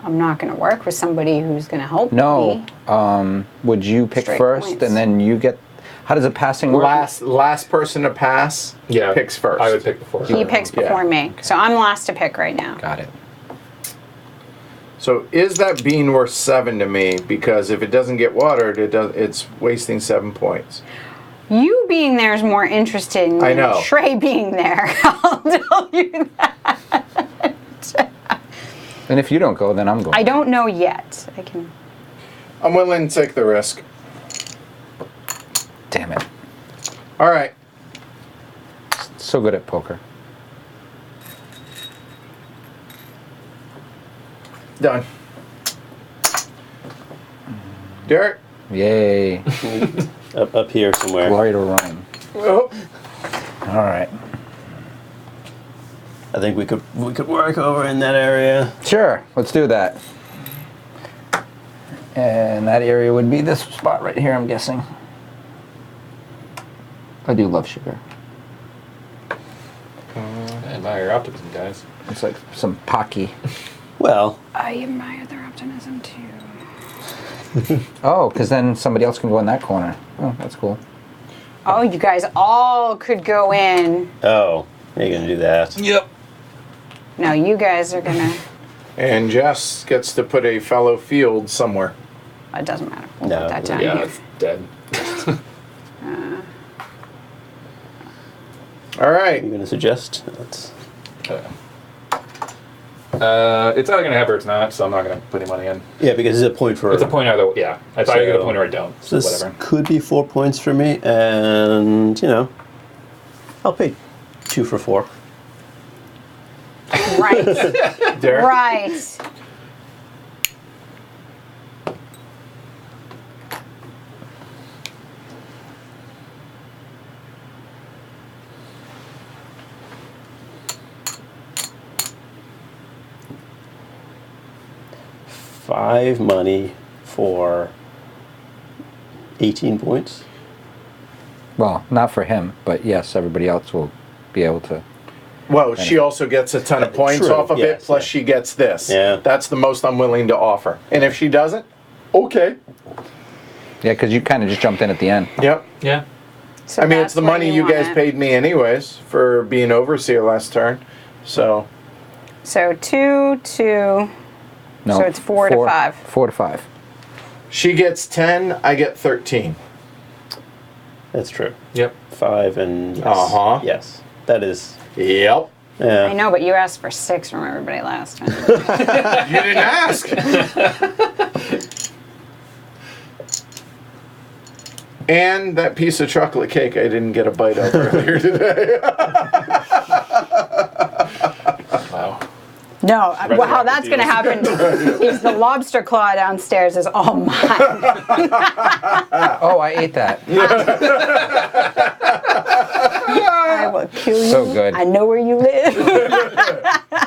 Speaker 2: I'm not going to work with somebody who's going to help
Speaker 4: No.
Speaker 2: me.
Speaker 4: Would you pick
Speaker 2: Straight
Speaker 4: first,
Speaker 2: points.
Speaker 4: and then you get? How does the passing work?
Speaker 1: Last person to pass
Speaker 5: Yeah,
Speaker 1: picks first.
Speaker 5: I would pick before.
Speaker 2: He picks
Speaker 1: Yeah.
Speaker 2: before me. So I'm last to pick right now.
Speaker 4: Got it.
Speaker 1: So is that bean worth 7 to me? Because if it doesn't get watered, it's wasting 7 points.
Speaker 2: You being there is more interesting
Speaker 1: I
Speaker 2: than
Speaker 1: know.
Speaker 2: Trey being there. I'll tell you that.
Speaker 4: And if you don't go, then I'm going.
Speaker 2: I don't know yet. I can.
Speaker 1: I'm willing to take the risk.
Speaker 4: Damn it.
Speaker 1: All right.
Speaker 4: So good at poker.
Speaker 1: Done. Derek?
Speaker 4: Yay.
Speaker 3: Up here somewhere.
Speaker 4: Glory to Rome.
Speaker 1: Oh.
Speaker 4: All right.
Speaker 3: I think we could work over in that area.
Speaker 4: Sure. Let's do that. And that area would be this spot right here, I'm guessing. I do love sugar.
Speaker 5: I admire your optimism, guys.
Speaker 4: It's like some Pocky.
Speaker 3: Well,
Speaker 2: I admire their optimism too.
Speaker 4: Oh, because then somebody else can go in that corner. Oh, that's cool.
Speaker 2: Oh, you guys all could go in.
Speaker 3: oh, you're gonna do that.
Speaker 5: Yep.
Speaker 2: No, you guys are gonna.
Speaker 1: And Jess gets to put a fallow field somewhere.
Speaker 2: It doesn't matter. We'll
Speaker 3: No,
Speaker 2: put that down
Speaker 5: Yeah,
Speaker 2: here.
Speaker 5: it's dead.
Speaker 1: All right.
Speaker 3: You're gonna suggest? Let's,
Speaker 5: It's either gonna happen or it's not, so I'm not gonna put any money in.
Speaker 3: yeah, because it's a point for.
Speaker 5: It's a point either. Yeah, it's either get a
Speaker 3: So-
Speaker 5: point or I don't.
Speaker 3: So
Speaker 5: So
Speaker 3: this
Speaker 5: whatever.
Speaker 3: could be 4 points for me, and I'll pay 2 for 4.
Speaker 2: Right.
Speaker 1: Derek?
Speaker 2: Right.
Speaker 3: 5 money for 18 points.
Speaker 4: Well, not for him, but yes, everybody else will be able to.
Speaker 1: Well, she also gets a ton of points
Speaker 3: True,
Speaker 1: off of
Speaker 3: yes,
Speaker 1: it, plus
Speaker 3: yeah.
Speaker 1: she gets this.
Speaker 3: Yeah.
Speaker 1: That's the most I'm willing to offer. And if she doesn't, okay.
Speaker 4: Yeah, because you kind of just jumped in at the end.
Speaker 1: Yep.
Speaker 5: Yeah.
Speaker 2: So
Speaker 1: I mean,
Speaker 2: that's
Speaker 1: it's the
Speaker 2: where
Speaker 1: money you
Speaker 2: want
Speaker 1: guys
Speaker 2: it.
Speaker 1: paid me anyways for being overseer last turn. So,
Speaker 2: So 2, 2.
Speaker 4: No,
Speaker 2: So it's 4 to 5.
Speaker 4: 4 to 5.
Speaker 1: she gets 10, I get 13.
Speaker 3: That's true.
Speaker 5: Yep.
Speaker 3: 5 and yes.
Speaker 1: Uh-huh.
Speaker 3: Yes, that is.
Speaker 1: Yep.
Speaker 3: Yeah.
Speaker 2: I know, but you asked for 6 from everybody last time.
Speaker 1: You didn't ask. And that piece of chocolate cake I didn't get a bite of earlier today.
Speaker 5: Wow.
Speaker 2: No, well, how that's going to happen is the lobster claw downstairs is all mine.
Speaker 4: Oh, I ate that.
Speaker 2: I will kill you.
Speaker 4: So good.
Speaker 2: I know where you live.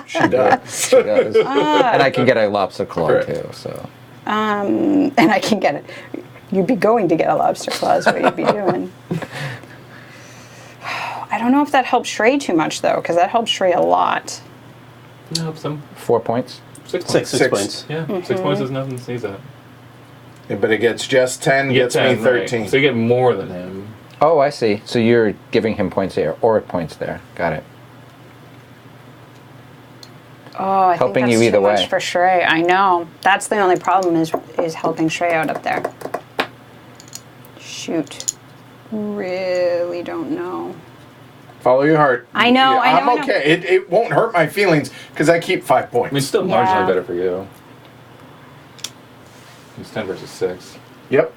Speaker 1: She does.
Speaker 4: She does. And I can get a lobster claw
Speaker 1: Right.
Speaker 4: too. So
Speaker 2: And I can get it. You'd be going to get a lobster claw is what you'd be doing. I don't know if that helps Shrey too much, though, because that helps Shrey a lot.
Speaker 5: No, some
Speaker 4: 4 points.
Speaker 5: 6 points.
Speaker 3: Six
Speaker 1: Six.
Speaker 3: points.
Speaker 5: Yeah, 6 points is nothing to sneeze at.
Speaker 1: Yeah, but it gets just 10,
Speaker 5: You get
Speaker 1: gets me
Speaker 5: 10, right.
Speaker 1: 13.
Speaker 5: So you get more than him.
Speaker 4: Oh, I see. So you're giving him points there, or points there. Got it.
Speaker 2: Oh, I
Speaker 4: Helping
Speaker 2: think
Speaker 4: you
Speaker 2: that's
Speaker 4: either
Speaker 2: too much
Speaker 4: way.
Speaker 2: for Shrey. I know. That's the only problem is helping Shrey out up there. Shoot. Really don't know.
Speaker 1: Follow your heart.
Speaker 2: I know, I know,
Speaker 1: I'm
Speaker 2: I know.
Speaker 1: okay. It won't hurt my feelings because I keep 5 points.
Speaker 5: I mean, it's still
Speaker 2: Yeah.
Speaker 5: marginally better for you. It's 10 versus 6.
Speaker 1: Yep.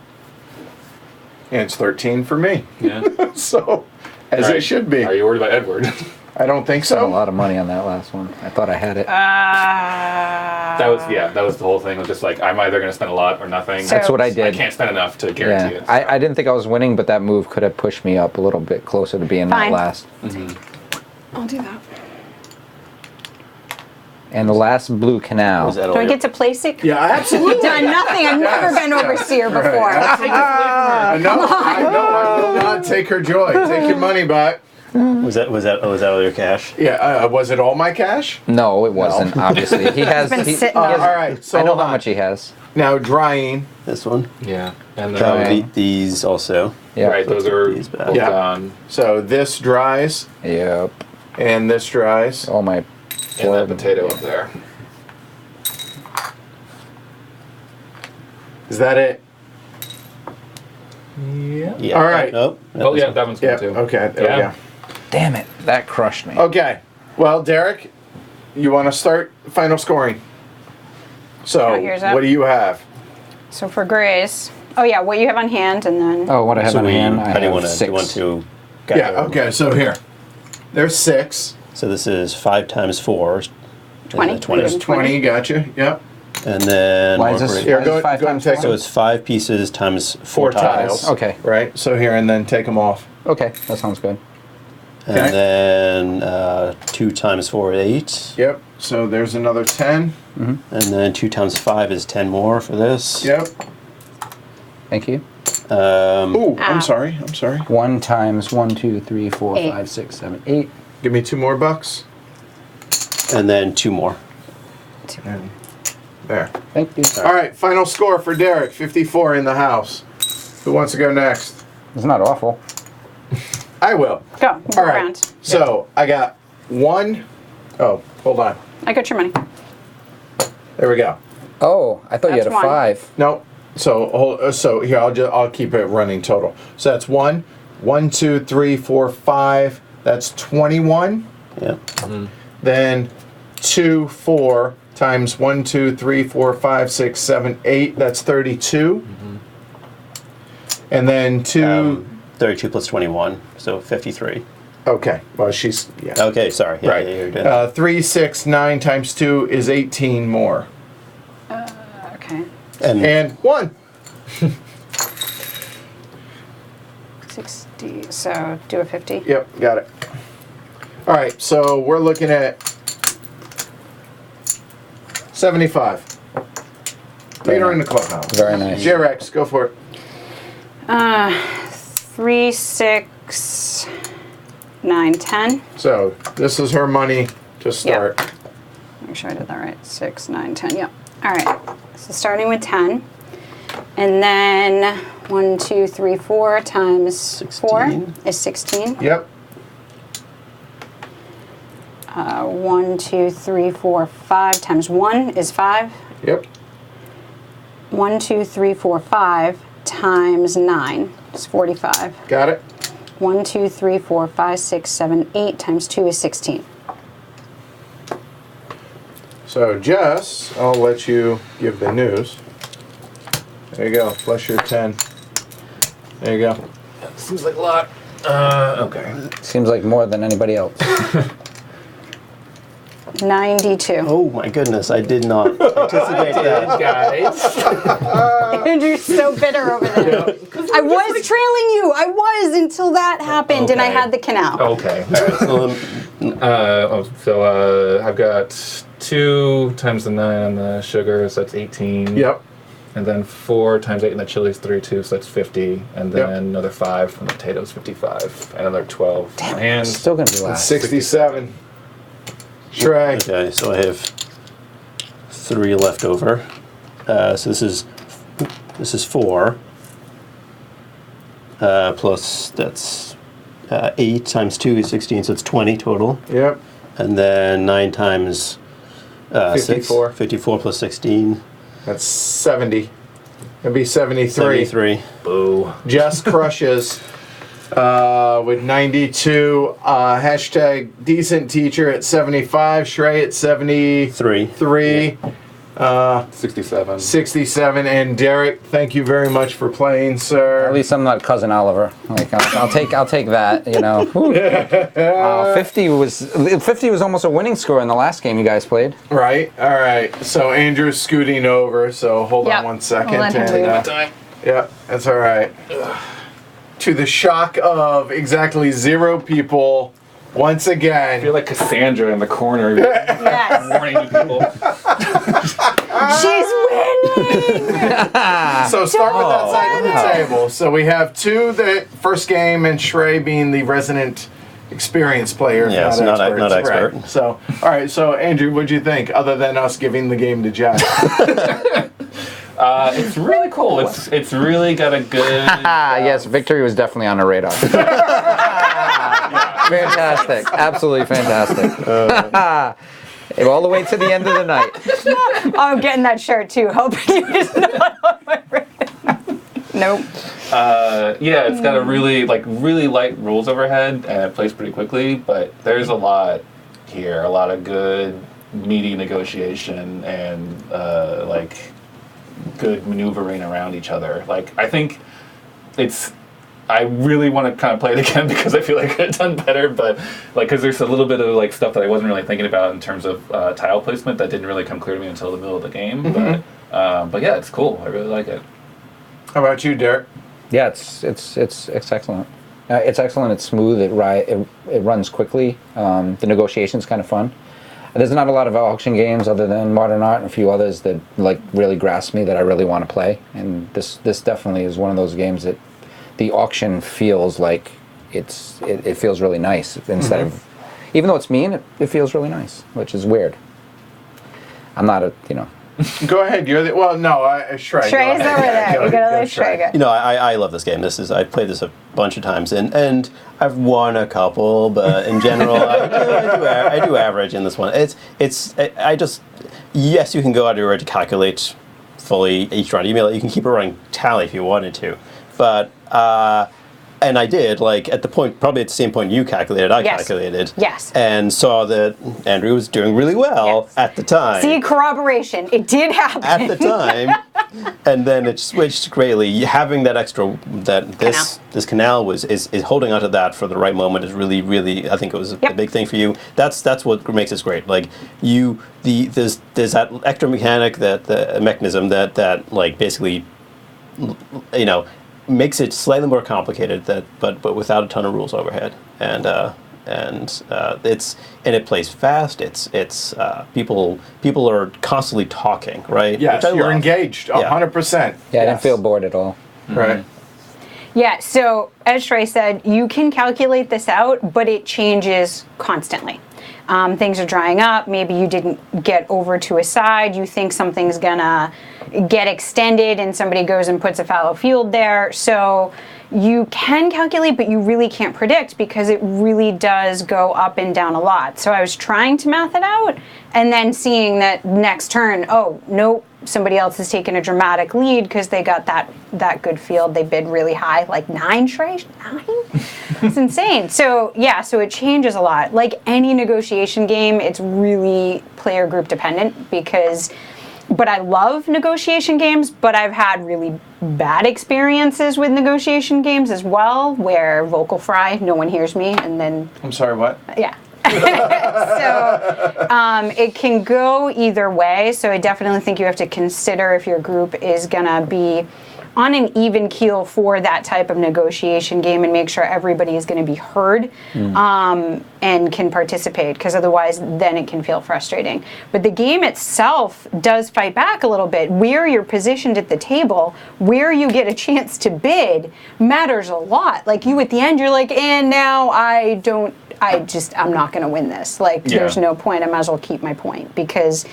Speaker 1: And it's 13 for me.
Speaker 5: Yeah.
Speaker 1: So, as
Speaker 5: All right.
Speaker 1: it should be.
Speaker 5: Are you worried about Edward?
Speaker 1: I don't think
Speaker 4: Spent a
Speaker 1: so.
Speaker 4: lot of money on that last one. I thought I had it.
Speaker 5: That was the whole thing. It was just like, I'm either going to spend a lot or nothing.
Speaker 2: So-
Speaker 4: That's what I
Speaker 5: I
Speaker 4: did.
Speaker 5: can't spend enough to guarantee
Speaker 4: Yeah,
Speaker 5: it.
Speaker 4: I didn't think I was winning, but that move could have pushed me up a little bit closer to being
Speaker 2: Fine.
Speaker 4: that last.
Speaker 2: I'll do that.
Speaker 4: And the last blue canal.
Speaker 3: Was that
Speaker 2: Do
Speaker 3: all
Speaker 2: I
Speaker 3: your-
Speaker 2: get to place it?
Speaker 1: Yeah, absolutely.
Speaker 2: Done nothing. I've never been overseer before.
Speaker 1: I know. I will not take her joy. Take your money back.
Speaker 3: Was that all your cash?
Speaker 1: Yeah, was it all my cash?
Speaker 4: No, it wasn't. Obviously, he has.
Speaker 2: been
Speaker 4: he-
Speaker 2: sitting
Speaker 4: he
Speaker 2: on
Speaker 4: has-
Speaker 1: all right, so
Speaker 4: I know
Speaker 1: hold
Speaker 4: how
Speaker 1: on.
Speaker 4: much he has.
Speaker 1: Now drying.
Speaker 3: This one?
Speaker 5: Yeah. And
Speaker 3: That would
Speaker 5: then,
Speaker 3: be these also.
Speaker 4: Yeah.
Speaker 5: right, those are
Speaker 3: These back.
Speaker 5: both
Speaker 1: Yeah.
Speaker 5: gone.
Speaker 1: So this dries
Speaker 4: Yep.
Speaker 1: and this dries.
Speaker 4: All my.
Speaker 5: And that potato up there.
Speaker 1: Is that it?
Speaker 5: Yeah.
Speaker 3: Yeah.
Speaker 1: All right.
Speaker 3: Nope.
Speaker 5: Oh, yeah, that one's
Speaker 1: Yeah.
Speaker 5: good too.
Speaker 1: Okay. There we
Speaker 5: Yeah.
Speaker 1: go.
Speaker 4: Damn it! That crushed me.
Speaker 1: Okay. Well, Derek, you want to start final scoring? So,
Speaker 2: Count yours up.
Speaker 1: what do you have?
Speaker 2: So for Grace, oh yeah, what you have on hand, and then
Speaker 4: Oh, what I have
Speaker 3: So
Speaker 4: on hand. I
Speaker 3: how do you
Speaker 4: have
Speaker 3: want to?
Speaker 4: 6.
Speaker 3: Do you want to?
Speaker 1: Yeah. Okay. So here, there's 6.
Speaker 3: So this is 5 times 4.
Speaker 2: 20.
Speaker 3: 20.
Speaker 1: There's 20. Gotcha. Yep.
Speaker 3: And then
Speaker 4: Why is this?
Speaker 1: Here,
Speaker 4: why is
Speaker 1: go-
Speaker 4: it 5
Speaker 1: go and
Speaker 4: times
Speaker 1: take
Speaker 4: 4?
Speaker 3: so it's 5 pieces times 4
Speaker 1: 4 tiles.
Speaker 4: Okay.
Speaker 1: Right. So here, and then take them off.
Speaker 4: Okay, that sounds good.
Speaker 1: Okay.
Speaker 3: And then 2 times 4 is 8.
Speaker 1: Yep. So there's another 10.
Speaker 3: And then 2 times 5 is 10 more for this.
Speaker 1: Yep.
Speaker 4: Thank you.
Speaker 1: Ooh,
Speaker 2: Ah.
Speaker 1: I'm sorry. I'm sorry.
Speaker 4: 1 times 1, 2, 3, 4,
Speaker 2: 8.
Speaker 4: 5, 6, 7, 8.
Speaker 1: Give me 2 more bucks.
Speaker 3: And then 2 more.
Speaker 1: And there.
Speaker 4: Thank you.
Speaker 1: All right. Final score for Derek. 54 in the house. Who wants to go next?
Speaker 4: It's not awful.
Speaker 1: I will.
Speaker 2: go
Speaker 1: All right.
Speaker 2: around.
Speaker 1: So I got 1. Oh, hold on.
Speaker 2: I got your money.
Speaker 1: There we go.
Speaker 4: Oh, I thought you
Speaker 2: That's
Speaker 4: had a
Speaker 2: one.
Speaker 4: 5.
Speaker 1: No. So here I'll keep it running total. So that's 1, 1, 2, 3, 4, 5. That's 21.
Speaker 3: Yeah.
Speaker 1: Then 2, 4 times 1, 2, 3, 4, 5, 6, 7, 8. That's 32. And then 2.
Speaker 3: 32 plus 21, so 53.
Speaker 1: Okay. Well, she's yeah.
Speaker 3: Okay, sorry. Yeah,
Speaker 1: Right.
Speaker 3: yeah, you're good.
Speaker 1: 3, 6, 9 times 2 is 18 more.
Speaker 2: Okay.
Speaker 1: And 1.
Speaker 2: 60. So do a 50.
Speaker 1: Yep, got it. All right, so we're looking at 75. Meet her in the clubhouse.
Speaker 4: Very nice.
Speaker 1: JRX, go for it.
Speaker 2: 3, 6, 9, 10.
Speaker 1: So this is her money to start.
Speaker 2: Make sure I did that right. 6, 9, 10. Yep. All right. So starting with 10. And then 1, 2, 3, 4 times 4 is 16.
Speaker 1: Yep.
Speaker 2: 1, 2, 3, 4, 5 times 1 is 5.
Speaker 1: Yep.
Speaker 2: 1, 2, 3, 4, 5 times 9 is 45.
Speaker 1: Got it.
Speaker 2: 1, 2, 3, 4, 5, 6, 7, 8 times 2 is 16.
Speaker 1: So Jess, I'll let you give the news. There you go. Plus your 10. There you go.
Speaker 5: Seems like a lot. Okay.
Speaker 4: Seems like more than anybody else.
Speaker 2: 92.
Speaker 3: Oh my goodness, I did not anticipate that.
Speaker 5: Guys.
Speaker 2: Andrew's so bitter over there. I was trailing you. I was until that happened and I
Speaker 5: Okay.
Speaker 2: had the canal.
Speaker 5: Okay. I've got 2 times the 9 on the sugar, so that's 18.
Speaker 1: Yep.
Speaker 5: And then 4 times 8 in the chili is 32, so that's 50. And then
Speaker 1: Yep.
Speaker 5: another 5 from the potatoes, 55. And another 12. And
Speaker 4: Still gonna be last.
Speaker 1: 67. Trey.
Speaker 3: Okay, so I have 3 left over. So this is 4. Plus that's 8 times 2 is 16, so it's 20 total.
Speaker 1: Yep.
Speaker 3: And then 9 times
Speaker 1: 54.
Speaker 3: 6, 54 plus 16,
Speaker 1: That's 70. It'd be 73.
Speaker 3: 73.
Speaker 5: boo.
Speaker 1: Jess crushes with 92. Hashtag decent teacher at 75. Shrey at 73.
Speaker 3: 3.
Speaker 5: 67.
Speaker 1: 67. And Derek, thank you very much for playing, sir.
Speaker 4: At least I'm not cousin Oliver. Like I'll take that. You know. 50 was almost a winning score in the last game you guys played.
Speaker 1: Right. All right. So Andrew's scooting over. So hold
Speaker 2: Yep.
Speaker 1: on one second.
Speaker 2: We'll let him
Speaker 1: And,
Speaker 2: leave.
Speaker 1: yeah, that's all right. To the shock of exactly 0 people, once
Speaker 5: I
Speaker 1: again.
Speaker 5: feel like Cassandra in the corner
Speaker 2: Yes.
Speaker 5: warning you people.
Speaker 2: She's winning.
Speaker 1: So start with that side of the table. So we have 2 that first game, and Shrey being the resident experienced player.
Speaker 3: Yes, not
Speaker 1: experts,
Speaker 3: expert.
Speaker 1: right. So, all right. So Andrew, what'd you think? Other than us giving the game to Jack.
Speaker 5: It's really cool. It's really got a good.
Speaker 4: Yes, victory was definitely on our radar. Fantastic, absolutely fantastic. All the way to the end of the night.
Speaker 2: I'm getting that shirt too. Hoping you just not on my radar. Nope.
Speaker 5: Yeah, it's got a really light rules overhead, and it plays pretty quickly. But there's a lot here, a lot of good, meaty negotiation, and good maneuvering around each other. Like I think I really want to kind of play it again because I feel like I could have done better, but because there's a little bit of stuff that I wasn't really thinking about in terms of tile placement that didn't really come clear to me until the middle of the game.
Speaker 1: Mm-hmm.
Speaker 5: But yeah, it's cool. I really like it.
Speaker 1: How about you, Derek?
Speaker 4: Yeah, it's excellent. It's excellent. It's smooth. It runs quickly. The negotiation's kind of fun. There's not a lot of auction games other than Modern Art and a few others that really grasp me that I really want to play. And this definitely is one of those games that the auction feels like it feels really nice instead of, even though it's mean, it feels really nice, which is weird. I'm not a
Speaker 1: Go ahead. You're the Shrey.
Speaker 2: Trey's over there. You're gonna let Trey go.
Speaker 3: You know, I love this game. I played this a bunch of times, and I've won a couple, but in general, I do average in this one. Yes, you can go out of your way to calculate fully each round. You can keep a running tally if you wanted to, but and I did, at the point, probably at the same point you calculated, I calculated.
Speaker 2: Yes.
Speaker 3: And saw that Andrew was doing really well at the time.
Speaker 2: See, corroboration. It did happen.
Speaker 3: At the time, and then it switched greatly. Having that extra, this canal is holding onto that for the right moment is really, really, I think it was a big thing for you. That's what makes this great. There's that extra mechanic, the mechanism that basically, makes it slightly more complicated, but without a ton of rules overhead, and and it plays fast. It's people are constantly talking, right?
Speaker 1: Yes,
Speaker 3: Which I
Speaker 1: you're
Speaker 3: love.
Speaker 1: engaged, 100%.
Speaker 4: Yeah, I didn't feel bored at all.
Speaker 1: Right.
Speaker 2: Yeah, so as Trey said, you can calculate this out, but it changes constantly. Things are drying up. Maybe you didn't get over to a side. You think something's gonna get extended and somebody goes and puts a fallow field there. So you can calculate, but you really can't predict because it really does go up and down a lot. So I was trying to math it out and then seeing that next turn, oh, nope, somebody else has taken a dramatic lead because they got that good field. They bid really high, like 9 Trey? 9? It's insane. So yeah, so it changes a lot. Like any negotiation game, it's really player group dependent but I love negotiation games, but I've had really bad experiences with negotiation games as well, where vocal fry, no one hears me, and then...
Speaker 1: I'm sorry, what?
Speaker 2: Yeah. So it can go either way, so I definitely think you have to consider if your group is going to be on an even keel for that type of negotiation game and make sure everybody is going to be heard and can participate, because otherwise then it can feel frustrating. But the game itself does fight back a little bit. Where you're positioned at the table, where you get a chance to bid matters a lot. Like you at the end, you're like, and now I'm not going to win this. Like, there's no point. I might as well keep my point because,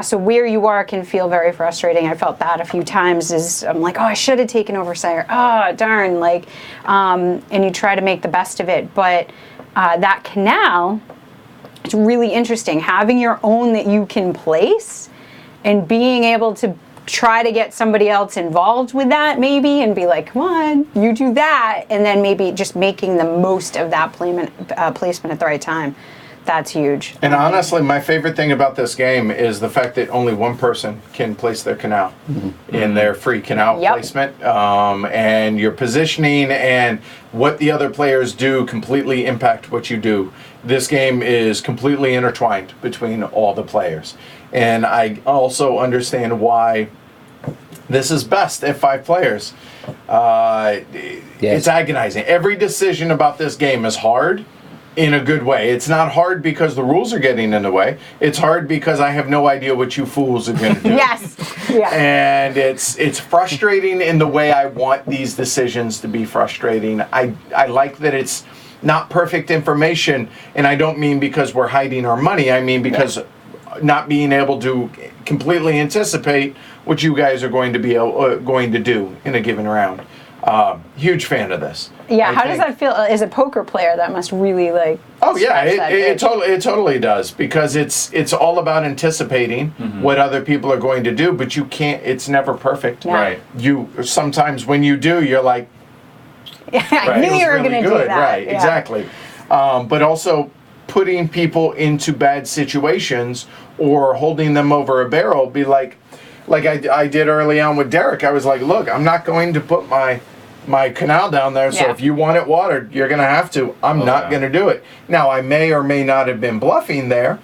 Speaker 2: so where you are can feel very frustrating. I felt that a few times I'm like, oh, I should have taken over Sire. Oh, darn. Like, and you try to make the best of it. But that canal, it's really interesting. Having your own that you can place and being able to try to get somebody else involved with that maybe and be like, come on, you do that, and then maybe just making the most of that placement at the right time. That's huge.
Speaker 1: And honestly, my favorite thing about this game is the fact that only one person can place their canal in their free canal placement. And your positioning and what the other players do completely impact what you do. This game is completely intertwined between all the players. And I also understand why this is best at 5 players. It's agonizing. Every decision about this game is hard in a good way. It's not hard because the rules are getting in the way. It's hard because I have no idea what you fools are going to do.
Speaker 2: Yes. Yeah.
Speaker 1: And it's frustrating in the way I want these decisions to be frustrating. I like that it's not perfect information, and I don't mean because we're hiding our money. I mean because not being able to completely anticipate what you guys are going to be going to do in a given round. Huge fan of this.
Speaker 2: Yeah, how does that feel as a poker player? That must really like.
Speaker 1: Oh yeah, it totally does, because it's all about anticipating what other people are going to do, but you can't. It's never perfect.
Speaker 2: Yeah.
Speaker 5: Right.
Speaker 1: You sometimes when you do, you're like,
Speaker 2: I knew you were going to do that.
Speaker 1: Right, exactly. But also putting people into bad situations or holding them over a barrel. Be like I did early on with Derek. I was like, look, I'm not going to put my canal down there, so if you want it watered, you're going to have to. I'm not going to do it. Now, I may or may not have been bluffing there,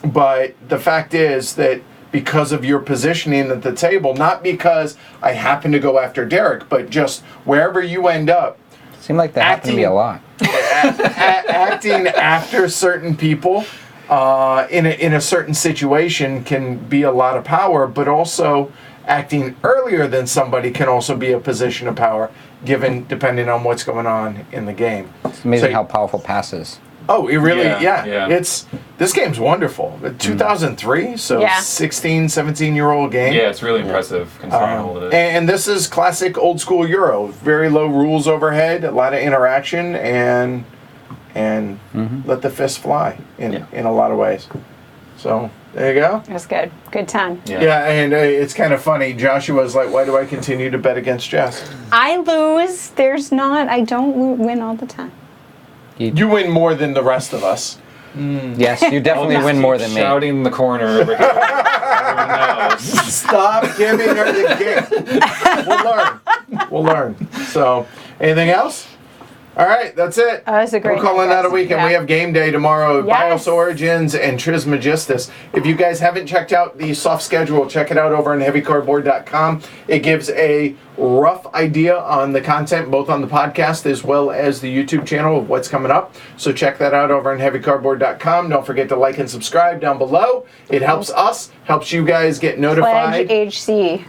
Speaker 1: but the fact is that because of your positioning at the table, not because I happen to go after Derek, but just wherever you end up.
Speaker 4: Seemed like that happened to me a lot.
Speaker 1: Acting after certain people in a certain situation can be a lot of power, but also acting earlier than somebody can also be a position of power, depending on what's going on in the game.
Speaker 4: It's amazing how powerful passes.
Speaker 1: Oh, it really,
Speaker 5: yeah.
Speaker 1: This game's wonderful. 2003, so 16, 17-year-old game.
Speaker 5: Yeah, it's really impressive considering how old it is.
Speaker 1: And this is classic old school Euro. Very low rules overhead, a lot of interaction, and let the fist fly in a lot of ways. So there you go.
Speaker 2: That's good. Good time.
Speaker 1: Yeah, and it's kind of funny. Joshua's like, why do I continue to bet against Jess?
Speaker 2: I lose. I don't win all the time.
Speaker 1: You win more than the rest of us.
Speaker 4: Yes, you definitely win more than me.
Speaker 5: Shouting in the corner over here. Everyone knows.
Speaker 1: Stop giving her the gift. We'll learn. So, anything else? All right, that's it.
Speaker 2: That's a great
Speaker 1: We're calling
Speaker 2: night,
Speaker 1: that a
Speaker 2: guys.
Speaker 1: weekend.
Speaker 2: Yeah.
Speaker 1: We have game day tomorrow.
Speaker 2: Yes.
Speaker 1: Bios Origins and Trismegistus. If you guys haven't checked out the soft schedule, check it out over on heavycardboard.com. It gives a rough idea on the content, both on the podcast as well as the YouTube channel of what's coming up. So check that out over on heavycardboard.com. Don't forget to like and subscribe down below. It helps us, helps you guys get notified.
Speaker 2: Pledge HC.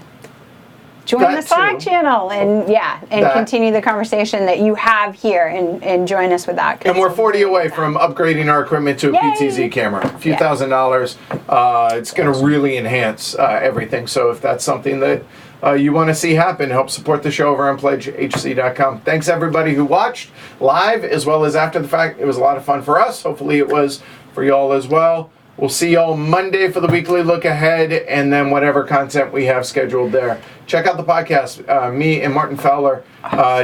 Speaker 2: Join
Speaker 1: That
Speaker 2: the Slack
Speaker 1: too.
Speaker 2: channel and
Speaker 1: That.
Speaker 2: continue the conversation that you have here and join us with that.
Speaker 1: And we're 40 away from upgrading our equipment to a
Speaker 2: Yay!
Speaker 1: PTZ camera. A few
Speaker 2: Yeah.
Speaker 1: $1,000s. It's going to really enhance everything. So if that's something that you want to see happen, help support the show over on pledgehc.com. Thanks everybody who watched live as well as after the fact. It was a lot of fun for us. Hopefully it was for y'all as well. We'll see y'all Monday for the weekly look ahead and then whatever content we have scheduled there. Check out the podcast. Me and Martin Fowler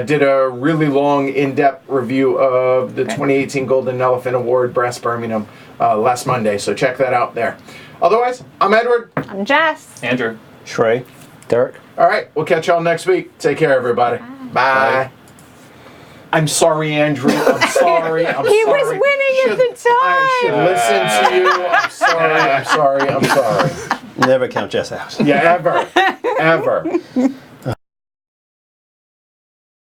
Speaker 1: did a really long, in-depth review of the 2018 Golden Elephant Award, Brass Birmingham, last Monday. So check that out there. Otherwise, I'm Edward.
Speaker 2: I'm Jess.
Speaker 5: Andrew.
Speaker 3: Trey.
Speaker 4: Derek.
Speaker 1: All right, we'll catch y'all next week. Take care, everybody. Bye. I'm sorry, Andrew. I'm sorry. I'm
Speaker 2: He
Speaker 1: sorry.
Speaker 2: was winning at the
Speaker 1: I should listen to you. I'm sorry. I'm sorry. I'm sorry.
Speaker 3: Never count Jess out.
Speaker 1: Yeah, ever. Ever.